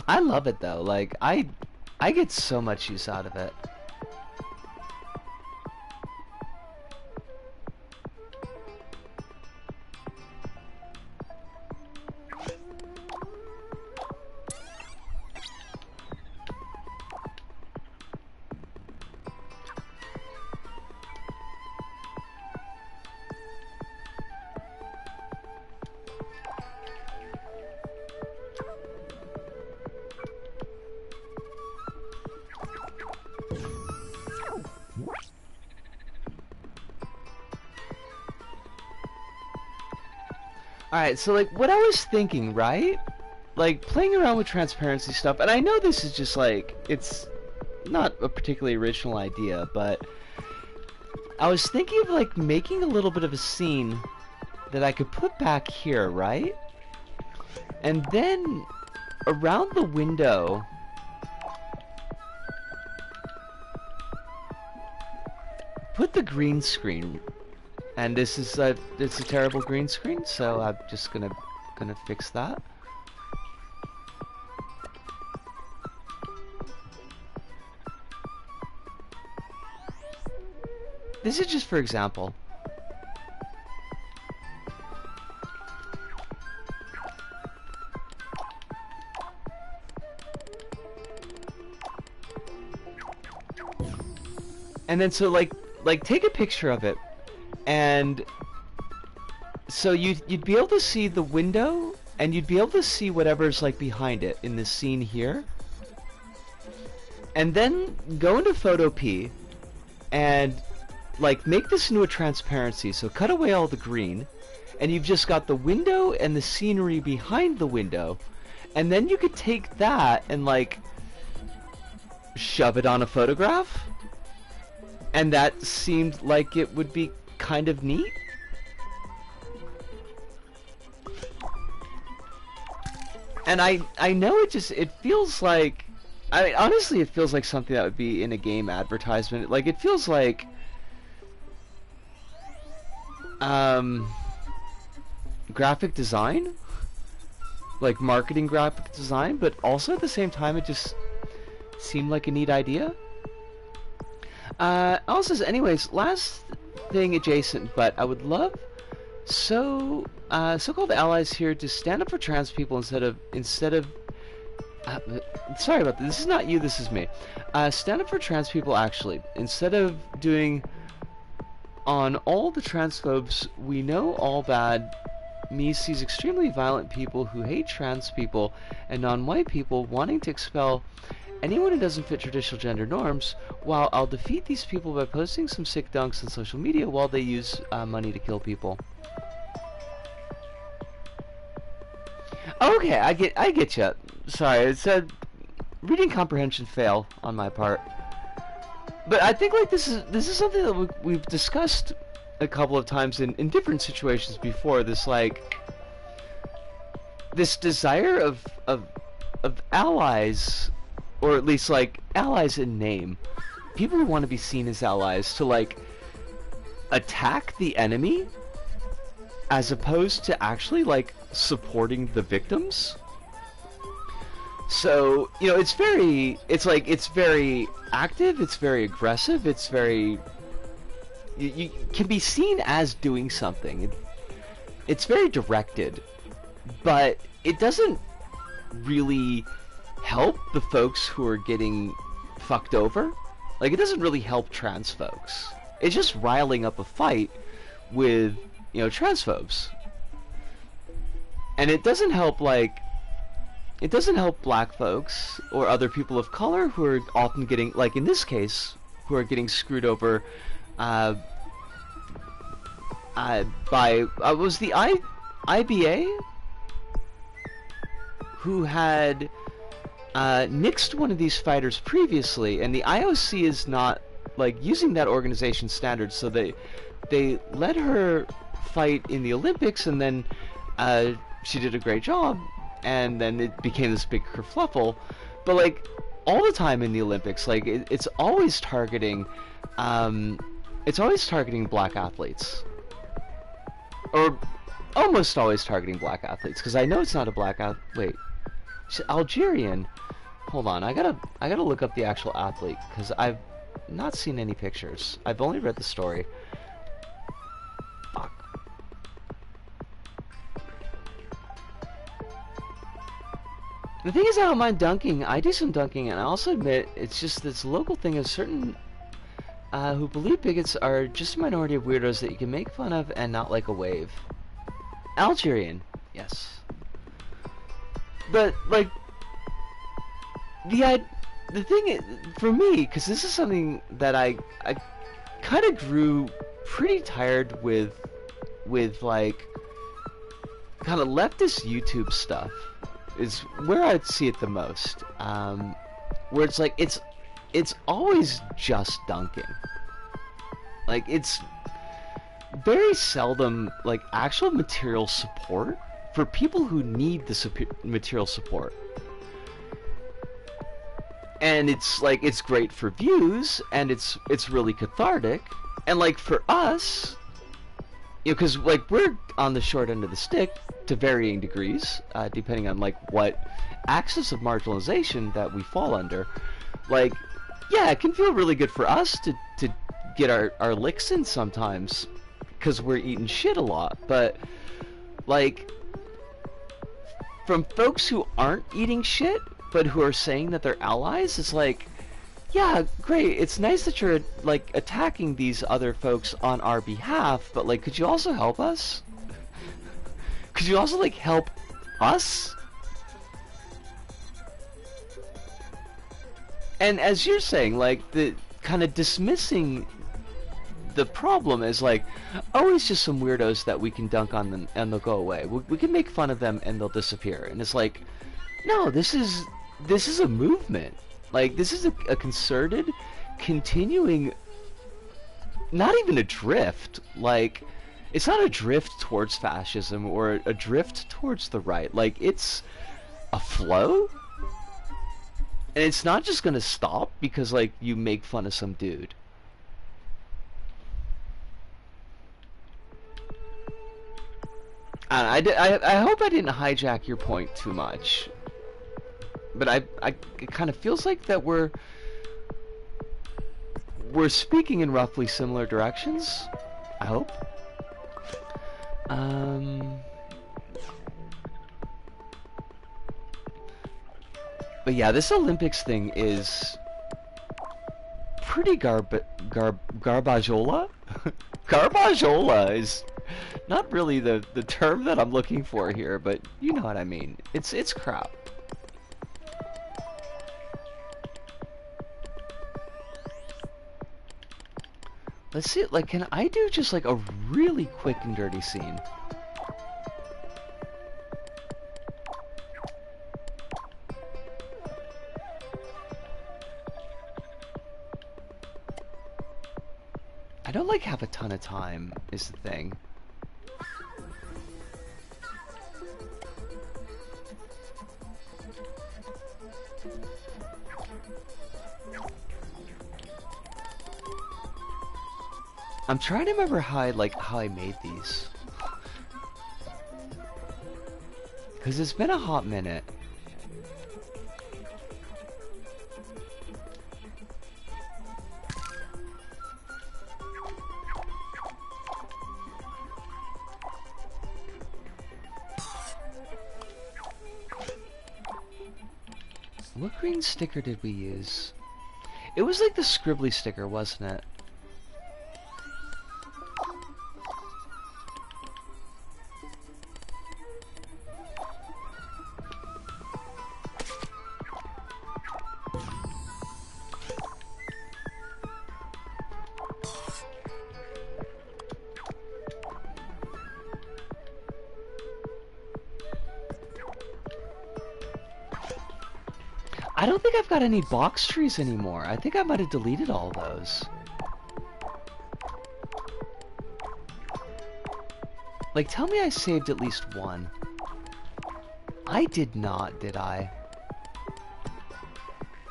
I love it though. Like I get so much use out of it. Alright, so like what I was thinking, right? Like playing around with transparency stuff, and I know this is just like, it's not a particularly original idea, but I was thinking of like making a little bit of a scene that I could put back here, right? And then around the window, put the green screen. And this is it's a terrible green screen, so I'm just gonna fix that. This is just for example. And then so like take a picture of it. And so you'd be able to see the window, and you'd be able to see whatever's like behind it in this scene here. And then go into Photo P and like make this into a transparency. So cut away all the green, and you've just got the window and the scenery behind the window. And then you could take that and like shove it on a photograph. And that seemed like it would be kind of neat. And I know it feels like, I mean, honestly it feels like something that would be in a game advertisement. Like it feels like graphic design, like marketing graphic design, but also at the same time it just Seemed like a neat idea. Also says, anyways, last thing adjacent, but I would love so-called allies here to stand up for trans people instead of sorry about this. This is not you. This is me. Stand up for trans people. Actually, instead of doing on all the transphobes we know all bad. Me sees extremely violent people who hate trans people and non-white people wanting to expel anyone who doesn't fit traditional gender norms, while I'll defeat these people by posting some sick dunks on social media while they use money to kill people. Okay, I get you. Sorry, it said reading comprehension fail on my part. But I think like this is something that we've discussed a couple of times in different situations before. This desire of allies, or at least like allies in name, people who want to be seen as allies, to like attack the enemy as opposed to actually like supporting the victims. So, you know, it's very active, it's very aggressive, it's very you can be seen as doing something. It's very directed, but it doesn't really help the folks who are getting fucked over. Like, it doesn't really help trans folks. It's just riling up a fight with, you know, transphobes. And it doesn't help, like, it doesn't help black folks or other people of color who are often getting, like in this case, who are getting screwed over by was the IBA who had nixed one of these fighters previously, and the IOC is not like using that organization standard, so they let her fight in the Olympics, and then she did a great job, and then it became this big kerfluffle. But like all the time in the Olympics, like it's always targeting black athletes, or almost always targeting black athletes, because I know it's not a black wait, she's Algerian. Hold on, I gotta look up the actual athlete, because I've not seen any pictures. I've only read the story. Fuck. The thing is, I don't mind dunking. I do some dunking, and I also admit it's just this local thing of certain who believe bigots are just a minority of weirdos that you can make fun of and not like a wave. Algerian, yes. But like the thing for me, because this is something that I kind of grew pretty tired with like kind of leftist YouTube stuff, is where I'd see it the most. Where it's like it's always just dunking. Like, it's very seldom like actual material support for people who need the material support. And it's like, it's great for views, and it's really cathartic, and like for us, you know, because like we're on the short end of the stick to varying degrees, depending on like what axis of marginalization that we fall under. Like, yeah, it can feel really good for us to get our licks in sometimes, because we're eating shit a lot, but like from folks who aren't eating shit but who are saying that they're allies, it's like, yeah, great, it's nice that you're like attacking these other folks on our behalf, but like, could you also help us? Could you also like help us? And as you're saying, like, the kind of dismissing the problem as like, oh, it's just some weirdos that we can dunk on them and they'll go away. We can make fun of them and they'll disappear. And it's like, no, this is a movement. Like, this is a concerted, continuing, not even a drift. Like, it's not a drift towards fascism or a drift towards the right. Like, it's a flow. And it's not just gonna stop because, like, you make fun of some dude. I hope I didn't hijack your point too much. but it kind of feels like that we're speaking in roughly similar directions. I hope. But yeah, this Olympics thing is pretty garbajola. Garbajola is not really the term that I'm looking for here, but you know what I mean. It's crap. Let's see, like, can I do just like a really quick and dirty scene? I don't like have a ton of time is the thing. I'm trying to remember how I made these. Cause it's been a hot minute. What green sticker did we use? It was like the scribbly sticker, wasn't it? I don't think I've got any box trees anymore. I think I might have deleted all those. Like, tell me I saved at least one. I did not, did I?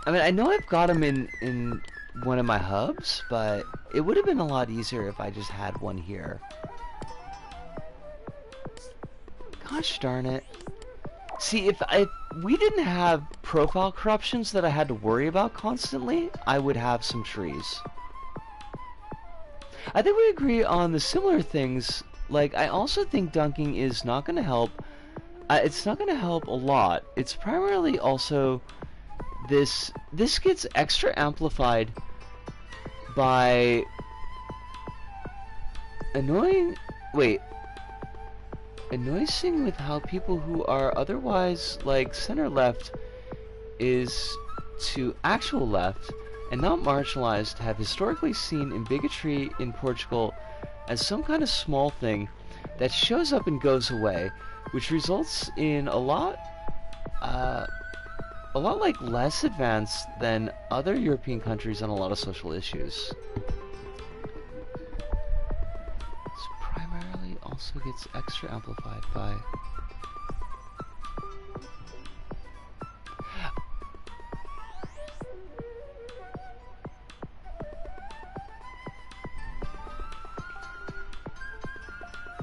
I mean, I know I've got them in one of my hubs, but it would have been a lot easier if I just had one here. Gosh darn it. See, if we didn't have profile corruptions that I had to worry about constantly, I would have some trees. I think we agree on the similar things. Like, I also think dunking is not going to help. It's not going to help a lot. It's primarily also this gets extra amplified by annoying with how people who are otherwise like center left is to actual left and not marginalized have historically seen in bigotry in Portugal as some kind of small thing that shows up and goes away, which results in a lot like less advanced than other European countries on a lot of social issues. This primarily also gets extra amplified by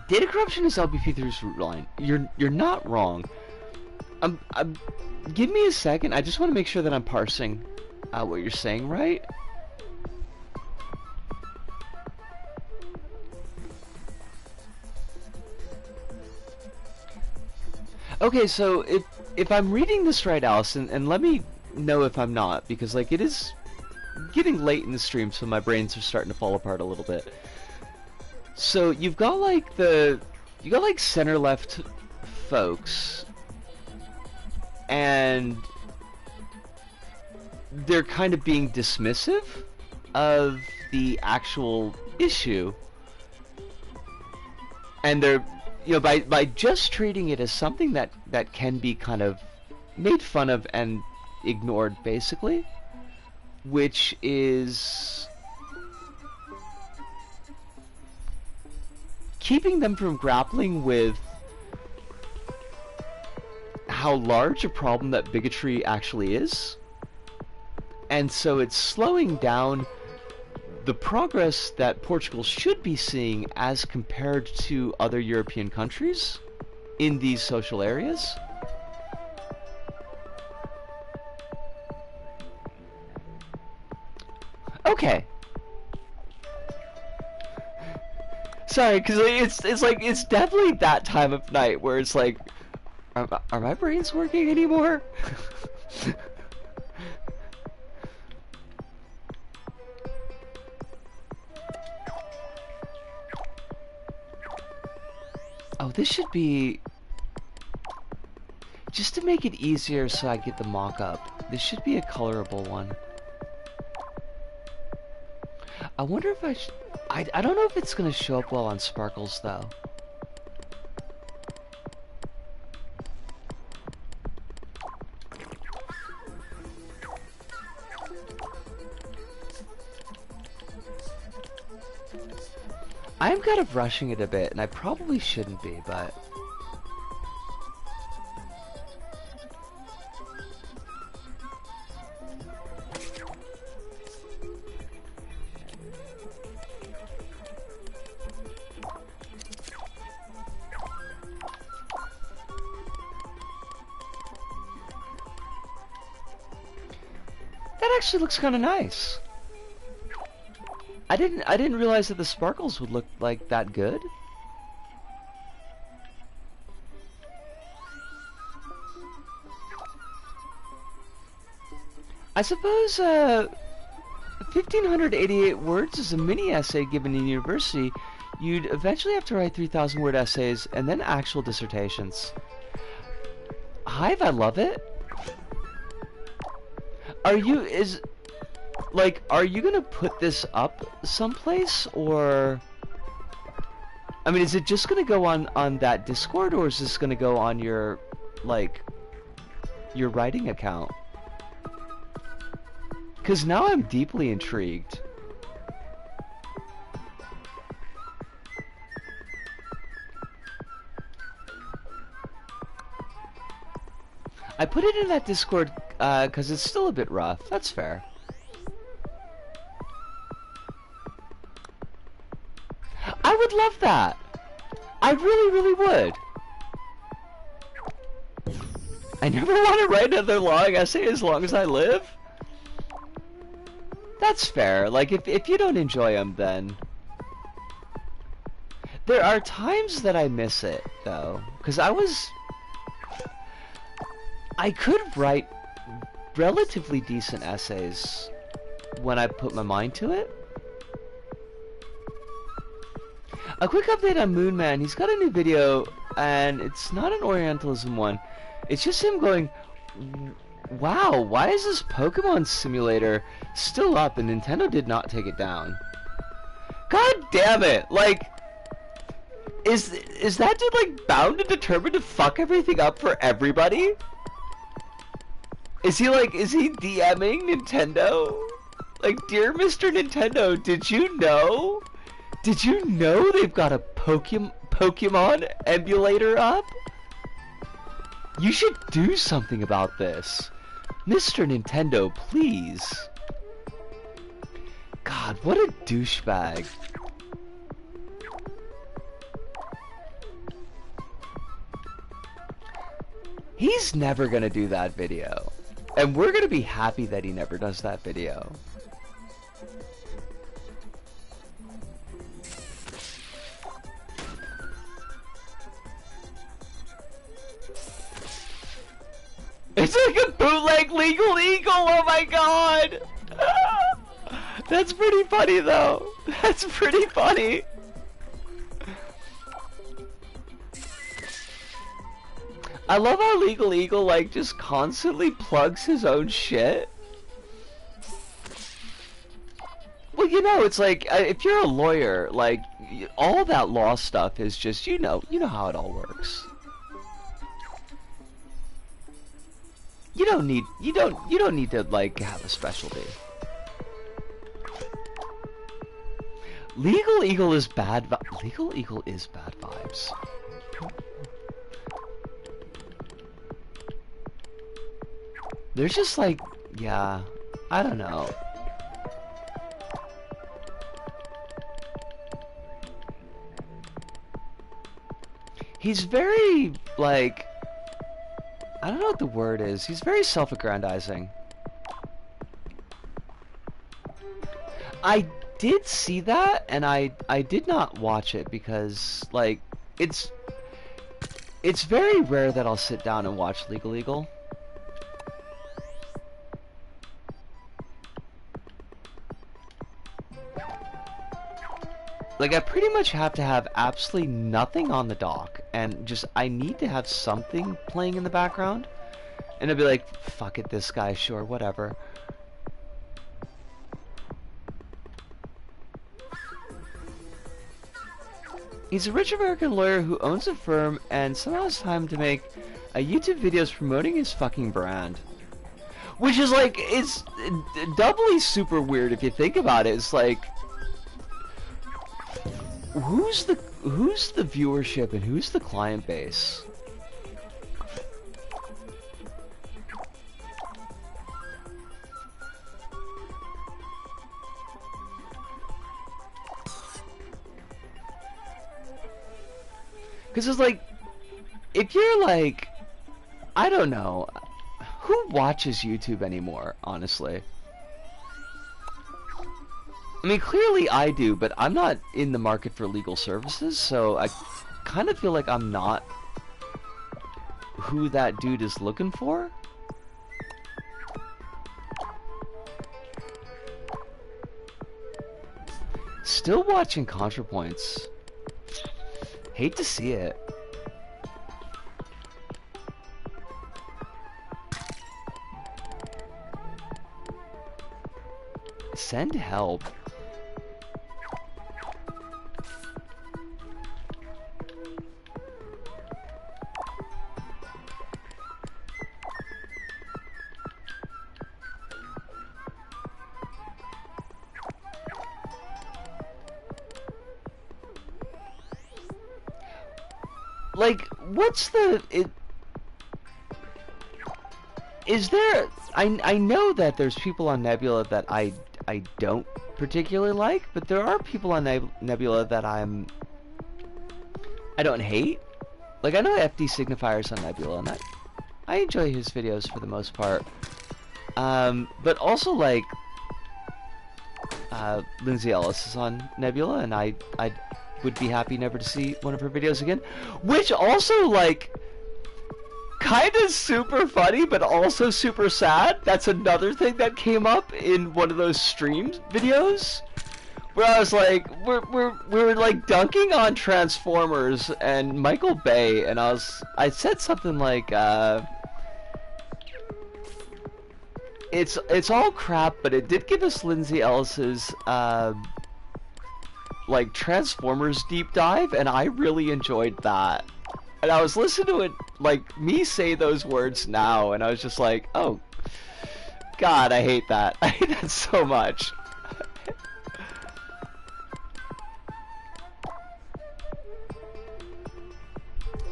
data corruption is LBP3's root line. You're not wrong. Give me a second. I just want to make sure that I'm parsing what you're saying right. Okay, so if I'm reading this right, Allison, and let me know if I'm not, because like it is getting late in the stream, so my brains are starting to fall apart a little bit. So you've got like center left folks, and they're kind of being dismissive of the actual issue, and they're, you know, by just treating it as something that can be kind of made fun of and ignored, basically, which is keeping them from grappling with how large a problem that bigotry actually is. And so it's slowing down the progress that Portugal should be seeing as compared to other European countries in these social areas. Okay. Sorry, because it's definitely that time of night where it's like, are my brains working anymore? Oh, this should be... Just to make it easier so I get the mock-up, this should be a colorable one. I wonder if I should... I don't know if it's going to show up well on Sparkles, though. I'm kind of rushing it a bit, and I probably shouldn't be, but... That actually looks kind of nice. I didn't realize that the sparkles would look like that good. I suppose 1,588 words is a mini essay given in university. You'd eventually have to write 3,000 word essays and then actual dissertations. Hive, I love it. Are you gonna put this up someplace, or I mean, is it just gonna go on that Discord, or is this gonna go on your your writing account? Because now I'm deeply intrigued. I put it in that Discord because it's still a bit rough. That's fair. I would love that. I really, really would. I never want to write another long essay as long as I live. That's fair. Like, if you don't enjoy them, then... There are times that I miss it, though. Because I could write relatively decent essays when I put my mind to it. A quick update on Moonman. He's got a new video, and it's not an Orientalism one. It's just him going, wow, why is this Pokemon simulator still up and Nintendo did not take it down? God damn it! Like, is that dude like bound and determined to fuck everything up for everybody? Is he DMing Nintendo? Like, dear Mr. Nintendo, did you know? Did you know they've got a Pokemon emulator up? You should do something about this. Mr. Nintendo, please. God, what a douchebag. He's never gonna do that video. And we're gonna be happy that he never does that video. It's like a bootleg Legal Eagle, oh my god! That's pretty funny though. That's pretty funny. I love how Legal Eagle like just constantly plugs his own shit. Well, you know, it's like if you're a lawyer, like all that law stuff is just you know how it all works. You don't need to like have a specialty. Legal Eagle is bad. Legal Eagle is bad vibes. There's just like, yeah, I don't know. He's very like, I don't know what the word is. He's very self-aggrandizing. I did see that, and I did not watch it because, like, it's very rare that I'll sit down and watch Legal Eagle. Like, I pretty much have to have absolutely nothing on the dock, and just, I need to have something playing in the background, and I'll be like, fuck it, this guy, sure, whatever. He's a rich American lawyer who owns a firm and somehow has time to make YouTube videos promoting his fucking brand. Which is like, it's doubly super weird if you think about it. It's like, who's the viewership and who's the client base? Because it's like, if you're like, I don't know, who watches YouTube anymore, honestly? I mean, clearly I do, but I'm not in the market for legal services, so I kind of feel like I'm not who that dude is looking for. Still watching ContraPoints. Hate to see it. Send help. Like, what's the... Is there... I know that there's people on Nebula that I don't particularly like, but there are people on Nebula that I don't hate. Like, I know FD Signifier's on Nebula, and I enjoy his videos for the most part. But also, like, Lindsay Ellis is on Nebula, and I would be happy never to see one of her videos again. Which also, like, kinda super funny, but also super sad. That's another thing that came up in one of those stream videos, where I was like, we were like dunking on Transformers and Michael Bay, and I said something like, it's all crap, but it did give us Lindsay Ellis's like Transformers deep dive, and I really enjoyed that. And I was listening to it, like, me say those words now, and I was just like, oh, God, I hate that. I hate that so much.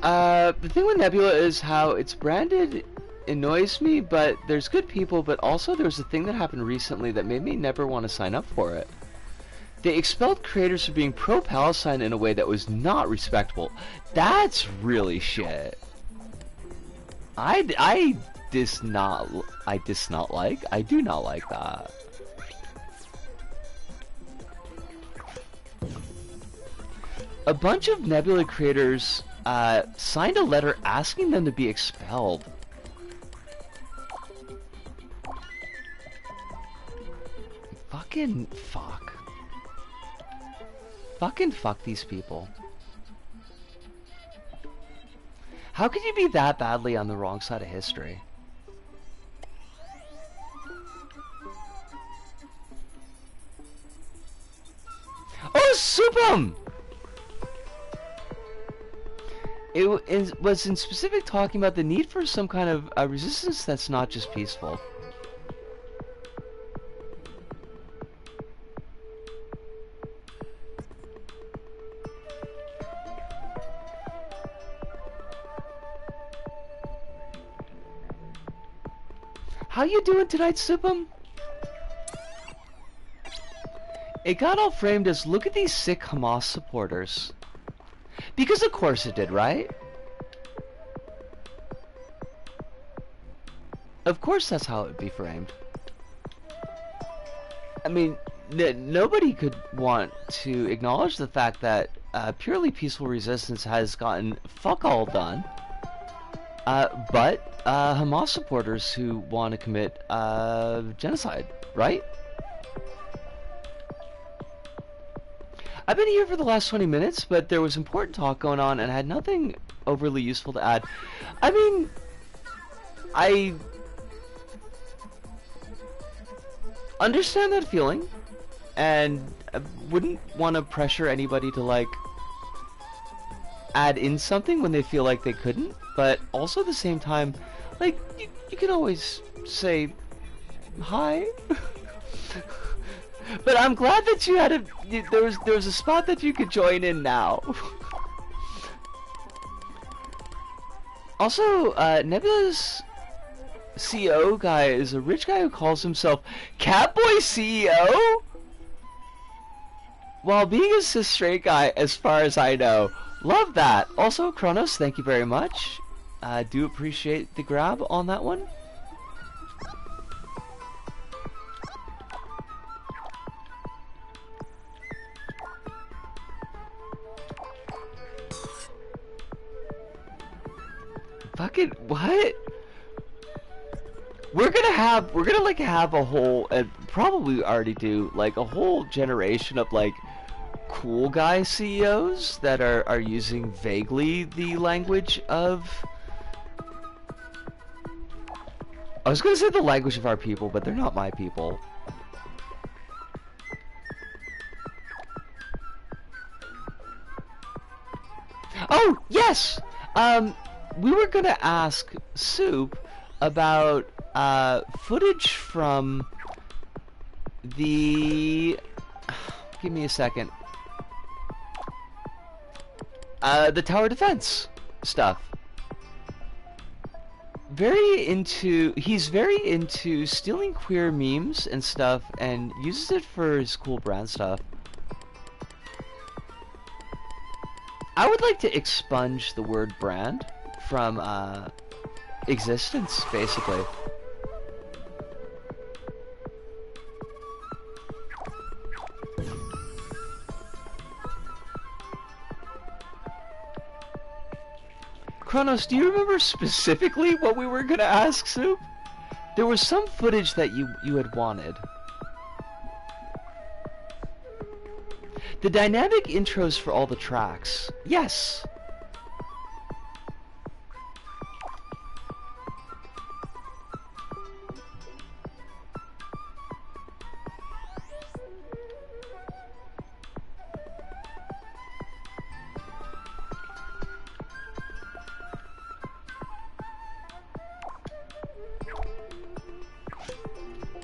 The thing with Nebula is how it's branded annoys me, but there's good people, but also there's a thing that happened recently that made me never want to sign up for it. They expelled creators for being pro-Palestine in a way that was not respectable. That's really shit. I do not like that. A bunch of Nebula creators signed a letter asking them to be expelled. Fucking fuck. Fucking fuck these people. How could you be that badly on the wrong side of history? Oh, Supum! It was in specific talking about the need for some kind of resistance that's not just peaceful. How you doing tonight, Supum? It got all framed as, look at these sick Hamas supporters. Because of course it did, right? Of course that's how it would be framed. I mean, nobody could want to acknowledge the fact that purely peaceful resistance has gotten fuck all done. But Hamas supporters who want to commit genocide, right? I've been here for the last 20 minutes, but there was important talk going on and I had nothing overly useful to add. I mean, I understand that feeling, and I wouldn't want to pressure anybody to, like, add in something when they feel like they couldn't, but also at the same time, like, you can always say hi. But I'm glad that you had there was a spot that you could join in now. Also, Nebula's CEO guy is a rich guy who calls himself Catboy CEO, while being a cis straight guy, as far as I know. Love that. Also, Kronos, thank you very much. I do appreciate the grab on that one. Fucking what? We're gonna like have a whole, and probably already do, like a whole generation of like cool guy CEOs that are using vaguely the language of, I was gonna say the language of our people, but they're not my people. Oh, yes! We were gonna ask Soup about footage from the, give me a second, the tower defense stuff. He's very into stealing queer memes and stuff and uses it for his cool brand stuff. I would like to expunge the word brand from existence, basically. Kronos, do you remember specifically what we were gonna ask, Soup? There was some footage that you had wanted. The dynamic intros for all the tracks. Yes!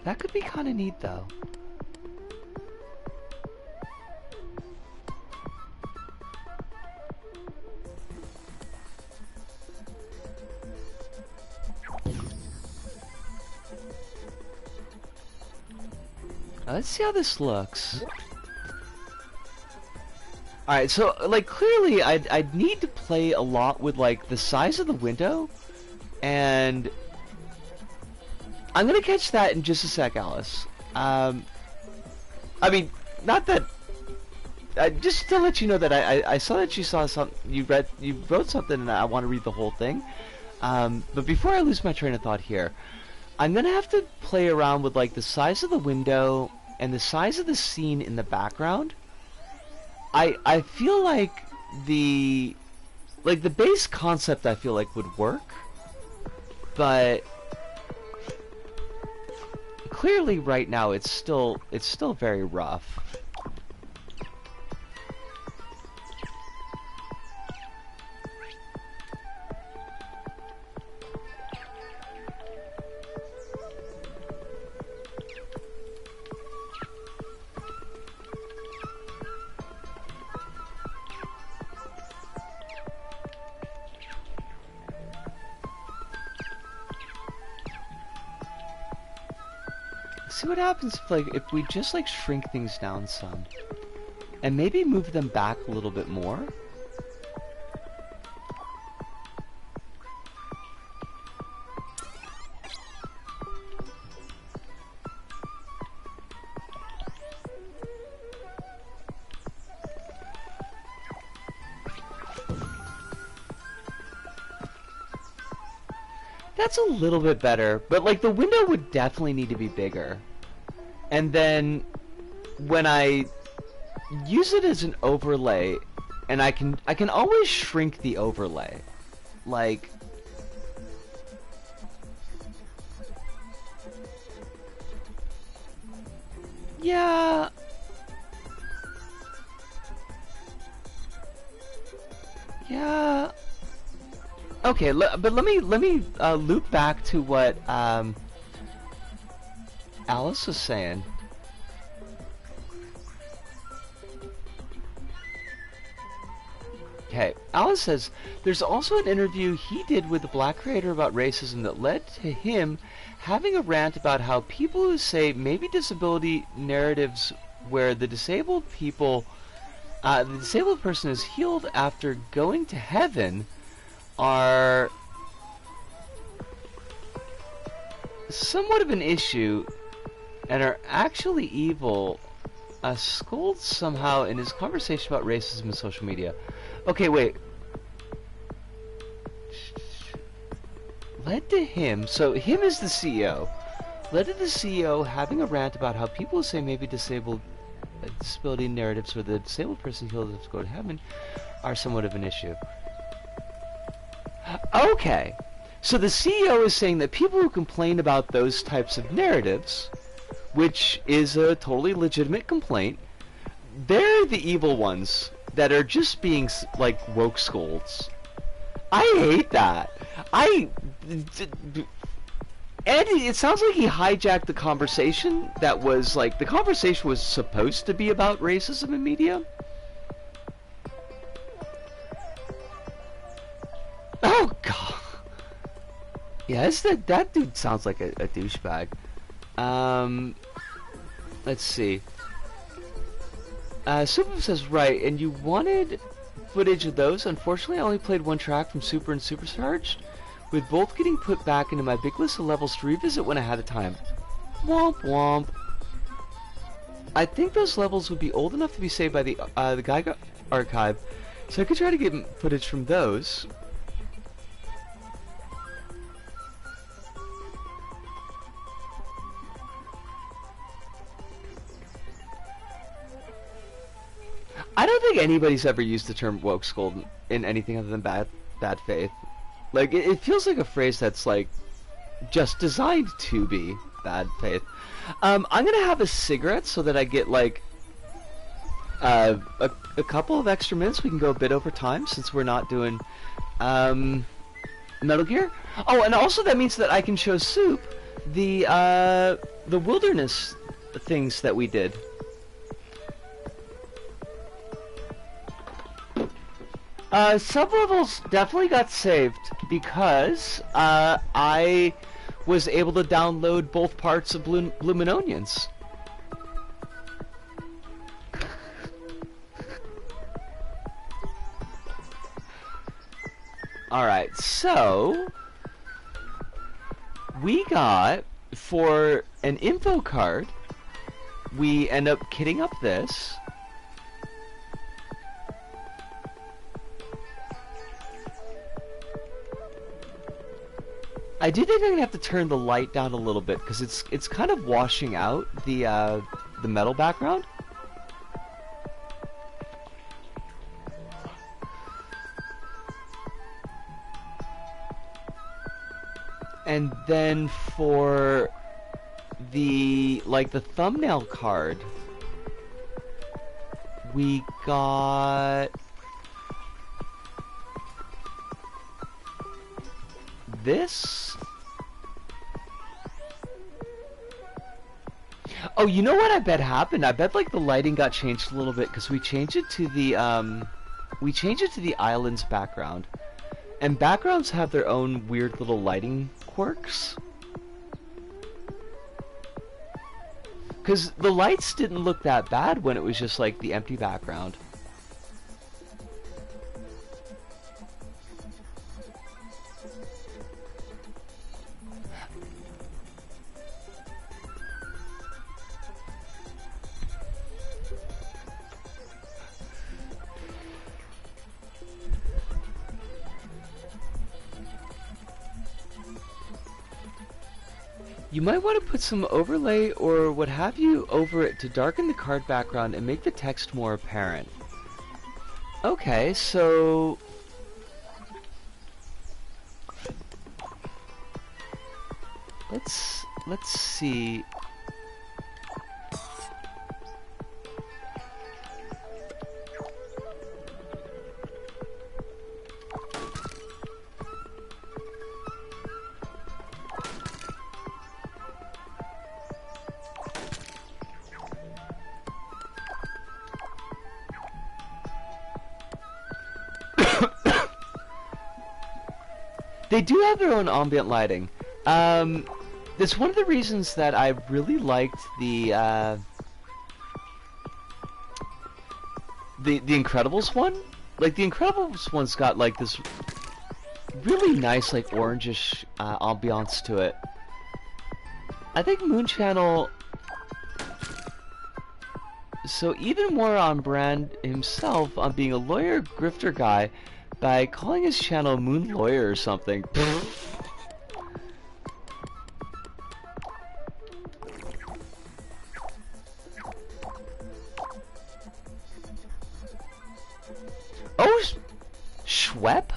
That could be kind of neat, though. Let's see how this looks. Alright, so, like, clearly I'd need to play a lot with, like, the size of the window, and I'm gonna catch that in just a sec, Alice. I mean, not that, just to let you know that I saw that you saw something, you wrote something, and I want to read the whole thing. But before I lose my train of thought here, I'm gonna have to play around with, like, the size of the window and the size of the scene in the background. I feel like the base concept I feel like would work, but clearly right now it's still very rough. See what happens if we just like shrink things down some and maybe move them back a little bit more. That's a little bit better, but like the window would definitely need to be bigger. And then when I use it as an overlay, and I can always shrink the overlay. Like, yeah. Yeah. Okay, but let me loop back to what Alice was saying. Okay, Alice says there's also an interview he did with the black creator about racism that led to him having a rant about how people who say maybe disability narratives where the disabled person is healed after going to heaven are somewhat of an issue and are actually evil. Scolds somehow in his conversation about racism in social media. Okay, wait. Led to him, so him is the CEO. Led to the CEO having a rant about how people who say maybe disability narratives where the disabled person healed to go to heaven are somewhat of an issue. Okay, so the CEO is saying that people who complain about those types of narratives, which is a totally legitimate complaint, they're the evil ones that are just being like woke scolds. I hate that. And it sounds like he hijacked the conversation that was like, the conversation was supposed to be about racism in media. Oh god. Yeah, that dude sounds like a douchebag. Let's see. Super says, right, and you wanted footage of those. Unfortunately, I only played one track from Super and Supercharged, with both getting put back into my big list of levels to revisit when I had the time. Womp womp. I think those levels would be old enough to be saved by the Geiger archive, so I could try to get footage from those. I don't think anybody's ever used the term woke scold in anything other than bad faith. Like, it feels like a phrase that's like just designed to be bad faith. I'm gonna have a cigarette so that I get like a couple of extra minutes. We can go a bit over time since we're not doing Metal Gear. Oh, and also that means that I can show Soup the wilderness things that we did. Sub-levels definitely got saved because I was able to download both parts of Bloomin' Onions. Alright, so we got, for an info card, we end up kitting up this. I do think I'm gonna have to turn the light down a little bit because it's kind of washing out the metal background. And then for the thumbnail card, we got this. Oh, you know what I bet happened? I bet like the lighting got changed a little bit because we changed it to the island's background. And backgrounds have their own weird little lighting quirks. Because the lights didn't look that bad when it was just like the empty background. You might want to put some overlay or what have you over it to darken the card background and make the text more apparent. Okay, so let's see. They do have their own ambient lighting. That's one of the reasons that I really liked the Incredibles one. Like the Incredibles one's got like this really nice like orangish ambiance to it. I think Moon Channel. So even more on brand himself on being a lawyer grifter guy by calling his channel Moon Lawyer or something. Oh, Schwepp?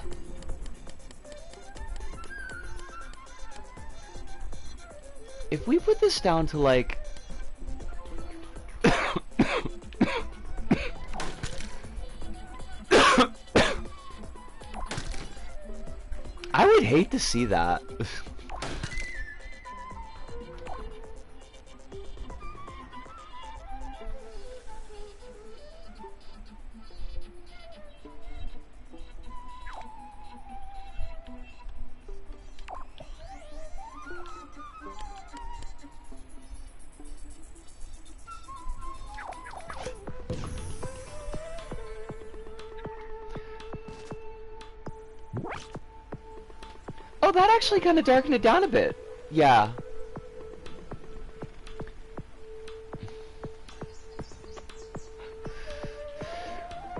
If we put this down to like I would hate to see that. Oh, that actually kind of darkened it down a bit. Yeah.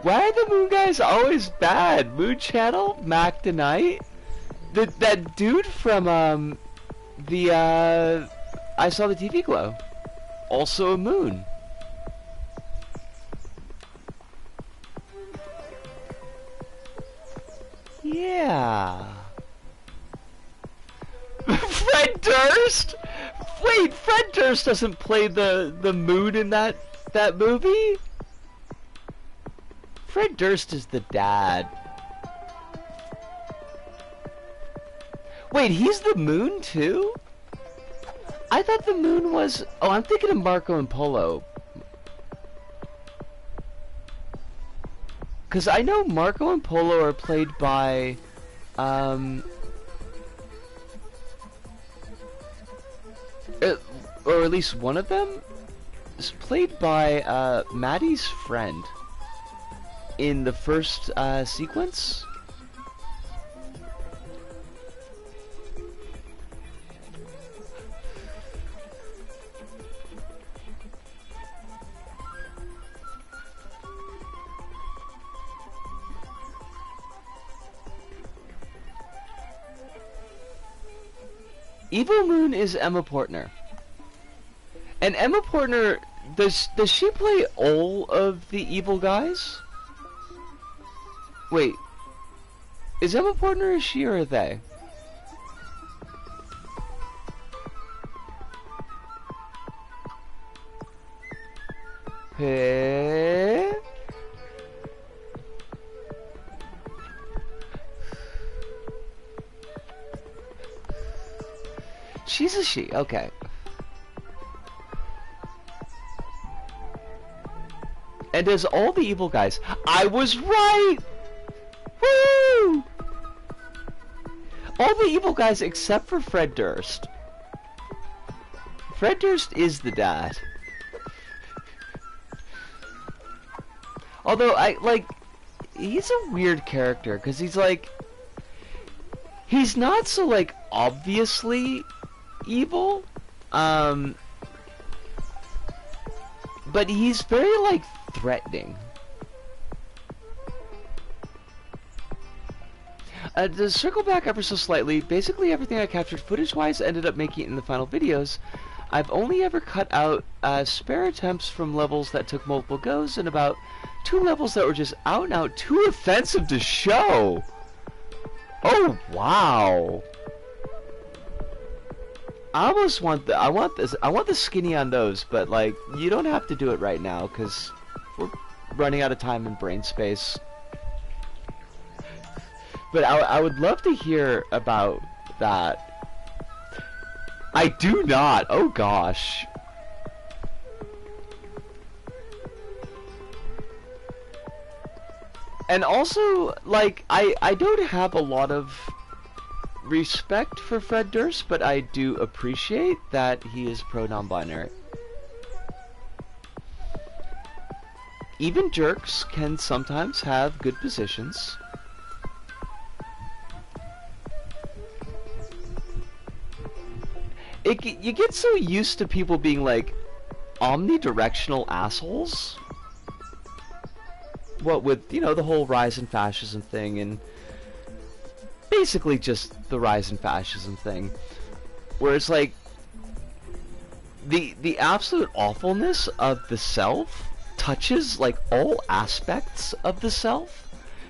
Why are the Moon guys always bad? Moon Channel? Mac Tonight? That dude from, I Saw the TV Glow. Also a Moon. Yeah. Fred Durst? Wait, Fred Durst doesn't play the Moon in that movie? Fred Durst is the dad. Wait, he's the Moon too? I thought the Moon was... Oh, I'm thinking of Marco and Polo. Because I know Marco and Polo are played by... or at least one of them is played by Maddie's friend in the first sequence. Evil Moon is Emma Portner. And Emma Portner, does she play all of the evil guys? Wait, is Emma Portner a she or a they? Hey? She's a she, okay. And does all the evil guys... I was right! Woo! All the evil guys except for Fred Durst. Fred Durst is the dad. Although, he's a weird character, because he's like... He's not so, like, obviously evil, but he's very, like, threatening. To circle back ever so slightly, basically everything I captured footage-wise ended up making it in the final videos. I've only ever cut out spare attempts from levels that took multiple goes, and about 2 levels that were just out and out too offensive to show. Oh wow! I almost want I want the skinny on those, but like you don't have to do it right now because we're running out of time and brain space. But I would love to hear about that. I do not. Oh gosh. And also, like, I don't have a lot of respect for Fred Durst, but I do appreciate that he is pro non-binary. Even jerks can sometimes have good positions. You get so used to people being like omnidirectional assholes. What with, you know, the whole rise in fascism thing, and basically just the rise in fascism thing, where it's like the absolute awfulness of the self touches like all aspects of the self,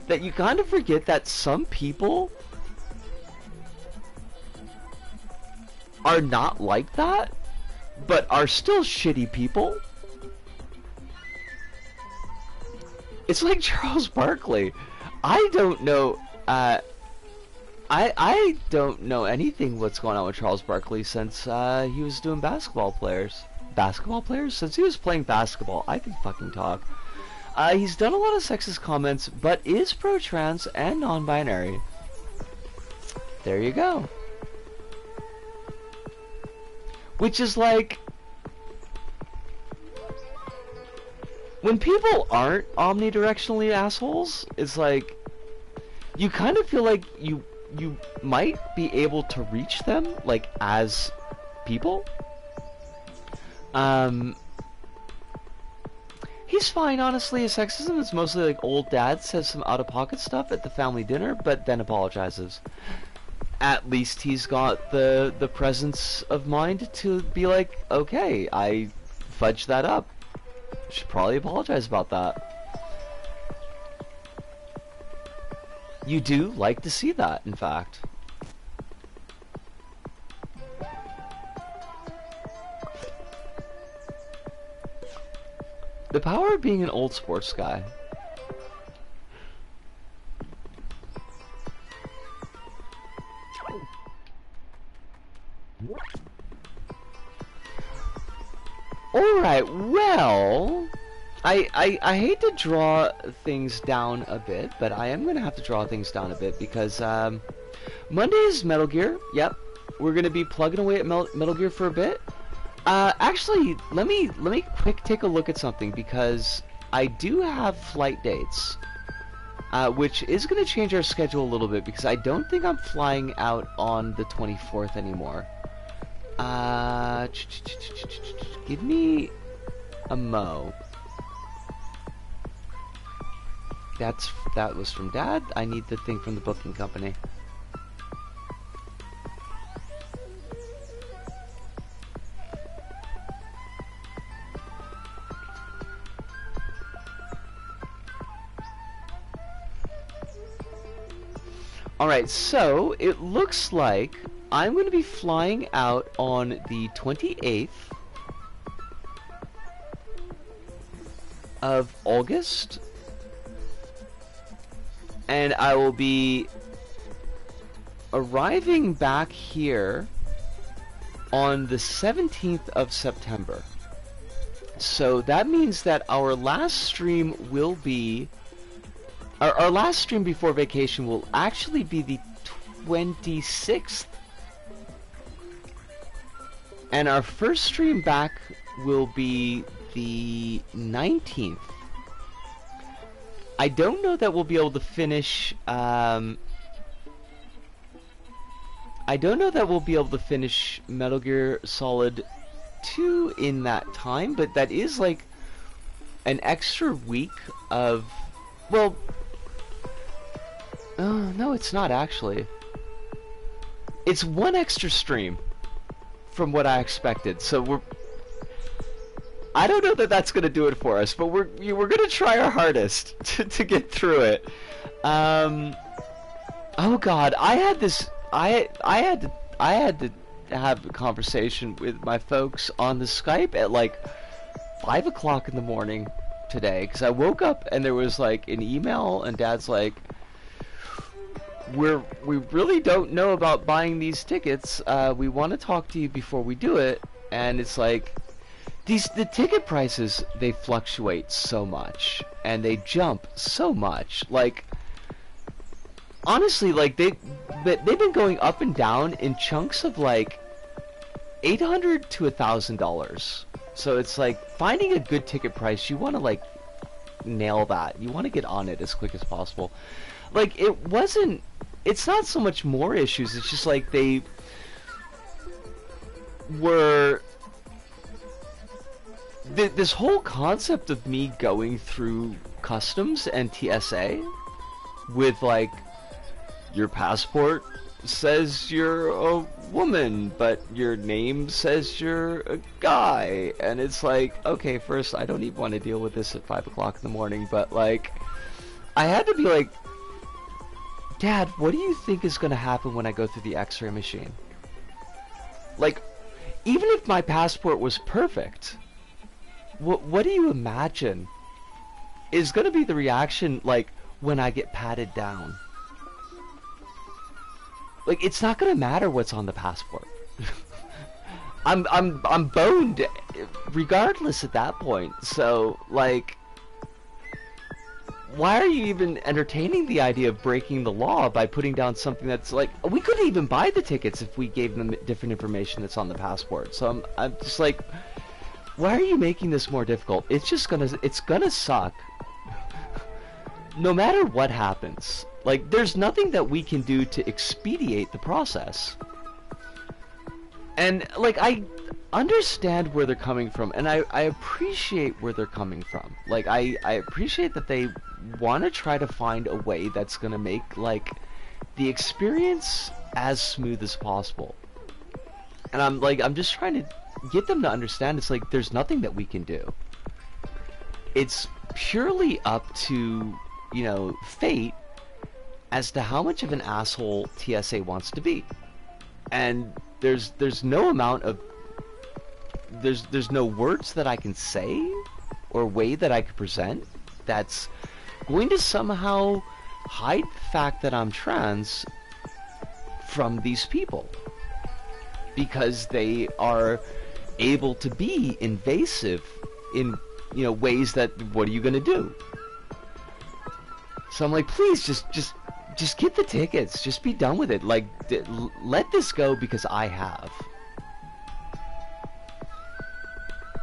that you kind of forget that some people are not like that, but are still shitty people. It's like Charles Barkley. I don't know, I don't know anything what's going on with Charles Barkley since he was doing basketball players. Basketball players? Since he was playing basketball. I can fucking talk. He's done a lot of sexist comments, but is pro-trans and non-binary. There you go. Which is like, when people aren't omnidirectionally assholes, it's like, you kind of feel like you might be able to reach them, like, as people. He's fine, honestly. His sexism is mostly like old dad says some out-of-pocket stuff at the family dinner, but then apologizes. At least he's got the presence of mind to be like, okay, I fudged that up. Should probably apologize about that. You do like to see that, in fact. The power of being an old sports guy. Alright, well, I hate to draw things down a bit, but I am going to have to draw things down a bit because Monday is Metal Gear. Yep, we're going to be plugging away at Metal Gear for a bit. Actually, let me quick take a look at something, because I do have flight dates, which is going to change our schedule a little bit, because I don't think I'm flying out on the 24th anymore. Give me a mo. That was from Dad. I need the thing from the booking company. Alright, so it looks like I'm going to be flying out on the 28th of August, and I will be arriving back here on the 17th of September. So that means that our last stream will be, our last stream before vacation will actually be the 26th. And our first stream back will be the 19th. I don't know that we'll be able to finish, I don't know that we'll be able to finish Metal Gear Solid 2 in that time, but that is like an extra week of, well, No, it's not actually. It's one extra stream from what I expected. So I don't know that that's gonna do it for us, but we're gonna try our hardest to get through it. Oh God, I had to have a conversation with my folks on the Skype at like 5 o'clock in the morning today, because I woke up and there was like an email and Dad's like, we really don't know about buying these tickets. We want to talk to you before we do it. And it's like, the ticket prices, they fluctuate so much and they jump so much. Like, honestly, like they've been going up and down in chunks of like $800 to $1,000. So it's like finding a good ticket price. You want to like nail that. You want to get on it as quick as possible. Like, it's not so much more issues. It's just like they were. This whole concept of me going through customs and TSA with like, your passport says you're a woman, but your name says you're a guy, and it's like, okay, first, I don't even want to deal with this at 5 o'clock in the morning, but like, I had to be like, Dad, what do you think is going to happen when I go through the X-ray machine? Like, even if my passport was perfect, what do you imagine is going to be the reaction, like, when I get patted down? Like, it's not gonna matter what's on the passport. I'm boned regardless at that point. So, like, why are you even entertaining the idea of breaking the law by putting down something that's like, we couldn't even buy the tickets if we gave them different information that's on the passport. So I'm just like, why are you making this more difficult? It's gonna suck. No matter what happens. Like, there's nothing that we can do to expedite the process. And, like, I understand where they're coming from, and I appreciate where they're coming from. Like, I appreciate that they want to try to find a way that's going to make, like, the experience as smooth as possible. And I'm just trying to get them to understand it's like, there's nothing that we can do. It's purely up to, you know, fate as to how much of an asshole TSA wants to be. And there's no amount of there's no words that I can say or way that I could present that's going to somehow hide the fact that I'm trans from these people, because they are able to be invasive in, you know, ways that, what are you going to do? So I'm like, please just get the tickets. Just be done with it. Like, let this go, because I have.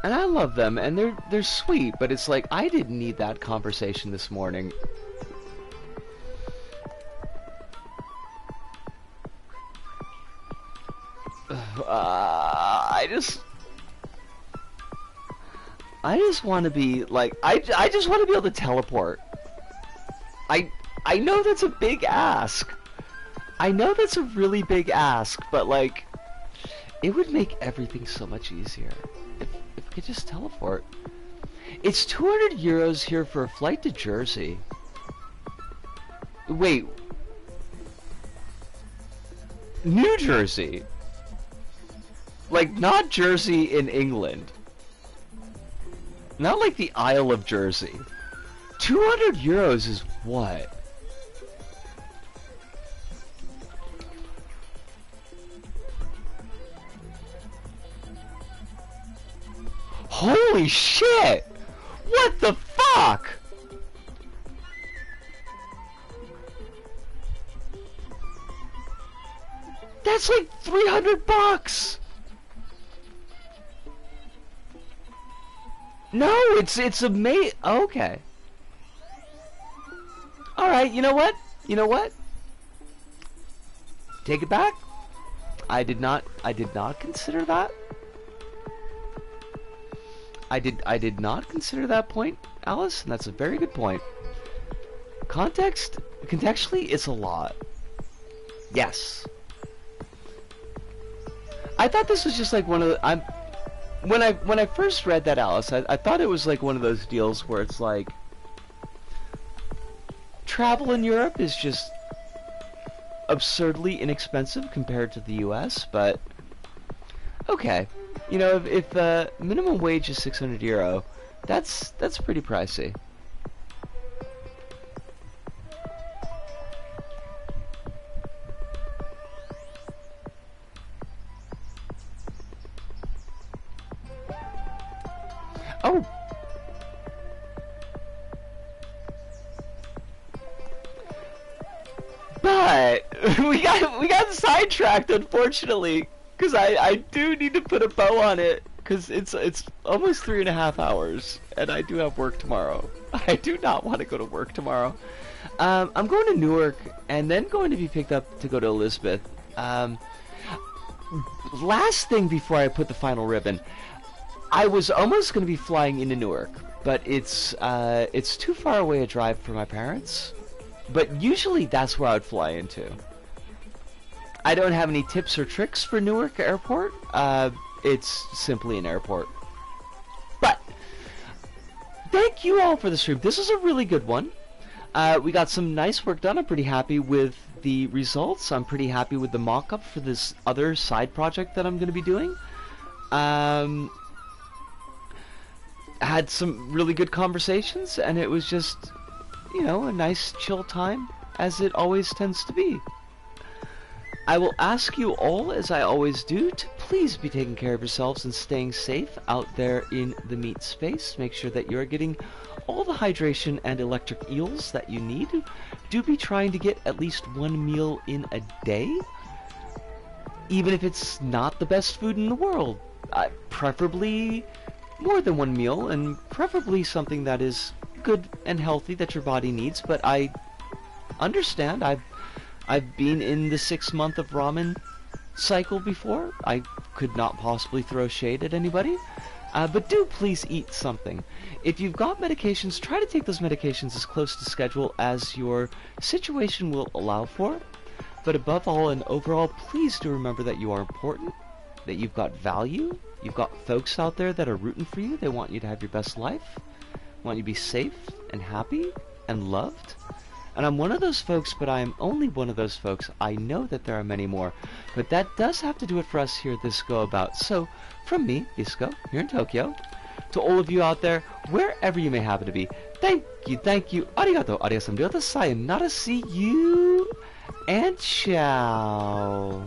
And I love them, and they're sweet, but it's like, I didn't need that conversation this morning. I just want to be like, I just want to be able to teleport. I know that's a big ask. I know that's a really big ask, but like, it would make everything so much easier if we could just teleport. It's 200 euros here for a flight to Jersey. Wait. New Jersey. Like, not Jersey in England. Not like the Isle of Jersey. 200 euros is what? Holy shit! What the fuck? That's like 300 bucks! No, it's amazing. Okay. Alright, you know what? You know what? Take it back. I did not consider that. I did not consider that point, Alice, and that's a very good point. Contextually, it's a lot. Yes. I thought this was just like one of the... When I first read that, Alice, I thought it was like one of those deals where it's like... Travel in Europe is just absurdly inexpensive compared to the US, but... Okay. You know, if minimum wage is €600, that's pretty pricey. Oh. But we got sidetracked, unfortunately, because I do need to put a bow on it, because it's almost 3.5 hours, and I do have work tomorrow. I do not want to go to work tomorrow. I'm going to Newark, and then going to be picked up to go to Elizabeth. Last thing before I put the final ribbon, I was almost going to be flying into Newark, but it's too far away a drive for my parents. But usually that's where I would fly into. I don't have any tips or tricks for Newark Airport. It's simply an airport. But thank you all for the stream. This is a really good one. We got some nice work done. I'm pretty happy with the results. I'm pretty happy with the mock-up for this other side project that I'm going to be doing. Had some really good conversations, and it was just, you know, a nice chill time, as it always tends to be. I will ask you all, as I always do, to please be taking care of yourselves and staying safe out there in the meat space. Make sure that you're getting all the hydration and electric eels that you need. Do be trying to get at least one meal in a day, even if it's not the best food in the world. Preferably more than one meal, and preferably something that is good and healthy that your body needs. But I understand. I've been in the 6-month of ramen cycle before. I could not possibly throw shade at anybody. But do please eat something. If you've got medications, try to take those medications as close to schedule as your situation will allow for. But above all and overall, please do remember that you are important, that you've got value, you've got folks out there that are rooting for you. They want you to have your best life, want you to be safe and happy and loved. And I'm one of those folks, but I am only one of those folks. I know that there are many more, but that does have to do it for us here at this Go About. So, from me, Isco, here in Tokyo, to all of you out there, wherever you may happen to be, thank you, arigato, arigato, sayonara, see you, and ciao.